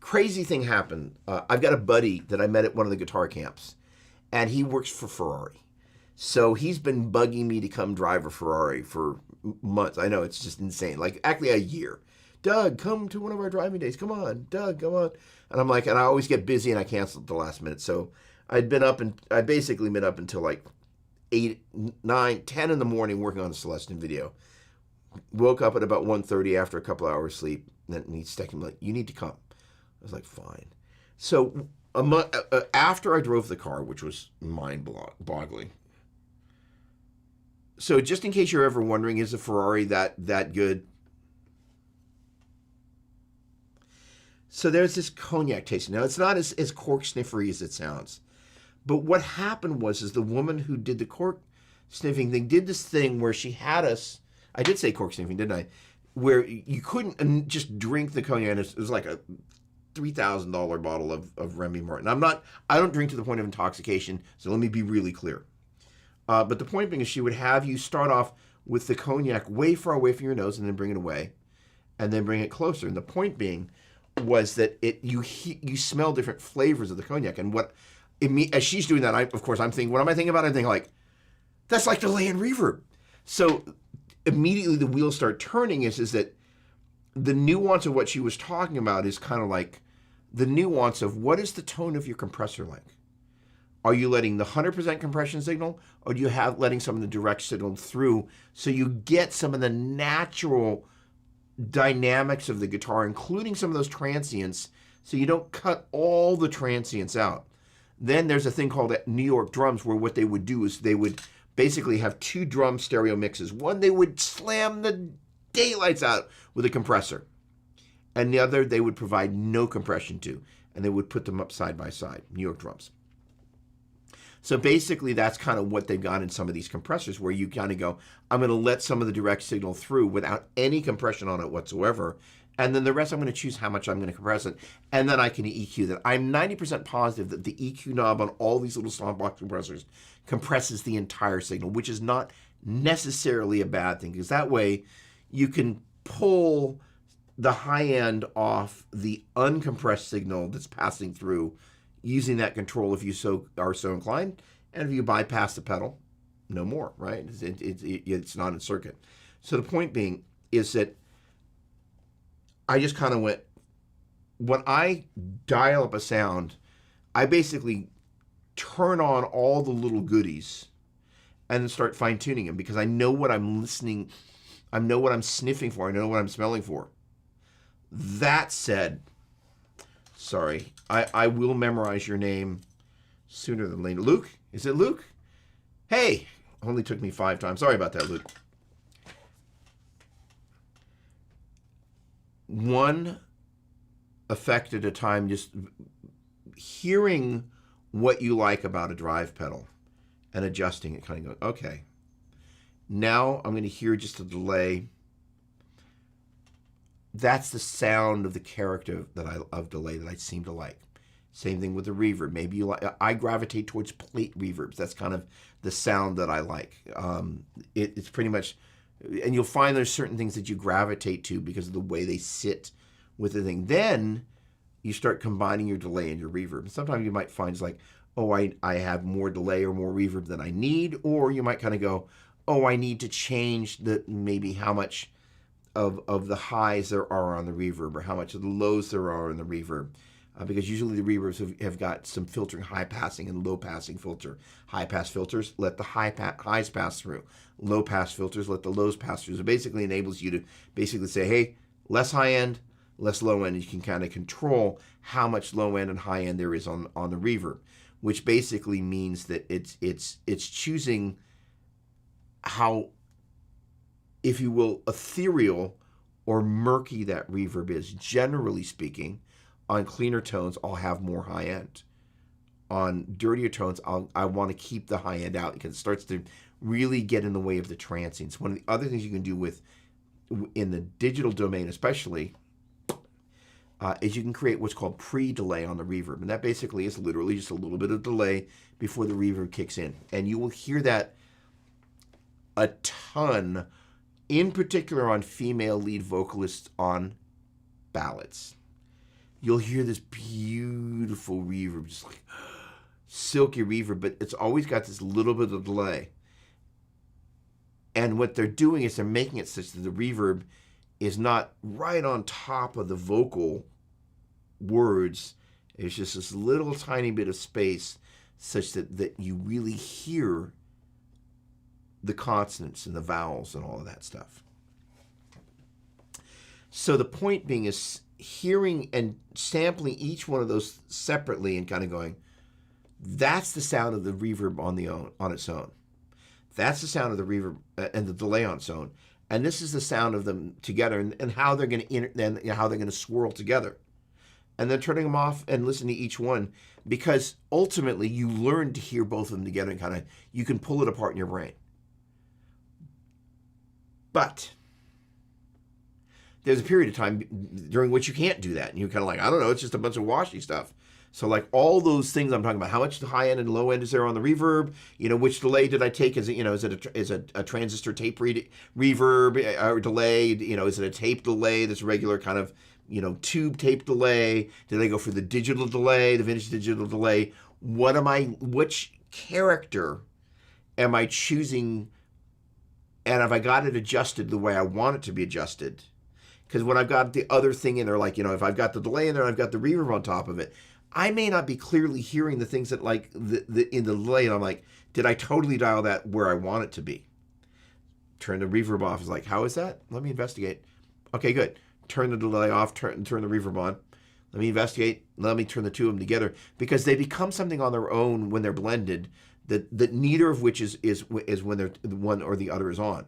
crazy thing happened. I've got a buddy that I met at one of the guitar camps, and he works for Ferrari. So he's been bugging me to come drive a Ferrari for months. I know, it's just insane. Like, actually a year. Doug, come to one of our driving days. Come on. Doug, come on. And I'm like, and I always get busy and I cancel at the last minute. So I basically been up until like 8, 9, 10 in the morning working on the Celestian video. Woke up at about 1:30 after a couple hours sleep. And then he's texting me like, you need to come. I was like, fine. So after I drove the car, which was mind-boggling. So just in case you're ever wondering, is a Ferrari that good? So there's this cognac tasting. Now, it's not as cork sniffery as it sounds. But what happened was the woman who did the cork sniffing thing did this thing where she had us, I did say cork sniffing, didn't I? Where you couldn't just drink the cognac. It was like a $3,000 bottle of Remy Martin. I don't drink to the point of intoxication, so let me be really clear. But the point being is she would have you start off with the cognac way far away from your nose and then bring it away and then bring it closer. And the point being was that you smell different flavors of the cognac. And as she's doing that, of course, I'm thinking, what am I thinking about? I'm thinking like, that's like delay and reverb. So immediately the wheels start turning is that the nuance of what she was talking about is kind of like the nuance of what is the tone of your compressor like? Are you letting the 100% compression signal, or do you have letting some of the direct signal through so you get some of the natural dynamics of the guitar, including some of those transients, so you don't cut all the transients out? Then there's a thing called New York drums, where what they would do is they would basically have 2 drum stereo mixes. One, they would slam the daylights out with a compressor, and the other they would provide no compression to, and they would put them up side by side, New York drums. So basically that's kind of what they've got in some of these compressors, where you kind of go, I'm going to let some of the direct signal through without any compression on it whatsoever, and then the rest I'm going to choose how much I'm going to compress it, and then I can EQ that. I'm 90% positive that the EQ knob on all these little softbox compressors compresses the entire signal, which is not necessarily a bad thing, because that way you can pull the high end off the uncompressed signal that's passing through using that control if you are so inclined, and if you bypass the pedal, no more, right? It's not in circuit. So the point being is that I just kind of went, when I dial up a sound, I basically turn on all the little goodies and then start fine-tuning them, because I know what I'm listening, I know what I'm sniffing for, I know what I'm smelling for. That said, sorry, I will memorize your name sooner than later. Luke? Is it Luke? Hey, only took me 5 times. Sorry about that, Luke. One effect at a time, just hearing what you like about a drive pedal and adjusting it, kind of going, okay, now I'm going to hear just a delay. That's the sound of the character of delay that I seem to like. Same thing with the reverb. Maybe you like, I gravitate towards plate reverbs. That's kind of the sound that I like. It's pretty much, and you'll find there's certain things that you gravitate to because of the way they sit with the thing. Then you start combining your delay and your reverb. And sometimes you might find it's like, oh, I have more delay or more reverb than I need. Or you might kind of go, oh, I need to change maybe how much of the highs there are on the reverb, or how much of the lows there are in the reverb. Because usually the reverbs have got some filtering, high passing and low passing filter. High pass filters let the highs pass through. Low pass filters let the lows pass through. So it basically enables you to basically say, hey, less high end, less low end. You can kind of control how much low end and high end there is on the reverb, which basically means that it's choosing how, if you will, ethereal or murky that reverb is. Generally speaking, on cleaner tones, I'll have more high end. On dirtier tones, I want to keep the high end out, because it starts to really get in the way of the transients. One of the other things you can do in the digital domain especially, is you can create what's called pre-delay on the reverb. And that basically is literally just a little bit of delay before the reverb kicks in. And you will hear that a ton, in particular on female lead vocalists on ballads. You'll hear this beautiful reverb, just like silky reverb, but it's always got this little bit of delay. And what they're doing is they're making it such that the reverb is not right on top of the vocal words. It's just this little tiny bit of space, such that you really hear the consonants and the vowels and all of that stuff. So the point being is hearing and sampling each one of those separately and kind of going, that's the sound of the reverb on its own. That's the sound of the reverb and the delay on its own. And this is the sound of them together, and how they're going to how they're going to swirl together. And then turning them off and listening to each one, because ultimately you learn to hear both of them together, and kind of you can pull it apart in your brain. But there's a period of time during which you can't do that. And you're kind of like, I don't know, it's just a bunch of washy stuff. So like all those things I'm talking about, how much the high end and low end is there on the reverb? You know, which delay did I take? Is it a transistor tape reverb or delay? You know, is it a tape delay that's regular kind of, you know, tube tape delay? Did I go for the digital delay, the vintage digital delay? Which character am I choosing? And have I got it adjusted the way I want it to be adjusted? Because when I've got the other thing in there, like, you know, if I've got the delay in there and I've got the reverb on top of it, I may not be clearly hearing the things that like in the delay, and I'm like, did I totally dial that where I want it to be? Turn the reverb off. Is like, how is that? Let me investigate. Okay, good. Turn the delay off. Turn the reverb on. Let me investigate. Let me turn the two of them together, because they become something on their own when they're blended. That neither of which is when they're one or the other is on,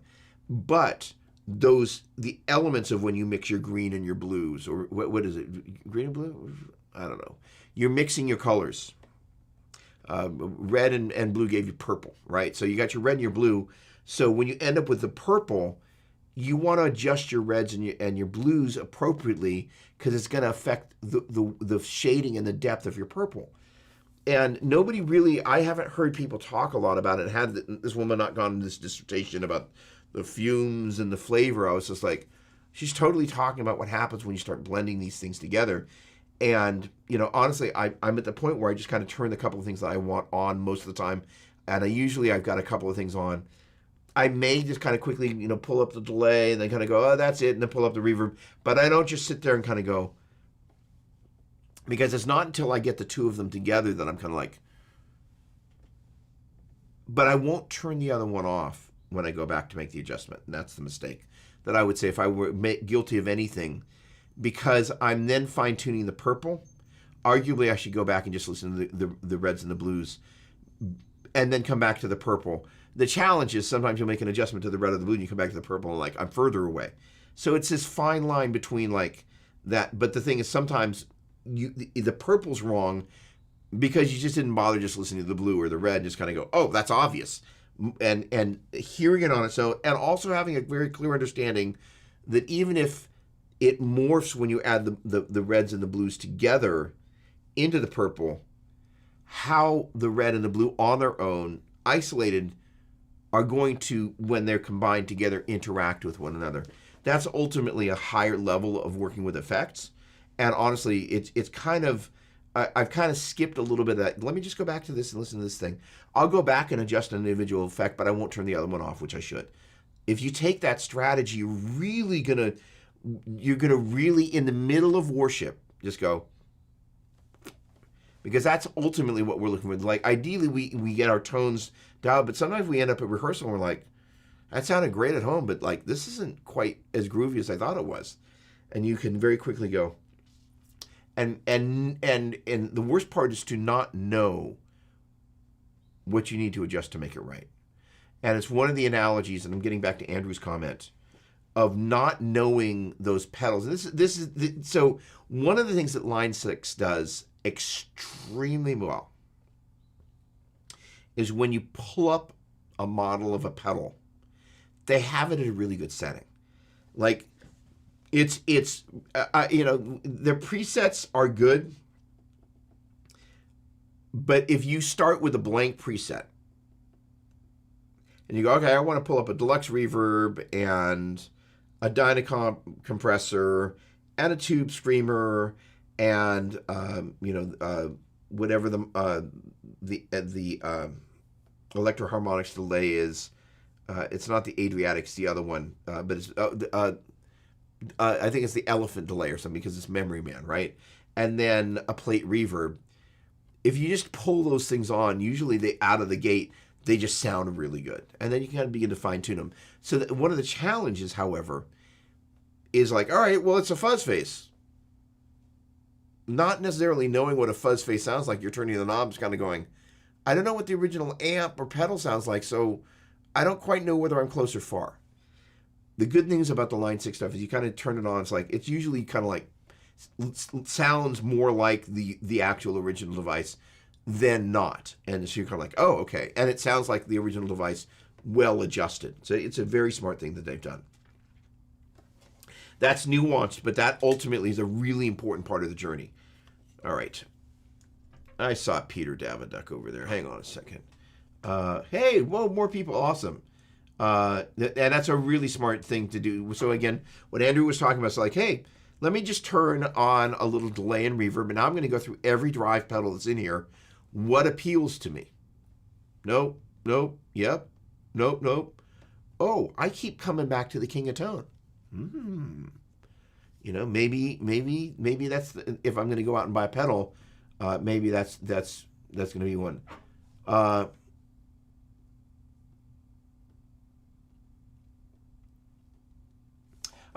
but the elements of when you mix your green and your blues, or what is it? Green and blue? I don't know. You're mixing your colors. Red and blue gave you purple, right? So you got your red and your blue. So when you end up with the purple, you want to adjust your reds and your blues appropriately, because it's going to affect the shading and the depth of your purple. And nobody really, I haven't heard people talk a lot about it. Had this woman not gone into this dissertation about the fumes and the flavor, I was just like, she's totally talking about what happens when you start blending these things together. And, honestly, I'm at the point where I just kind of turn the couple of things that I want on most of the time. And I've got a couple of things on. I may just kind of quickly, pull up the delay and then kind of go, oh, that's it, and then pull up the reverb. But I don't just sit there and kind of go, because it's not until I get the two of them together that I'm kind of like, but I won't turn the other one off when I go back to make the adjustment. And that's the mistake that I would say if I were guilty of anything, because I'm then fine-tuning the purple. Arguably, I should go back and just listen to the reds and the blues and then come back to the purple. The challenge is sometimes you'll make an adjustment to the red or the blue and you come back to the purple and like, I'm further away. So it's this fine line between like that. But the thing is, sometimes the purple's wrong because you just didn't bother just listening to the blue or the red and just kind of go, oh, that's obvious. And hearing it on its own, and also having a very clear understanding that even if it morphs when you add the reds and the blues together into the purple, how the red and the blue on their own, isolated, are going to, when they're combined together, interact with one another. That's ultimately a higher level of working with effects. And honestly, it's kind of, I've kind of skipped a little bit of that. Let me just go back to this and listen to this thing. I'll go back and adjust an individual effect, but I won't turn the other one off, which I should. If you take that strategy, you're gonna really, in the middle of worship, just go, because that's ultimately what we're looking for. Like, ideally, we get our tones dialed, but sometimes we end up at rehearsal and we're like, that sounded great at home, but like, this isn't quite as groovy as I thought it was. And you can very quickly go, and the worst part is to not know what you need to adjust to make it right. And it's one of the analogies, and I'm getting back to Andrew's comment, of not knowing those pedals. And so one of the things that Line 6 does extremely well is when you pull up a model of a pedal, they have it at a really good setting. Like, their presets are good, but if you start with a blank preset and you go, okay, I want to pull up a deluxe reverb and a Dynacomp compressor and a tube screamer and whatever the electro-harmonics delay is. It's not the Adriatic, it's the other one, but it's I think it's the Elephant delay or something, because it's Memory Man, right? And then a plate reverb. If you just pull those things on, usually they out of the gate, they just sound really good. And then you kind of begin to fine tune them. So one of the challenges, however, is like, all right, well, it's a fuzz face. Not necessarily knowing what a fuzz face sounds like, you're turning the knobs kind of going, I don't know what the original amp or pedal sounds like, so I don't quite know whether I'm close or far. The good things about the Line 6 stuff is you kind of turn it on, it's usually kind of like, sounds more like the actual original device than not. And so you're kind of like, oh, okay. And it sounds like the original device, well adjusted. So it's a very smart thing that they've done. That's nuanced, but that ultimately is a really important part of the journey. All right. I saw Peter Daviduck over there. Hang on a second. Hey, whoa, more people. Awesome. And that's a really smart thing to do. So again, what Andrew was talking about is like, hey, let me just turn on a little delay and reverb, and now I'm going to go through every drive pedal that's in here. What appeals to me? Nope, yep, nope. Oh, I keep coming back to the King of Tone. Maybe that's if I'm going to go out and buy a pedal, Maybe that's going to be one. Uh,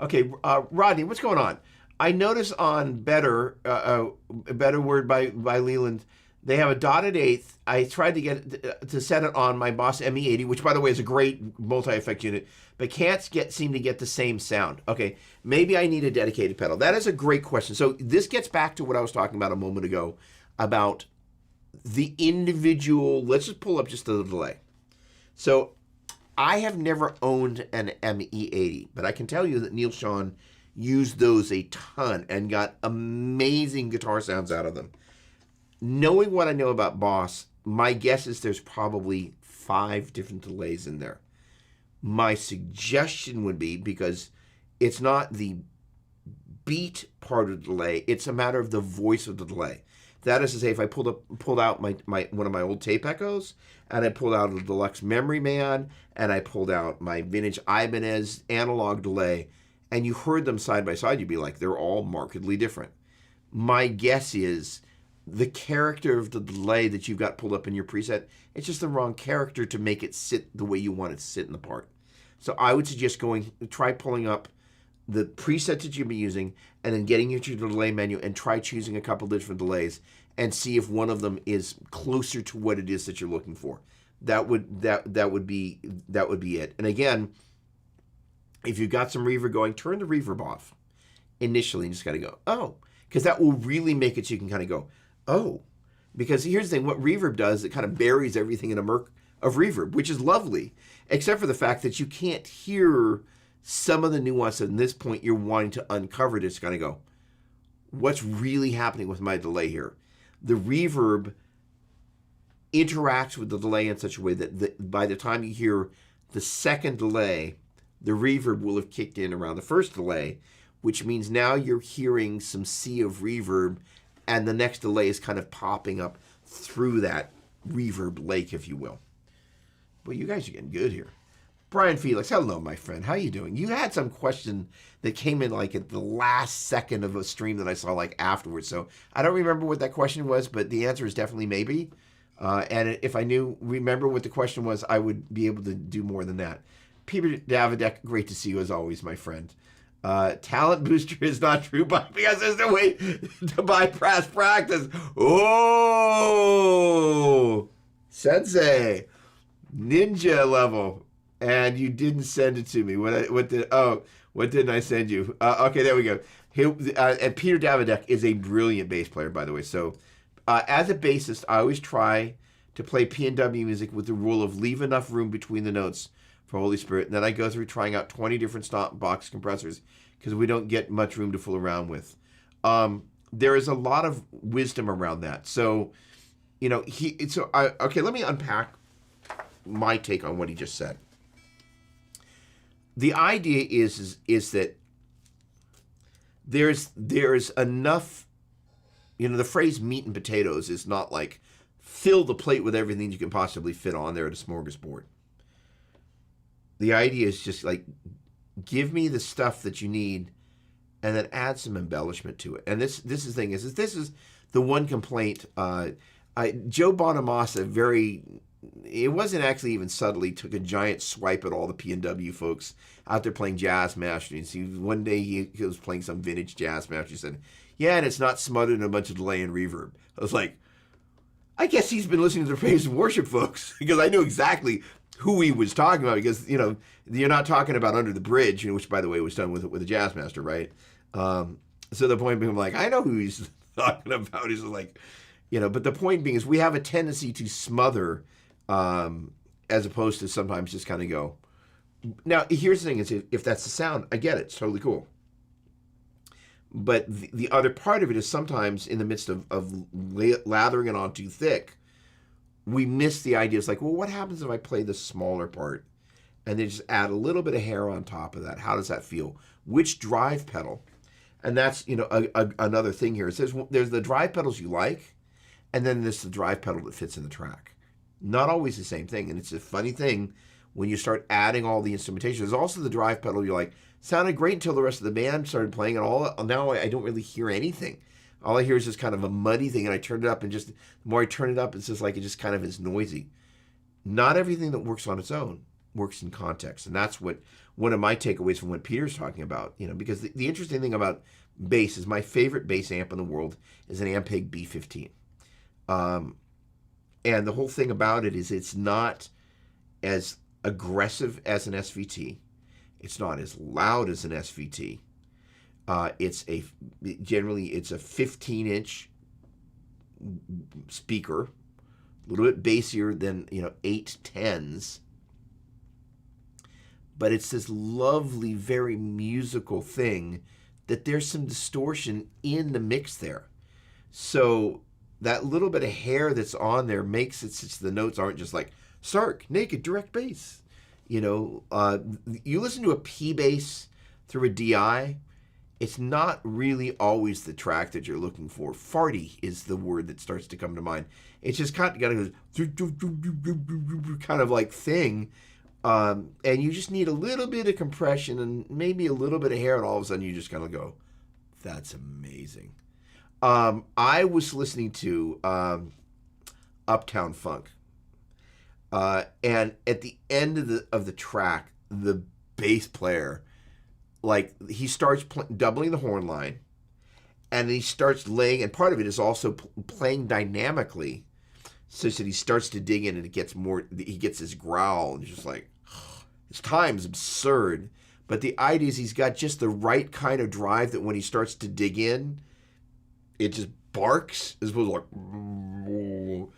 okay, Rodney, what's going on? I notice on Better Word by Leland, they have a dotted eighth. I tried to get to set it on my Boss ME80, which by the way is a great multi-effect unit, but can't seem to get the same sound. Okay, maybe I need a dedicated pedal. That is a great question. So this gets back to what I was talking about a moment ago about the individual. Let's just pull up just the delay. So I have never owned an ME80, but I can tell you that Neil Schon used those a ton and got amazing guitar sounds out of them. Knowing what I know about Boss, my guess is there's probably 5 different delays in there. My suggestion would be, because it's not the beat part of the delay, it's a matter of the voice of the delay. That is to say, if I pulled out my one of my old tape echoes, and I pulled out a deluxe Memory Man, and I pulled out my vintage Ibanez analog delay, and you heard them side by side, you'd be like, they're all markedly different. My guess is the character of the delay that you've got pulled up in your preset, it's just the wrong character to make it sit the way you want it to sit in the part. So I would suggest try pulling up the preset that you've been using and then getting into your delay menu and try choosing a couple different delays and see if one of them is closer to what it is that you're looking for. That would be it. And again, if you've got some reverb going, turn the reverb off initially and just got to go, oh, because that will really make it so you can kind of go, oh, because here's the thing, what reverb does, it kind of buries everything in a murk of reverb, which is lovely, except for the fact that you can't hear some of the nuance at this point you're wanting to uncover it. It's going to go, what's really happening with my delay here? The reverb interacts with the delay in such a way that by the time you hear the second delay, the reverb will have kicked in around the first delay, which means now you're hearing some sea of reverb, and the next delay is kind of popping up through that reverb lake, if you will. Well, you guys are getting good here. Brian Felix, hello, my friend. How you doing? You had some question that came in like at the last second of a stream that I saw like afterwards. So I don't remember what that question was, but the answer is definitely maybe. And if I remember what the question was, I would be able to do more than that. Peter Davidek, great to see you as always, my friend. Talent booster is not true because there's no way to bypass practice. Oh, sensei, ninja level, and you didn't send it to me. What didn't I send you? Okay, there we go. And Peter Davidek is a brilliant bass player, by the way. So, as a bassist, I always try to play P&W music with the rule of leave enough room between the notes for Holy Spirit. And then I go through trying out 20 different stop box compressors because we don't get much room to fool around with. There is a lot of wisdom around that. So, okay, let me unpack my take on what he just said. The idea is that there's enough, the phrase meat and potatoes is not like fill the plate with everything you can possibly fit on there at a smorgasbord. The idea is just like, give me the stuff that you need and then add some embellishment to it. And this is the thing is this is the one complaint. Joe Bonamassa it wasn't actually even subtly, took a giant swipe at all the P&W folks out there playing jazz masters. One day he was playing some vintage jazz master. He said, yeah, and it's not smothered in a bunch of delay and reverb. I was like, I guess he's been listening to the Praise and Worship folks because I knew exactly who he was talking about because, you're not talking about Under the Bridge, which, by the way, was done with a jazz master, right? So the point being, I'm like, I know who he's talking about. He's like, but the point being is we have a tendency to smother as opposed to sometimes just kind of go. Now, here's the thing is if that's the sound, I get it. It's totally cool. But the other part of it is sometimes in the midst of lathering it on too thick, we miss the idea. It's like, well, what happens if I play the smaller part and then just add a little bit of hair on top of that? How does that feel? Which drive pedal? And that's, another thing here. It says there's the drive pedals you like, and then there's the drive pedal that fits in the track. Not always the same thing. And it's a funny thing when you start adding all the instrumentation. There's also the drive pedal you're like, sounded great until the rest of the band started playing it all. Now I don't really hear anything. All I hear is just kind of a muddy thing, and I turn it up, and just the more I turn it up, it's just like it just kind of is noisy. Not everything that works on its own works in context, and that's what one of my takeaways from what Peter's talking about. Because the interesting thing about bass is my favorite bass amp in the world is an Ampeg B15, and the whole thing about it is it's not as aggressive as an SVT. It's not as loud as an SVT. Generally it's a 15-inch speaker, a little bit bassier than 810s, but it's this lovely, very musical thing that there's some distortion in the mix there. So that little bit of hair that's on there makes it such the notes aren't just like stark, naked, direct bass. You listen to a P bass through a DI, it's not really always the track that you're looking for. Farty is the word that starts to come to mind. It's just kind of like thing, and you just need a little bit of compression and maybe a little bit of hair, and all of a sudden you just kind of go, that's amazing. I was listening to Uptown Funk, and at the end of the track, the bass player, like, he starts doubling the horn line, and he starts laying, and part of it is also playing dynamically, such that he starts to dig in, and he gets this growl, and he's just like, his time's absurd. But the idea is he's got just the right kind of drive that when he starts to dig in, it just barks, as opposed to like,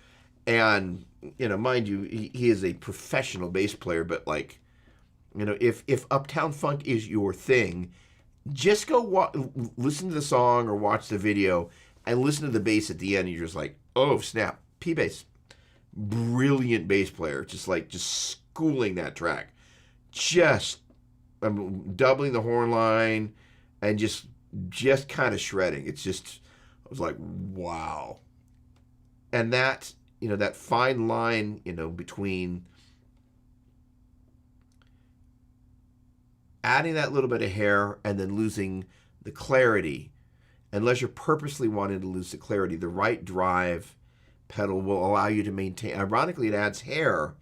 and, mind you, he is a professional bass player, but like, if Uptown Funk is your thing, just go listen to the song or watch the video and listen to the bass at the end. And you're just like, oh, snap. P-bass. Brilliant bass player. Just schooling that track. Just doubling the horn line and just kind of shredding. I was like, wow. And that, that fine line, between adding that little bit of hair and then losing the clarity, unless you're purposely wanting to lose the clarity, the right drive pedal will allow you to maintain. Ironically, it adds hair,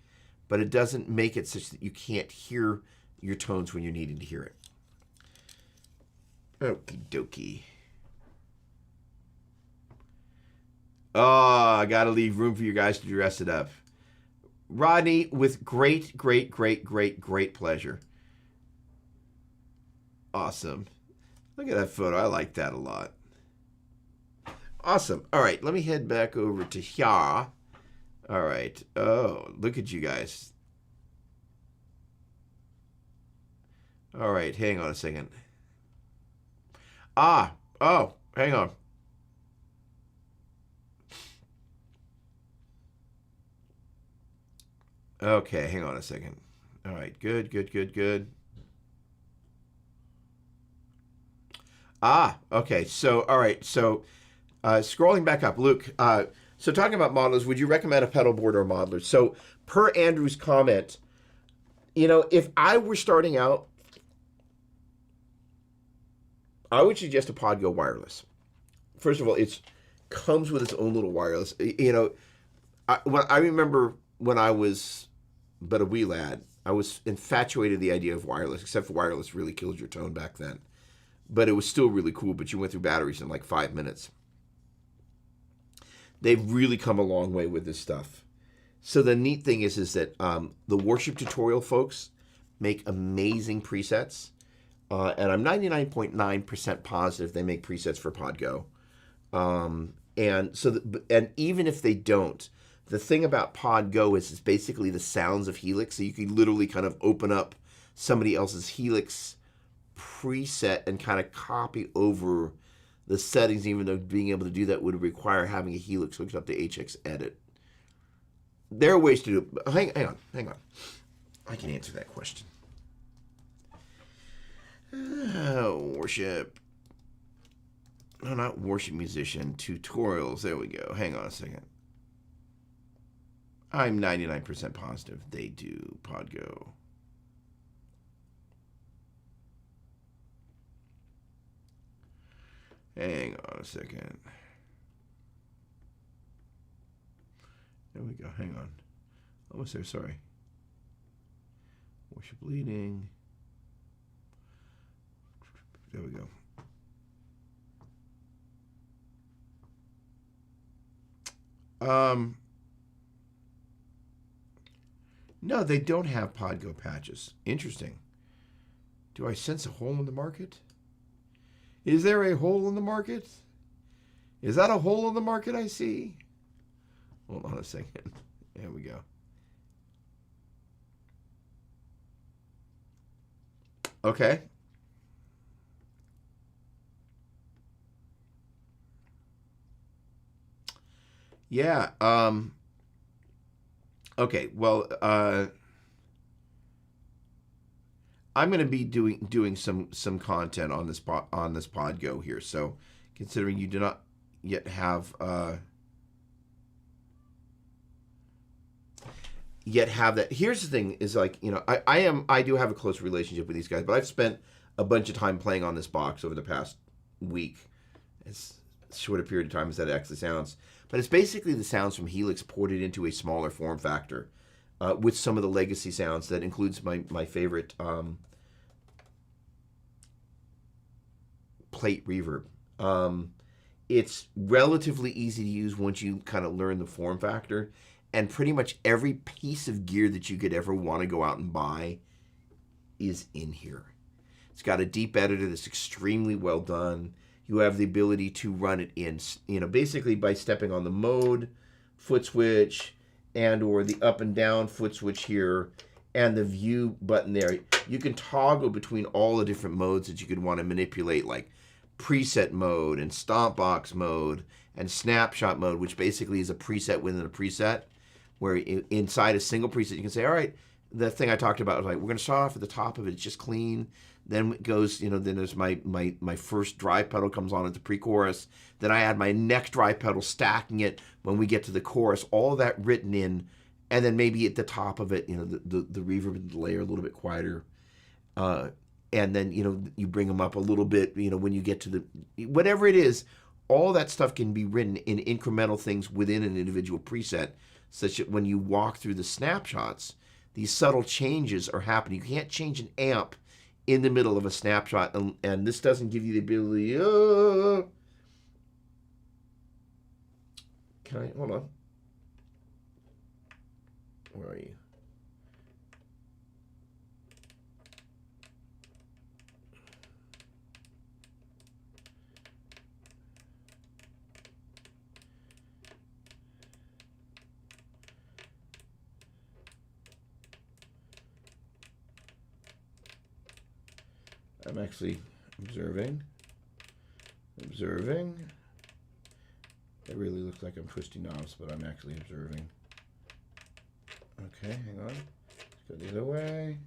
but it doesn't make it such that you can't hear your tones when you're needing to hear it. Okie dokie. Oh, I got to leave room for you guys to dress it up. Rodney, with great pleasure. Awesome. Look at that photo. I like that a lot. Awesome. All right, let me head back over to here. All right. Oh, look at you guys. All right, hang on a second. Oh, hang on. Okay, hang on a second. All right, good. Okay. So, all right. So, scrolling back up, Luke. So, talking about modelers, would you recommend a pedal board or a modeler? So, per Andrew's comment, if I were starting out, I would suggest a Podgo wireless. First of all, it comes with its own little wireless. I remember when I was but a wee lad, I was infatuated with the idea of wireless, except for wireless really killed your tone back then. But it was still really cool, but you went through batteries in like 5 minutes. They've really come a long way with this stuff. So the neat thing is that the Worship Tutorial folks make amazing presets. And I'm 99.9% positive they make presets for Podgo. And even if they don't, the thing about Podgo is it's basically the sounds of Helix. So you can literally kind of open up somebody else's Helix preset and kind of copy over the settings, even though being able to do that would require having a Helix hooked up to HX Edit. There are ways to do it. Hang on. I can answer that question. Worship. No, not worship musician. Tutorials. There we go. Hang on a second. I'm 99% positive they do Podgo. Hang on a second. There we go. Hang on. Almost there. Sorry. Worship leading. There we go. No, they don't have Podgo patches. Interesting. Do I sense a hole in the market? Is there a hole in the market? Is that a hole in the market I see? Hold on a second. There we go. Okay. Yeah. Okay. Well, I'm going to be doing some content on this Podgo here. So, considering you do not yet have that. Here's the thing: is like, you know, I do have a close relationship with these guys, but I've spent a bunch of time playing on this box over the past week. It's short a period of time as that actually sounds, but it's basically the sounds from Helix ported into a smaller form factor, with some of the legacy sounds. That includes my favorite plate reverb. It's relatively easy to use once you kind of learn the form factor, and pretty much every piece of gear that you could ever want to go out and buy is in here. It's got a deep editor that's extremely well done. You have the ability to run it in, you know, basically by stepping on the mode foot switch and or the up and down foot switch here and the view button there. You can toggle between all the different modes that you could want to manipulate, like preset mode and stomp box mode and snapshot mode, which basically is a preset within a preset, where inside a single preset you can say, all right, the thing I talked about was like, we're going to start off at the top of it, it's just clean. Then it goes, you know, then there's my first drive pedal comes on at the pre-chorus. Then I add my next drive pedal, stacking it when we get to the chorus. All of that written in, and then maybe at the top of it, you know, the reverb layer a little bit quieter. And then, you know, you bring them up a little bit, you know, when you get to the, whatever it is, all that stuff can be written in incremental things within an individual preset, such that when you walk through the snapshots, these subtle changes are happening. You can't change an amp in the middle of a snapshot, and this doesn't give you the ability. Can I hold on? Where are you? I'm actually observing. It really looks like I'm twisting knobs, but I'm actually observing. Okay, hang on. Let's go the other way.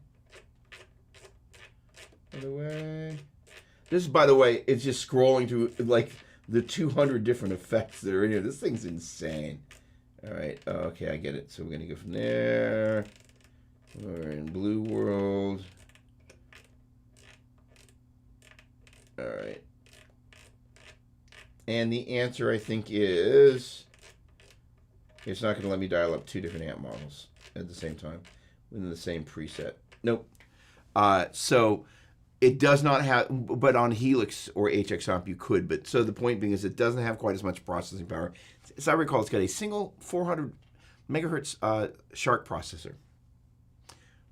Other way. This is, by the way, it's just scrolling through like the 200 different effects that are in here. This thing's insane. All right. Okay, I get it. So we're going to go from there. We're in Blue World. All right. And the answer, I think, is it's not going to let me dial up two different amp models at the same time within the same preset. Nope. So it does not have, but on Helix or HX Amp you could. But so the point being is it doesn't have quite as much processing power. As I recall, it's got a single 400 megahertz Shark processor.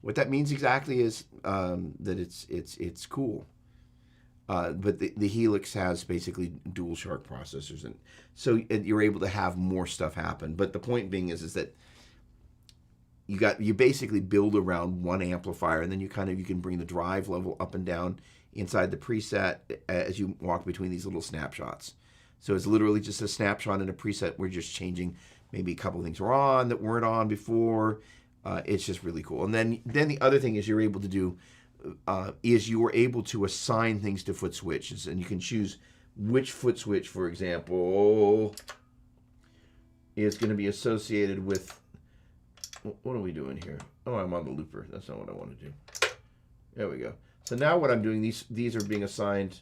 What that means exactly is that it's cool. But the Helix has basically dual Shark processors, and so you're able to have more stuff happen. But the point being is that you basically build around one amplifier, and then you can bring the drive level up and down inside the preset as you walk between these little snapshots. So it's literally just a snapshot in a preset. We're just changing maybe a couple of things were on that weren't on before. It's just really cool. And then the other thing is you're able to do. Is you are able to assign things to foot switches, and you can choose which foot switch, for example, is going to be associated with. What are we doing here? Oh, I'm on the looper. That's not what I want to do. There we go. So now what I'm doing, these are being assigned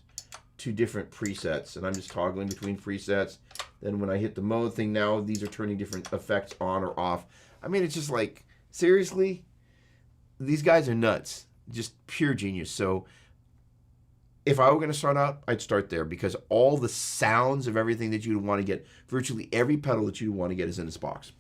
to different presets, and I'm just toggling between presets. Then when I hit the mode thing now, these are turning different effects on or off. I mean, it's just like, seriously, these guys are nuts. Just pure genius. So if I were going to start out, I'd start there, because all the sounds of everything that you'd want to get, virtually every pedal that you'd want to get is in this box.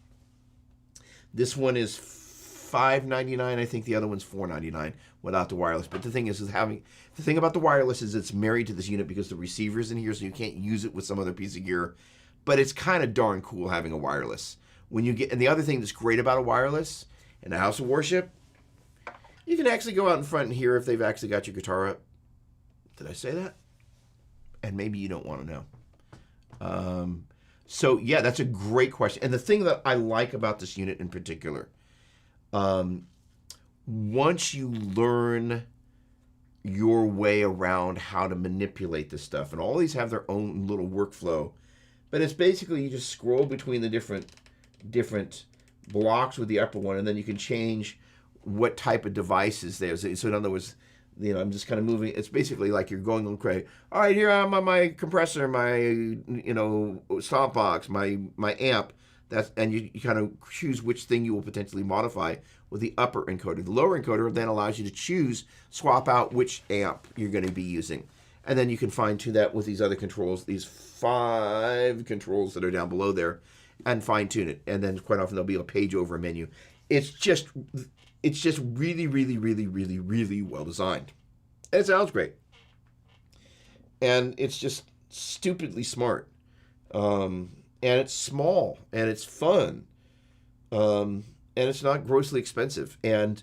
This one is $5.99. I think the other one's $4.99 without the wireless. But the thing is the thing about the wireless is it's married to this unit because the receiver's in here, so you can't use it with some other piece of gear. But it's kind of darn cool having a wireless. And the other thing that's great about a wireless in a house of worship, you can actually go out in front and hear if they've actually got your guitar up. Did I say that? And maybe you don't want to know. So yeah, that's a great question. And the thing that I like about this unit in particular, once you learn your way around how to manipulate this stuff, and all these have their own little workflow, but it's basically you just scroll between the different blocks with the upper one, and then you can change what type of device is there. So in other words, I'm just kind of moving. It's basically like you're going on crazy. All right, here I'm on my compressor, my stop box, my amp. And you kind of choose which thing you will potentially modify with the upper encoder. The lower encoder then allows you to swap out which amp you're going to be using. And then you can fine tune that with these other controls, these 5 controls that are down below there, and fine tune it. And then quite often there'll be a page over a menu. It's just really, really, really, really, really well designed. And it sounds great. And it's just stupidly smart. And it's small, and it's fun, and it's not grossly expensive. And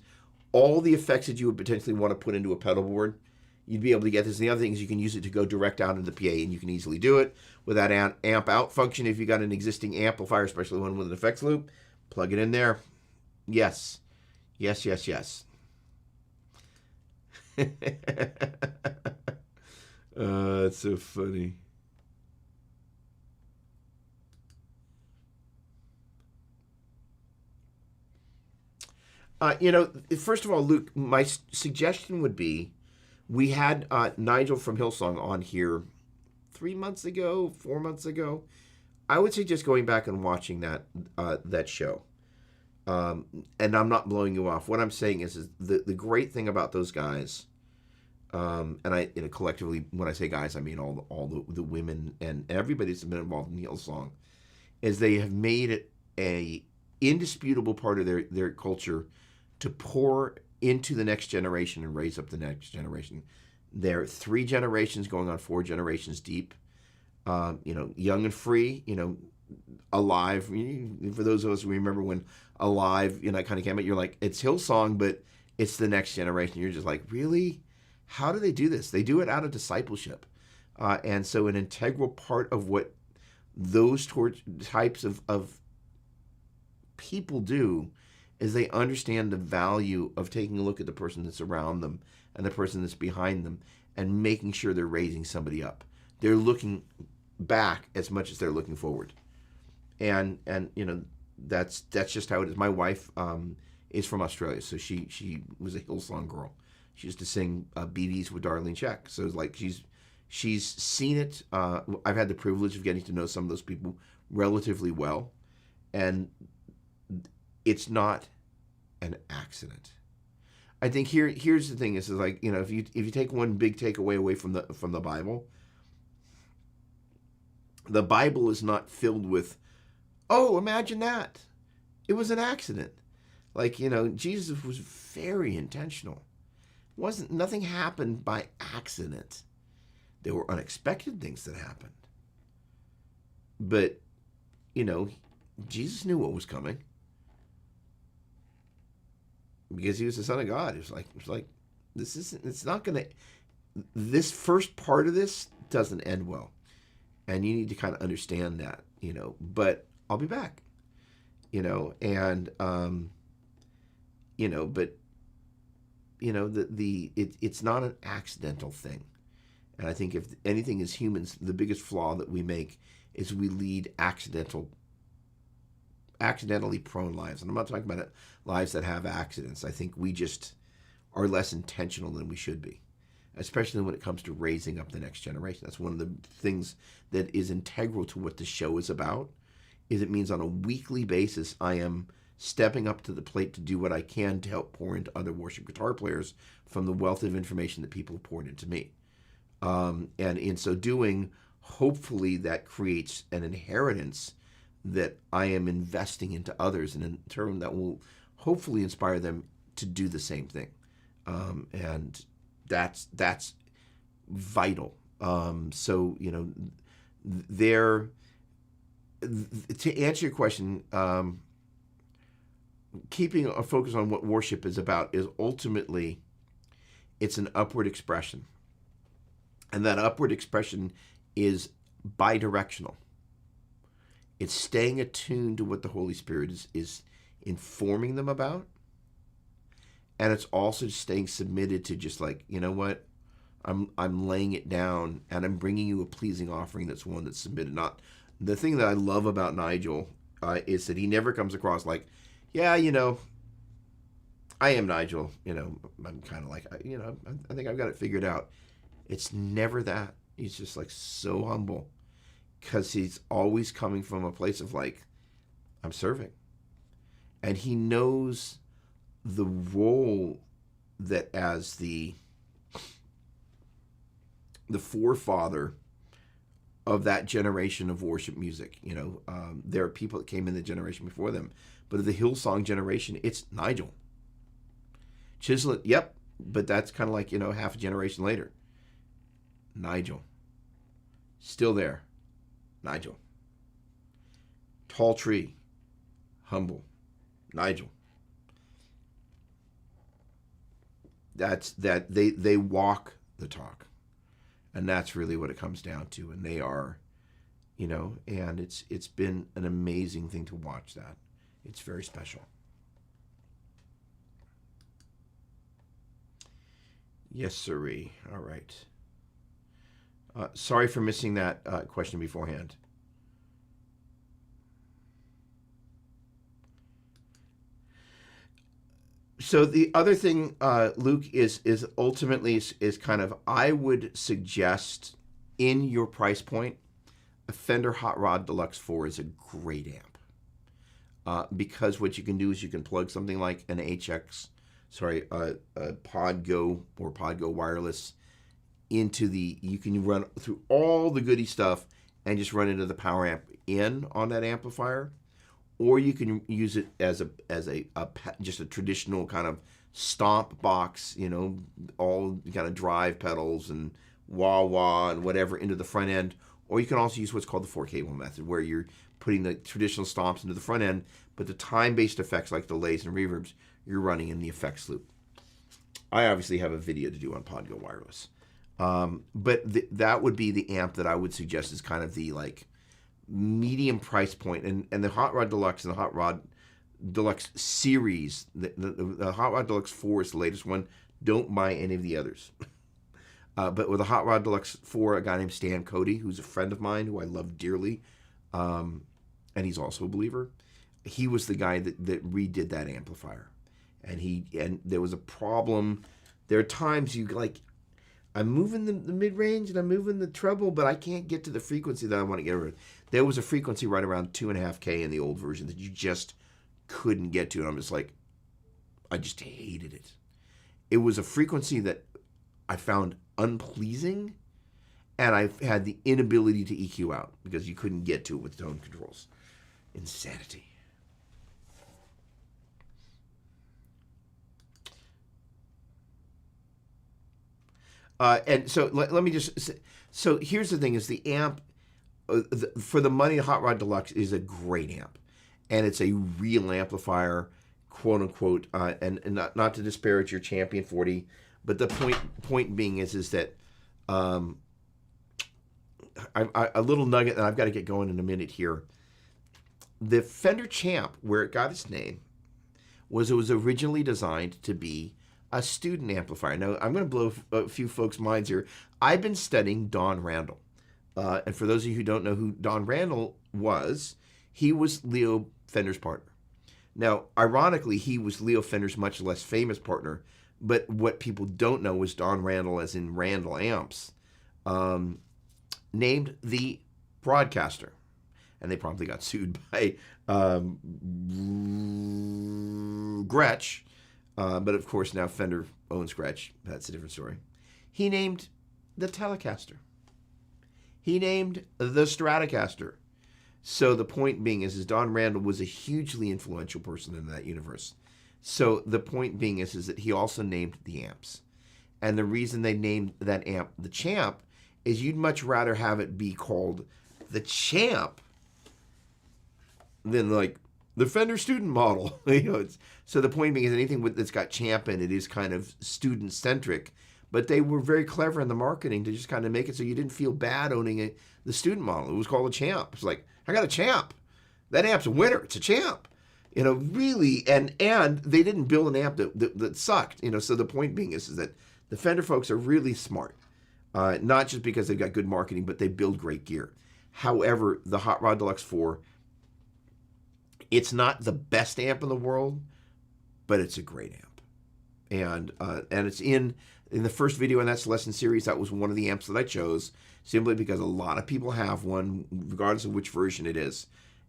all the effects that you would potentially want to put into a pedal board, you'd be able to get this. And the other thing is you can use it to go direct out into the PA, and you can easily do it with that amp out function. If you got an existing amplifier, especially one with an effects loop, plug it in there. Yes. Yes, yes, yes. It's so funny. First of all, Luke, my suggestion would be, we had Nigel from Hillsong on here 4 months ago. I would suggest going back and watching that show. And I'm not blowing you off. What I'm saying is the great thing about those guys, and I collectively, when I say guys, I mean all the women and everybody that's been involved in Hillsong, is they have made it a indisputable part of their culture to pour into the next generation and raise up the next generation. They're 3 generations going on 4 generations deep. Young and free, alive. For those of us who remember when Alive, kind of came out, you're like, it's Hillsong, but it's the next generation. You're just like, really? How do they do this? They do it out of discipleship. And so an integral part of what those types of people do is they understand the value of taking a look at the person that's around them and the person that's behind them and making sure they're raising somebody up. They're looking back as much as they're looking forward. And that's just how it is. My wife is from Australia, so she was a Hillsong girl. She used to sing BBs with Darlene Check. So it's like she's seen it. I've had the privilege of getting to know some of those people relatively well, and it's not an accident. I think here's the thing: is like, if you take one big takeaway away from the Bible is not filled with, oh, imagine that, it was an accident. Like, Jesus was very intentional. Nothing happened by accident. There were unexpected things that happened. But, Jesus knew what was coming. Because he was the Son of God. It was like this first part of this doesn't end well. And you need to kind of understand that, but I'll be back, it's not an accidental thing. And I think if anything as humans, the biggest flaw that we make is we lead accidentally prone lives. And I'm not talking about lives that have accidents. I think we just are less intentional than we should be. especially when it comes to raising up the next generation. That's one of the things that is integral to what the show is about, is it means on a weekly basis I am stepping up to the plate to do what I can to help pour into other worship guitar players from the wealth of information that people have poured into me. And in so doing, hopefully that creates an inheritance that I am investing into others, and in turn that will hopefully inspire them to do the same thing. And that's vital. So, you know, to answer your question, keeping a focus on what worship is about is ultimately, it's an upward expression. And that upward expression is bidirectional. It's staying attuned to what the Holy Spirit is informing them about. And it's also staying submitted to just like, you know what, I'm laying it down and I'm bringing you a pleasing offering that's one that's submitted. Not the thing that I love about Nigel is that he never comes across like, yeah, you know, I am Nigel. You know, I'm kind of like, you know, I think I've got it figured out. It's never that. He's just like so humble, because he's always coming from a place of like, I'm serving. And he knows the role that as the forefather of that generation of worship music, you know, there are people that came in the generation before them, but of the Hillsong generation, it's Nigel. Chiselet, yep, but that's kind of like, you know, half a generation later. Nigel. Still there. Nigel. Tall tree. Humble. Nigel. That's that they walk the talk. And that's really what it comes down to. And they are, you know, and it's been an amazing thing to watch that. It's very special. Yes, sirree. All right. Sorry for missing that question beforehand. So the other thing, Luke, is ultimately is kind of, I would suggest in your price point, a Fender Hot Rod Deluxe 4 is a great amp. Because what you can do is you can plug something like an a Podgo or Podgo wireless into you can run through all the goody stuff and just run into the power amp in on that amplifier, or you can use it as just a traditional kind of stomp box, you know, all kind of drive pedals and wah-wah and whatever into the front end, or you can also use what's called the 4-cable method, where you're putting the traditional stomps into the front end, but the time-based effects like delays and reverbs, you're running in the effects loop. I obviously have a video to do on Podgo wireless. But that would be the amp that I would suggest is kind of the like medium price point. And the Hot Rod Deluxe and the Hot Rod Deluxe series, the Hot Rod Deluxe 4 is the latest one. Don't buy any of the others. But with the Hot Rod Deluxe 4, a guy named Stan Cody, who's a friend of mine who I love dearly, and he's also a believer, he was the guy that redid that amplifier. And there was a problem. There are times you like, I'm moving the mid-range and I'm moving the treble, but I can't get to the frequency that I want to get over. There was a frequency right around 2.5K in the old version that you just couldn't get to. And I'm just like, I just hated it. It was a frequency that I found unpleasing, and I had the inability to EQ out because you couldn't get to it with tone controls. Insanity. And so let me just say, so here's the thing: is the amp for the money? Hot Rod Deluxe is a great amp, and it's a real amplifier, quote unquote. And not to disparage your Champion 40, but the point being is that a little nugget, and I've got to get going in a minute here. The Fender Champ, where it got its name, was originally designed to be a student amplifier. Now, I'm going to blow a few folks' minds here. I've been studying Don Randall. And for those of you who don't know who Don Randall was, he was Leo Fender's partner. Now, ironically, he was Leo Fender's much less famous partner But what people don't know is Don Randall, as in Randall Amps, named the broadcaster. And they promptly got sued by Gretsch. But of course, now Fender owns Gretsch. That's a different story. He named the Telecaster. He named the Stratocaster. So the point being is Don Randall was a hugely influential person in that universe. So the point being is that he also named the amps. And the reason they named that amp the Champ is you'd much rather have it be called the Champ than like the Fender student model. So the point being is anything that's got Champ in it is kind of student-centric. But they were very clever in the marketing to just kind of make it so you didn't feel bad owning the student model. It was called a Champ. It's like, I got a Champ. That amp's a winner. It's a Champ. Really, and they didn't build an amp that sucked. So the point being is that the Fender folks are really smart. Not just because they've got good marketing, but they build great gear. However, the Hot Rod Deluxe 4, it's not the best amp in the world, but it's a great amp. And it's in the first video in that Celestian series, that was one of the amps that I chose, simply because a lot of people have one, regardless of which version it is.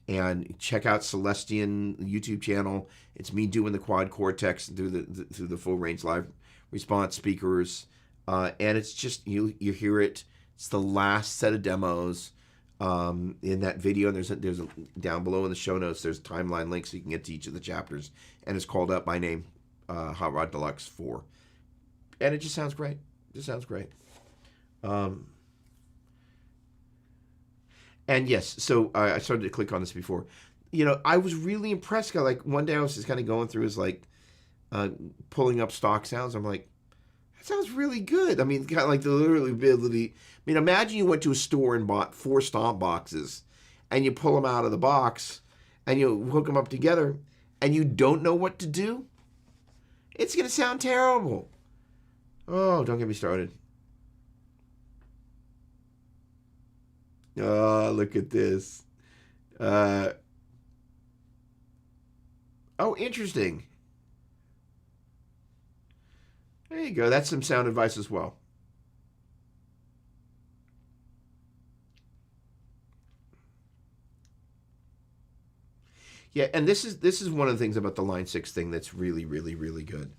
And check out Celestian YouTube channel. It's me doing the quad cortex through the full range live response speakers, and it's just you hear it. It's the last set of demos in that video. And there's a down below in the show notes. There's a timeline link so you can get to each of the chapters, and it's called up by name, Hot Rod Deluxe 4, and it just sounds great. Just sounds great. And yes, so I started to click on this before. I was really impressed. Like one day I was just kind of going through pulling up stock sounds. I'm like, that sounds really good. I mean, kind of like the literally ability. I mean, imagine you went to a store and bought 4 stomp boxes, and you pull them out of the box, and you hook them up together, and you don't know what to do. It's gonna sound terrible. Oh, don't get me started. Oh, look at this. Oh, interesting. There you go. That's some sound advice as well. Yeah, and this is one of the things about the Line 6 thing that's really, really, really good.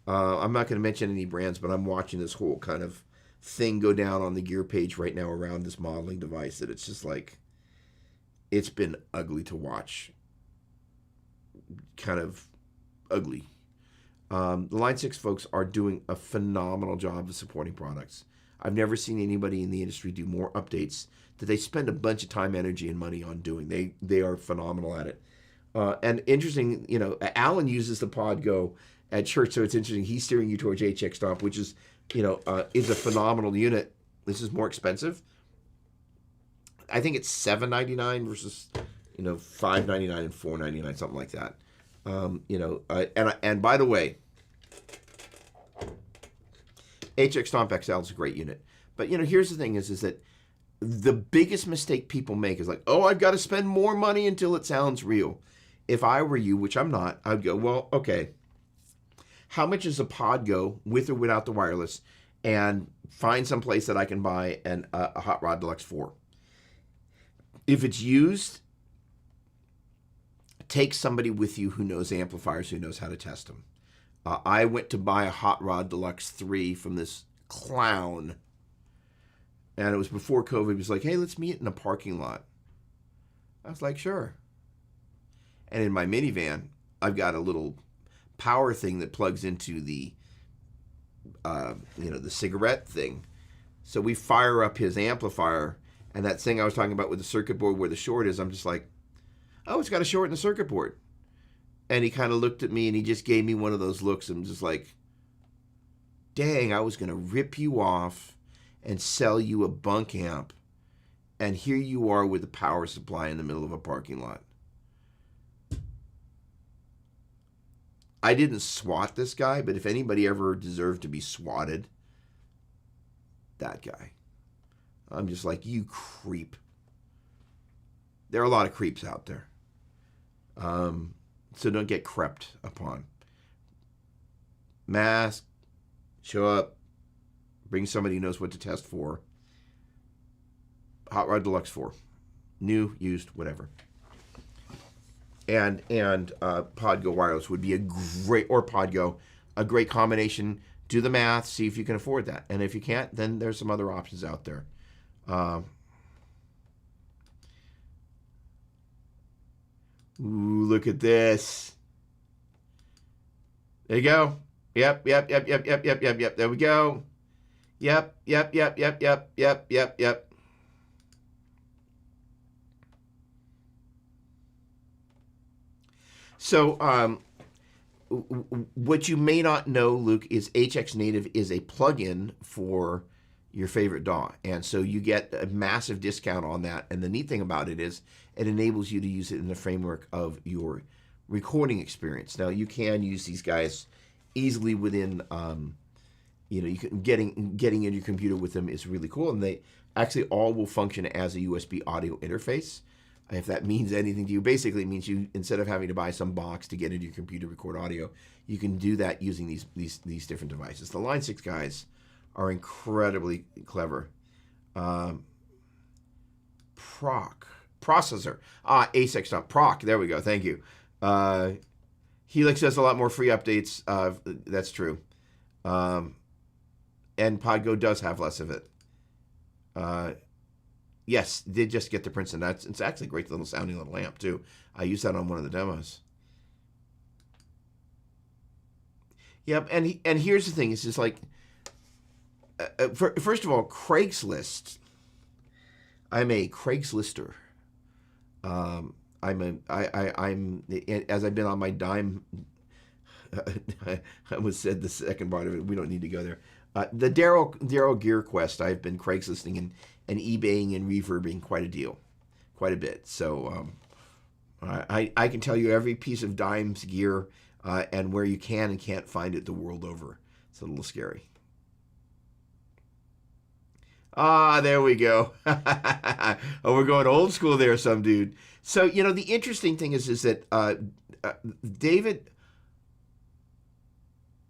I'm not going to mention any brands, but I'm watching this whole kind of thing go down on the gear page right now around this modeling device that it's just like, it's been ugly to watch. Kind of ugly. The Line 6 folks are doing a phenomenal job of supporting products. I've never seen anybody in the industry do more updates that they spend a bunch of time, energy, and money on doing. They are phenomenal at it. And interesting, Alan uses the Pod Go at church, so it's interesting. He's steering you towards HX Stomp, which is a phenomenal unit. This is more expensive. I think it's $7.99 versus $5.99 and $4.99, something like that. And by the way, HX Stomp XL is a great unit. But here's the thing: is that the biggest mistake people make is like, oh, I've got to spend more money until it sounds real. If I were you, which I'm not, I'd go, well, okay. How much is a Pod Go with or without the wireless, and find some place that I can buy a Hot Rod Deluxe 4. If it's used, take somebody with you who knows amplifiers, who knows how to test them. I went to buy a Hot Rod Deluxe 3 from this clown, and it was before COVID. He was like, hey, let's meet in a parking lot. I was like, sure. And in my minivan, I've got a little power thing that plugs into the the cigarette thing. So we fire up his amplifier, and that thing I was talking about with the circuit board where the short is, I'm just like, oh, it's got a short in the circuit board. And he kind of looked at me and he just gave me one of those looks. I'm just like, dang, I was going to rip you off and sell you a bunk amp, and here you are with a power supply in the middle of a parking lot. I didn't swat this guy, but if anybody ever deserved to be swatted, that guy. I'm just like, you creep. There are a lot of creeps out there. So don't get crept upon. Mask, Show up. Bring somebody who knows what to test for. Hot Rod Deluxe 4. New, used, whatever. And Podgo Wireless would be a great, or Podgo, a great combination. Do the math, see if you can afford that. And if you can't, then there's some other options out there. Ooh, look at this. There you go. Yep. There we go. Yep. So, what you may not know, Luke, is HX Native is a plugin for your favorite DAW. And so you get a massive discount on that. And the neat thing about it is it enables you to use it in the framework of your recording experience. Now, you can use these guys easily within, you can getting in your computer with them is really cool. And they actually all will function as a USB audio interface. If that means anything to you, basically it means you, instead of having to buy some box to get into your computer to record audio, you can do that using these different devices. The Line 6 guys are incredibly clever. Processor. A6 Proc. There we go. Thank you. Helix has a lot more free updates. That's true. And Podgo does have less of it. Yes, did just get the Princeton. It's actually a great little sounding little amp too. I used that on one of the demos. Yep, and here's the thing: it's just like, first of all, Craigslist. I'm a Craigslister. I'm as I've been on my dime. I almost said the second part of it. We don't need to go there. The Darryl Gear Quest. I've been Craigslisting and eBaying and reverbing quite a bit. So I can tell you every piece of Dime's gear and where you can and can't find it the world over. It's a little scary. There we go. Oh, we're going old school there, some dude. So, the interesting thing is that David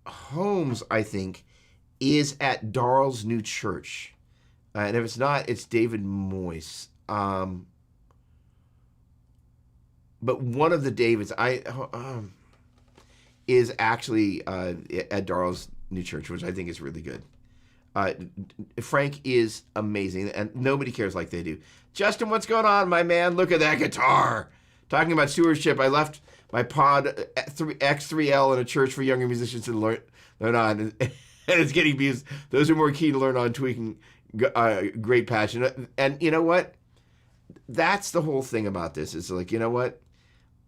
Holmes, I think, is at Darl's new church. And if it's not, it's David Moyes. But one of the Davids is actually at Darl's new church, which I think is really good. Frank is amazing, and nobody cares like they do. Justin, what's going on, my man? Look at that guitar. Talking about stewardship, I left my Pod X3L in a church for younger musicians to learn on, and it's getting abused. Those are more keen to learn on tweaking. Great passion. And you know what? That's the whole thing about this. Is like, you know what?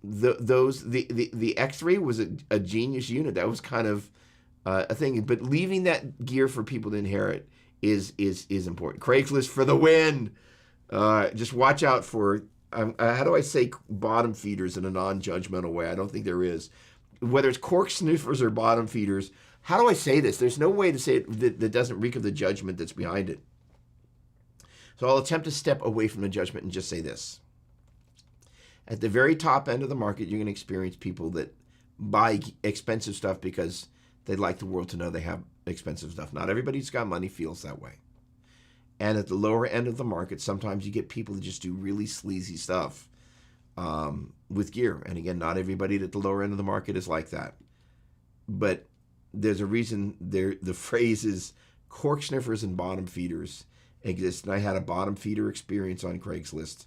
The X3 was a genius unit. That was kind of a thing. But leaving that gear for people to inherit is important. Craigslist for the win. Just watch out for, how do I say bottom feeders in a non-judgmental way? I don't think there is. Whether it's cork sniffers or bottom feeders, how do I say this? There's no way to say it that doesn't reek of the judgment that's behind it. So I'll attempt to step away from the judgment and just say this. At the very top end of the market, you're going to experience people that buy expensive stuff because they'd like the world to know they have expensive stuff. Not everybody who's got money feels that way. And at the lower end of the market, sometimes you get people that just do really sleazy stuff with gear. And again, not everybody at the lower end of the market is like that. But there's a reason the phrase is cork sniffers and bottom feeders exist. And I had a bottom feeder experience on Craigslist.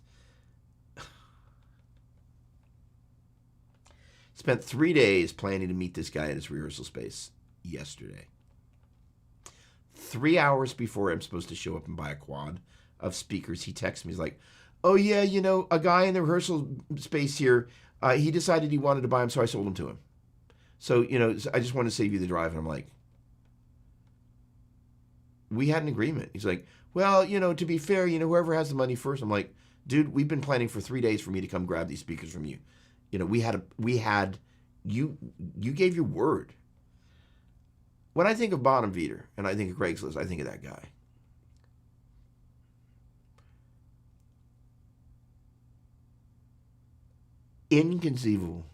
Spent 3 days planning to meet this guy at his rehearsal space yesterday. 3 hours before I'm supposed to show up and buy a quad of speakers, he texts me. He's like, oh yeah, a guy in the rehearsal space here, he decided he wanted to buy them, so I sold them to him. So, I just want to save you the drive. And I'm like, we had an agreement. He's like, well, to be fair, whoever has the money first. I'm like, dude, we've been planning for 3 days for me to come grab these speakers from you. You gave your word. When I think of bottom feeder and I think of Craigslist, I think of that guy. Inconceivable.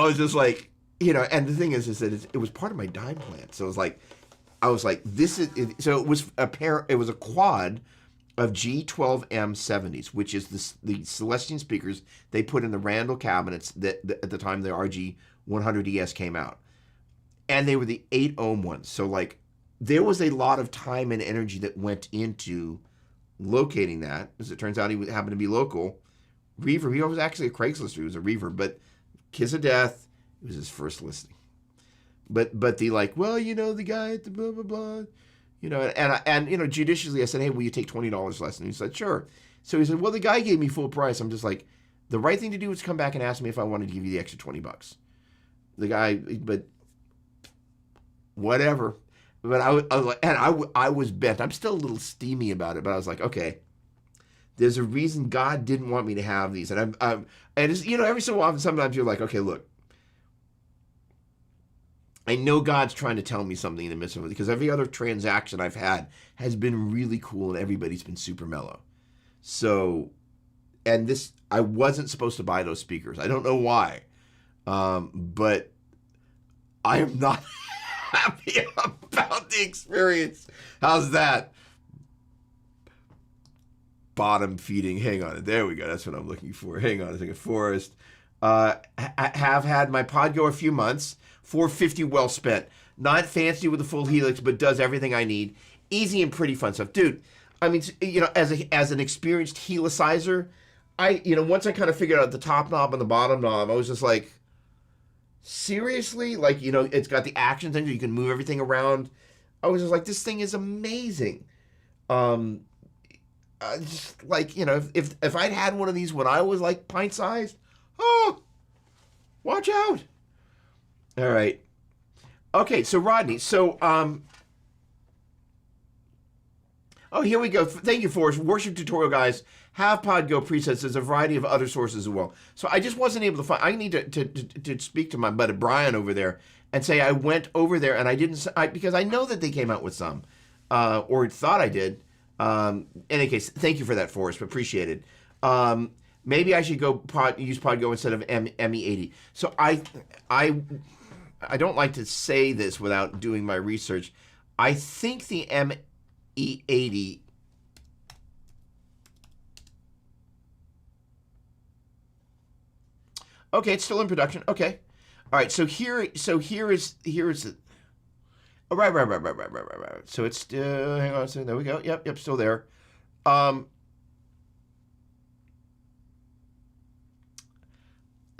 was just like, and the thing is that it was part of my dime plan. So I was like, this is, so it was it was a quad of G12M70s, which is the Celestian speakers they put in the Randall cabinets that at the time the RG100ES came out. And they were the 8 ohm ones. So like there was a lot of time and energy that went into locating that. As it turns out, he happened to be local. Reaver, he was actually a Craigslist, he was a Reaver, but Kiss of Death, it was his first listing. But the like, well, the guy at the blah, blah, blah, and judiciously I said, hey, will you take $20 less? And he said, sure. So he said, well, the guy gave me full price. I'm just like, the right thing to do was come back and ask me if I wanted to give you the extra $20. The guy, but whatever. But I was like, and I was bent. I'm still a little steamy about it, but I was like, okay, there's a reason God didn't want me to have these. And and it's, every so often, sometimes you're like, okay, look, I know God's trying to tell me something in the midst of it, because every other transaction I've had has been really cool and everybody's been super mellow. So, and this, I wasn't supposed to buy those speakers. I don't know why, but I am not happy about the experience. How's that? Bottom feeding. Hang on. There we go. That's what I'm looking for. Hang on a second. Forest. I have had my Podgo a few months. $450 well spent. Not fancy with a full helix, but does everything I need. Easy and pretty fun stuff. Dude, I mean, as an experienced helicizer, once I kind of figured out the top knob and the bottom knob, I was just like, seriously? Like, it's got the action thing, so you can move everything around. I was just like, this thing is amazing. Just like, if I'd had one of these when I was like pint sized, oh, watch out. All right. Okay, so Rodney, oh, here we go. Thank you, Forrest. Worship tutorial guys have Podgo presets. There's a variety of other sources as well. So I just wasn't able to find. I need to speak to my buddy Brian over there and say I went over there and I didn't, because I know that they came out with some, or thought I did. In any case, thank you for that, Forrest. Appreciate it. Maybe I should go use Podgo instead of ME80. So I don't like to say this without doing my research. I think the ME80 okay, it's still in production. Okay. All right, so here is the oh, right. So it's still, hang on a second, there we go. Yep, still there.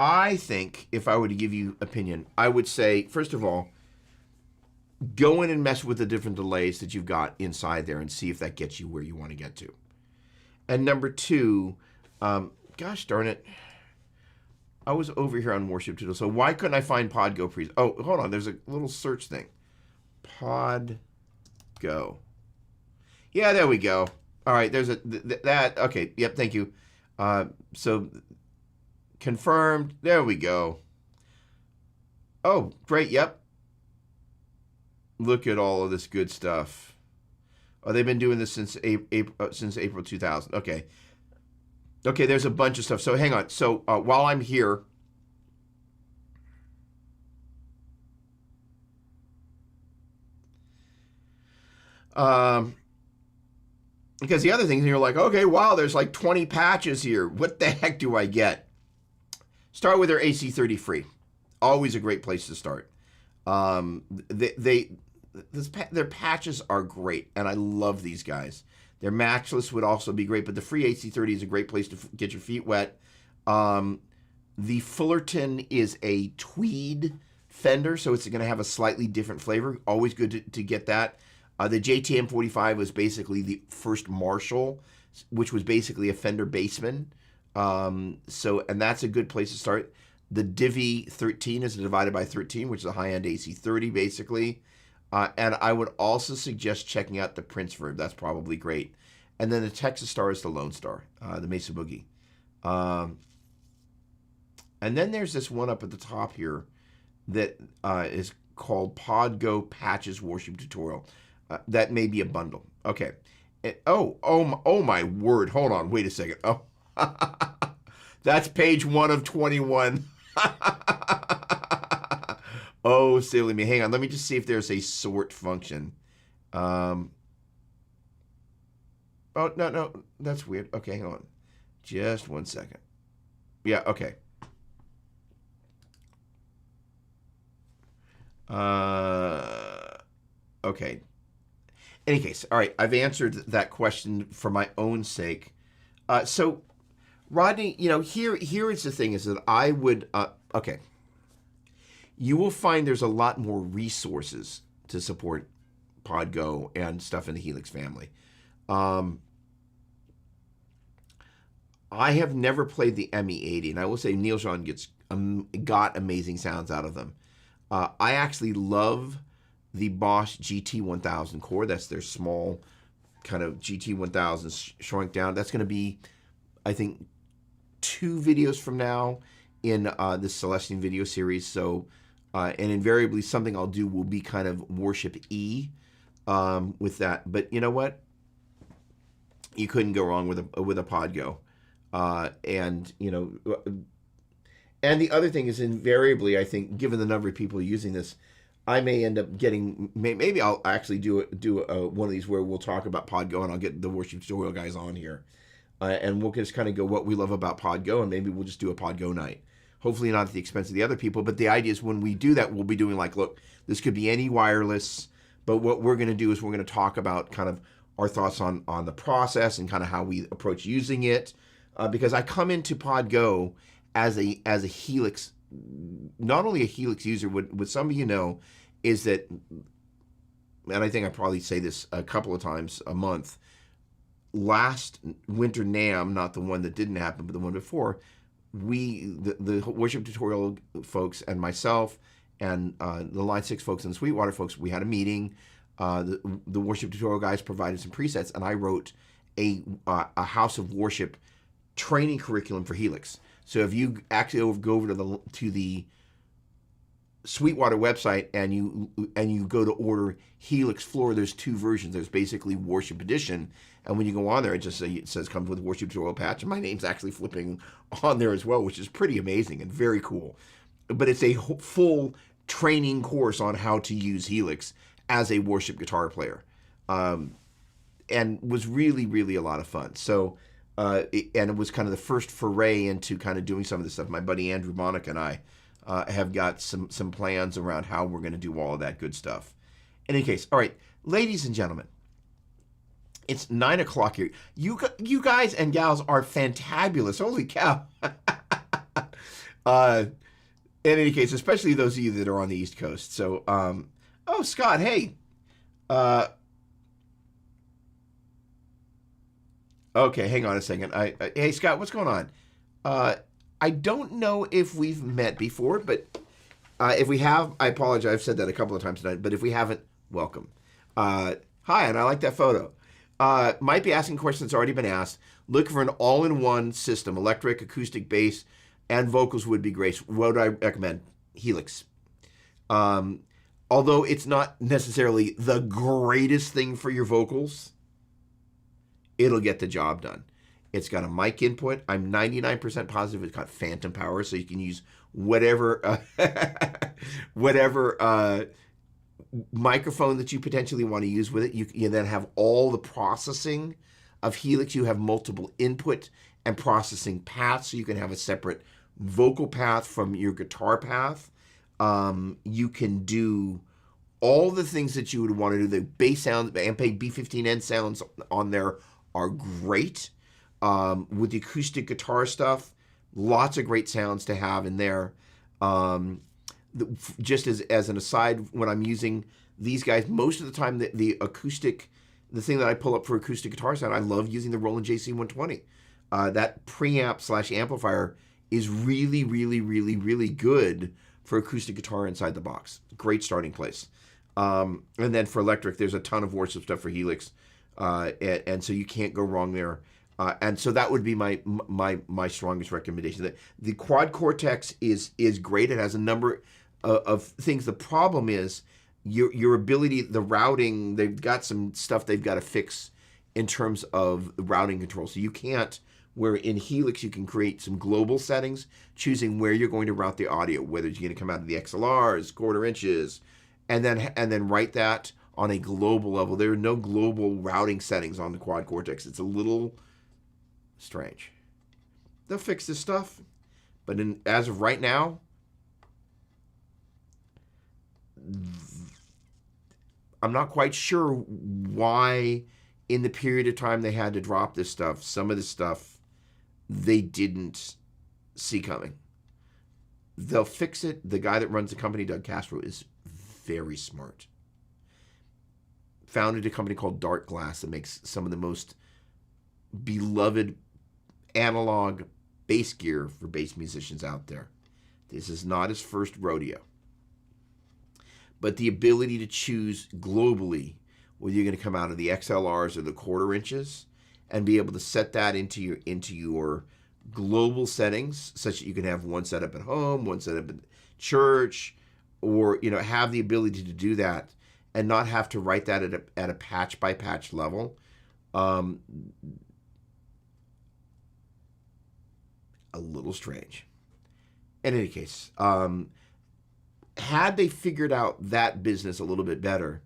I think if I were to give you opinion, I would say, first of all, go in and mess with the different delays that you've got inside there and see if that gets you where you want to get to. And number two, gosh darn it, I was over here on Worship Tutorial, so why couldn't I find Podgo presets? Oh, hold on, there's a little search thing. Podgo. Yeah, there we go. All right, there's that. Okay, yep, thank you. So confirmed. There we go. Oh, great. Yep. Look at all of this good stuff. Oh, they've been doing this since April 2000. Okay. Okay, there's a bunch of stuff. So hang on. So while I'm here, because the other thing is you're like, okay, wow, there's like 20 patches here. What the heck do I get? Start with their AC30 free. Always a great place to start. Their patches are great, and I love these guys. Their matchless would also be great, but the free AC30 is a great place to get your feet wet. The Fullerton is a tweed fender, so it's going to have a slightly different flavor. Always good to get that. The JTM45 was basically the first Marshall, which was basically a Fender Bassman. And that's a good place to start. The Divi 13 is a divided by 13, which is a high-end AC30, basically. And I would also suggest checking out the Prince Verb. That's probably great. And then the Texas Star is the Lone Star, the Mesa Boogie. And then there's this one up at the top here that is called Podgo Patches Worship Tutorial. That may be a bundle. Okay. Oh my word. Hold on. Wait a second. Oh, that's page 1 of 21. Oh, silly me. Hang on. Let me just see if there's a sort function. Oh, no. That's weird. Okay, hang on. Just 1 second. Yeah, okay. Okay. Any case, all right. I've answered that question for my own sake. So, Rodney, here is the thing: is that I would. Okay. You will find there's a lot more resources to support PodGo and stuff in the Helix family. I have never played the ME80, and I will say Neil Jean got amazing sounds out of them. I actually love the Bosch GT1000 core. That's their small kind of GT1000 shrunk down. That's going to be, I think, 2 videos from now in this Celestian video series. So, and invariably something I'll do will be kind of Worship E with that. But you know what? You couldn't go wrong with a PodGo. And the other thing is invariably, I think, given the number of people using this, I may end up getting, maybe I'll actually do one of these where we'll talk about PodGo, and I'll get the worship tutorial guys on here. And we'll just kind of go what we love about PodGo, and maybe we'll just do a PodGo night. Hopefully not at the expense of the other people, but the idea is when we do that, we'll be doing like, look, this could be any wireless, but what we're going to do is we're going to talk about kind of our thoughts on the process and kind of how we approach using it. Because I come into PodGo as a Helix, not only a Helix user, what some of you know is that, and I think I probably say this a couple of times a month, last winter NAMM, not the one that didn't happen, but the one before, the worship tutorial folks and myself and the Line 6 folks and the Sweetwater folks, we had a meeting. The worship tutorial guys provided some presets, and I wrote a House of Worship training curriculum for Helix. So if you actually go over to the Sweetwater website and you go to order Helix Floor, there's 2 versions. There's basically Worship Edition, and when you go on there, it says comes with Worship Tutorial patch, and my name's actually flipping on there as well, which is pretty amazing and very cool. But it's a full training course on how to use Helix as a worship guitar player, and was really, really a lot of fun. So. And it was kind of the first foray into kind of doing some of this stuff. My buddy Andrew Monick and I have got some plans around how we're going to do all of that good stuff. In any case, all right, ladies and gentlemen, it's 9 o'clock here. You guys and gals are fantabulous. Holy cow. In any case, especially those of you that are on the East Coast. So, oh, Scott, hey. Okay, hang on a second. Hey, Scott, what's going on? I don't know if we've met before, but if we have, I apologize. I've said that a couple of times tonight, but if we haven't, welcome. Hi, and I like that photo. Might be asking questions that's already been asked. Looking for an all-in-one system, electric, acoustic, bass, and vocals would be great. What would I recommend? Helix. Although it's not necessarily the greatest thing for your vocals, it'll get the job done. It's got a mic input. I'm 99% positive it's got phantom power, so you can use whatever microphone that you potentially want to use with it. You then have all the processing of Helix. You have multiple input and processing paths, so you can have a separate vocal path from your guitar path. You can do all the things that you would want to do. The bass sounds, Ampeg B15N sounds on there are great. With the acoustic guitar stuff, lots of great sounds to have in there. Just as an aside, when I'm using these guys, most of the time the acoustic, the thing that I pull up for acoustic guitar sound, I love using the Roland JC120. That preamp / amplifier is really, really, really, really good for acoustic guitar inside the box. Great starting place. And then for electric, there's a ton of worship stuff for Helix. And so you can't go wrong there. And so that would be my strongest recommendation. The Quad Cortex is great. It has a number of things. The problem is your ability, the routing. They've got some stuff they've got to fix in terms of the routing control. So you can't, where in Helix you can create some global settings, choosing where you're going to route the audio, whether it's going to come out of the XLRs, quarter inches, and then write that on a global level. There are no global routing settings on the Quad Cortex. It's a little strange. They'll fix this stuff, but as of right now, I'm not quite sure why in the period of time they had to drop this stuff, some of the stuff they didn't see coming. They'll fix it. The guy that runs the company, Doug Castro, is very smart. Founded a company called Dark Glass that makes some of the most beloved analog bass gear for bass musicians out there. This is not his first rodeo. But the ability to choose globally whether you're going to come out of the XLRs or the quarter inches and be able to set that into your global settings, such that you can have one set up at home, one set up at church, or have the ability to do that and not have to write that at a patch by patch level. A little strange. In any case, had they figured out that business a little bit better,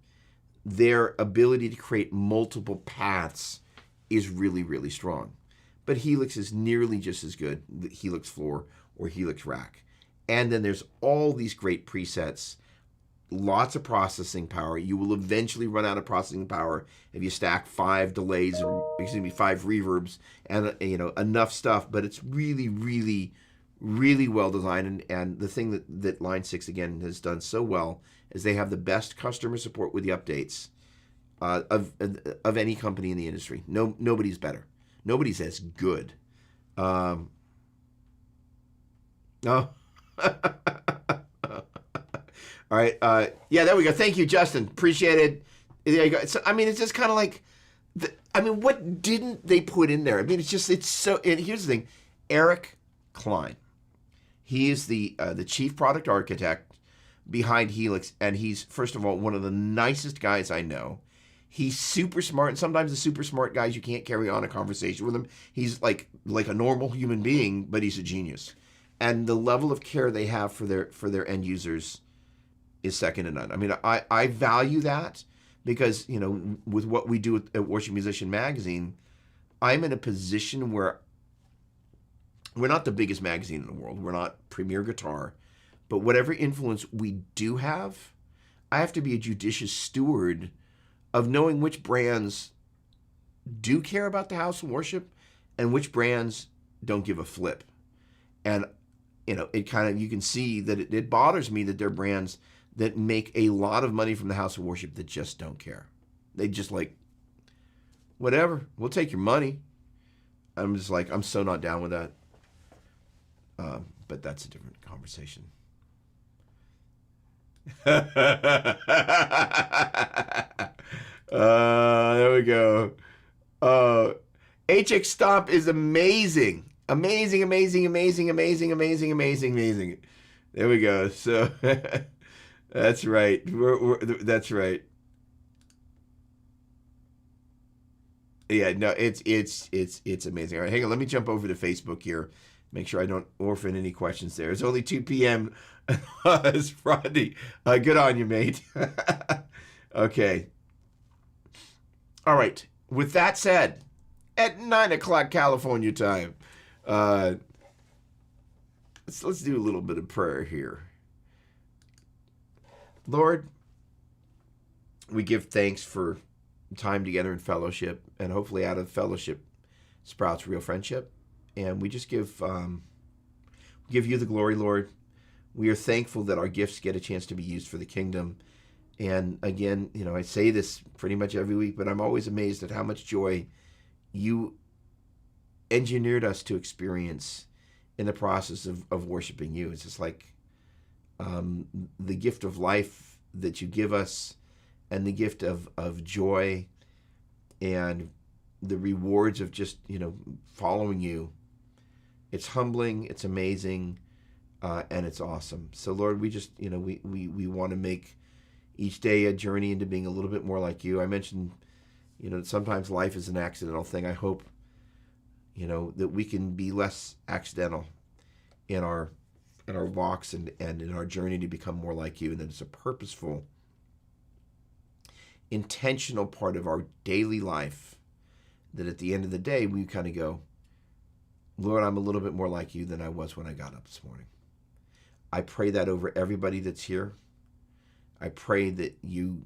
their ability to create multiple paths is really, really strong. But Helix is nearly just as good, the Helix Floor or Helix Rack. And then there's all these great presets, lots of processing power. You will eventually run out of processing power if you stack 5 delays, or 5 reverbs, and enough stuff. But it's really, really, really well designed. And the thing that Line 6 again has done so well is they have the best customer support with the updates of any company in the industry. Nobody's better. Nobody's as good. No. All right. Yeah, there we go. Thank you, Justin. Appreciate it. There you go. So, it's just kind of like, what didn't they put in there? It's so, and here's the thing. Eric Klein. He is the chief product architect behind Helix, and he's, first of all, one of the nicest guys I know. He's super smart, and sometimes the super smart guys, you can't carry on a conversation with him. He's like a normal human being, but he's a genius. And the level of care they have for their end users is second to none. I value that because, with what we do at Worship Musician Magazine, I'm in a position where we're not the biggest magazine in the world. We're not Premier Guitar. But whatever influence we do have, I have to be a judicious steward of knowing which brands do care about the house of worship and which brands don't give a flip. And, it kind of, you can see that it bothers me that there are brands that make a lot of money from the house of worship that just don't care. They just like, whatever, we'll take your money. I'm just like, I'm so not down with that. But that's a different conversation. There we go. HX Stomp is amazing. Amazing. There we go. So that's right. That's right. Yeah, no, it's amazing. All right, hang on. Let me jump over to Facebook here. Make sure I don't orphan any questions there. It's only 2 p.m. It's Friday. Good on you, mate. Okay. All right. With that said, at 9 o'clock California time, let's do a little bit of prayer here. Lord, we give thanks for time together in fellowship, and hopefully out of fellowship sprouts real friendship. And we just give you the glory, Lord. We are thankful that our gifts get a chance to be used for the kingdom. And again, I say this pretty much every week, but I'm always amazed at how much joy you engineered us to experience in the process of worshiping you. It's just like the gift of life that you give us, and the gift of joy, and the rewards of just, following you. It's humbling, it's amazing, and it's awesome. So Lord, we just, we want to make each day a journey into being a little bit more like you. I mentioned, that sometimes life is an accidental thing. I hope, that we can be less accidental in our walks and in our journey to become more like you, and that it's a purposeful, intentional part of our daily life, that at the end of the day we kind of go, Lord, I'm a little bit more like you than I was when I got up this morning. I pray that over everybody that's here. I pray that you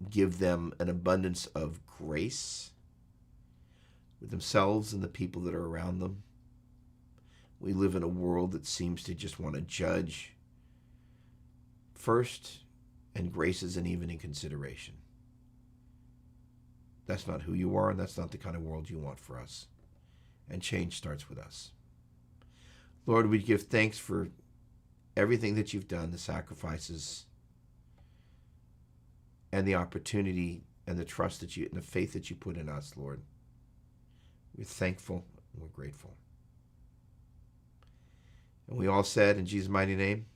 give them an abundance of grace with themselves and the people that are around them. We live in a world that seems to just want to judge first, and grace isn't even in consideration. That's not who you are, and that's not the kind of world you want for us. And change starts with us. Lord, we give thanks for everything that you've done, the sacrifices and the opportunity and the trust that you and the faith that you put in us, Lord. We're thankful and we're grateful. And we all said in Jesus' mighty name,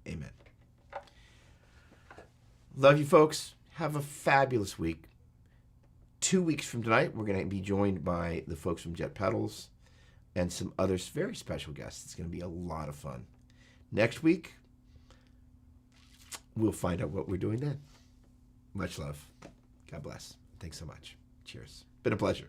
amen. Love you, folks. Have a fabulous week. 2 weeks from tonight, we're going to be joined by the folks from Jet Pedals and some other very special guests. It's going to be a lot of fun. Next week, we'll find out what we're doing then. Much love. God bless. Thanks so much. Cheers. Been a pleasure.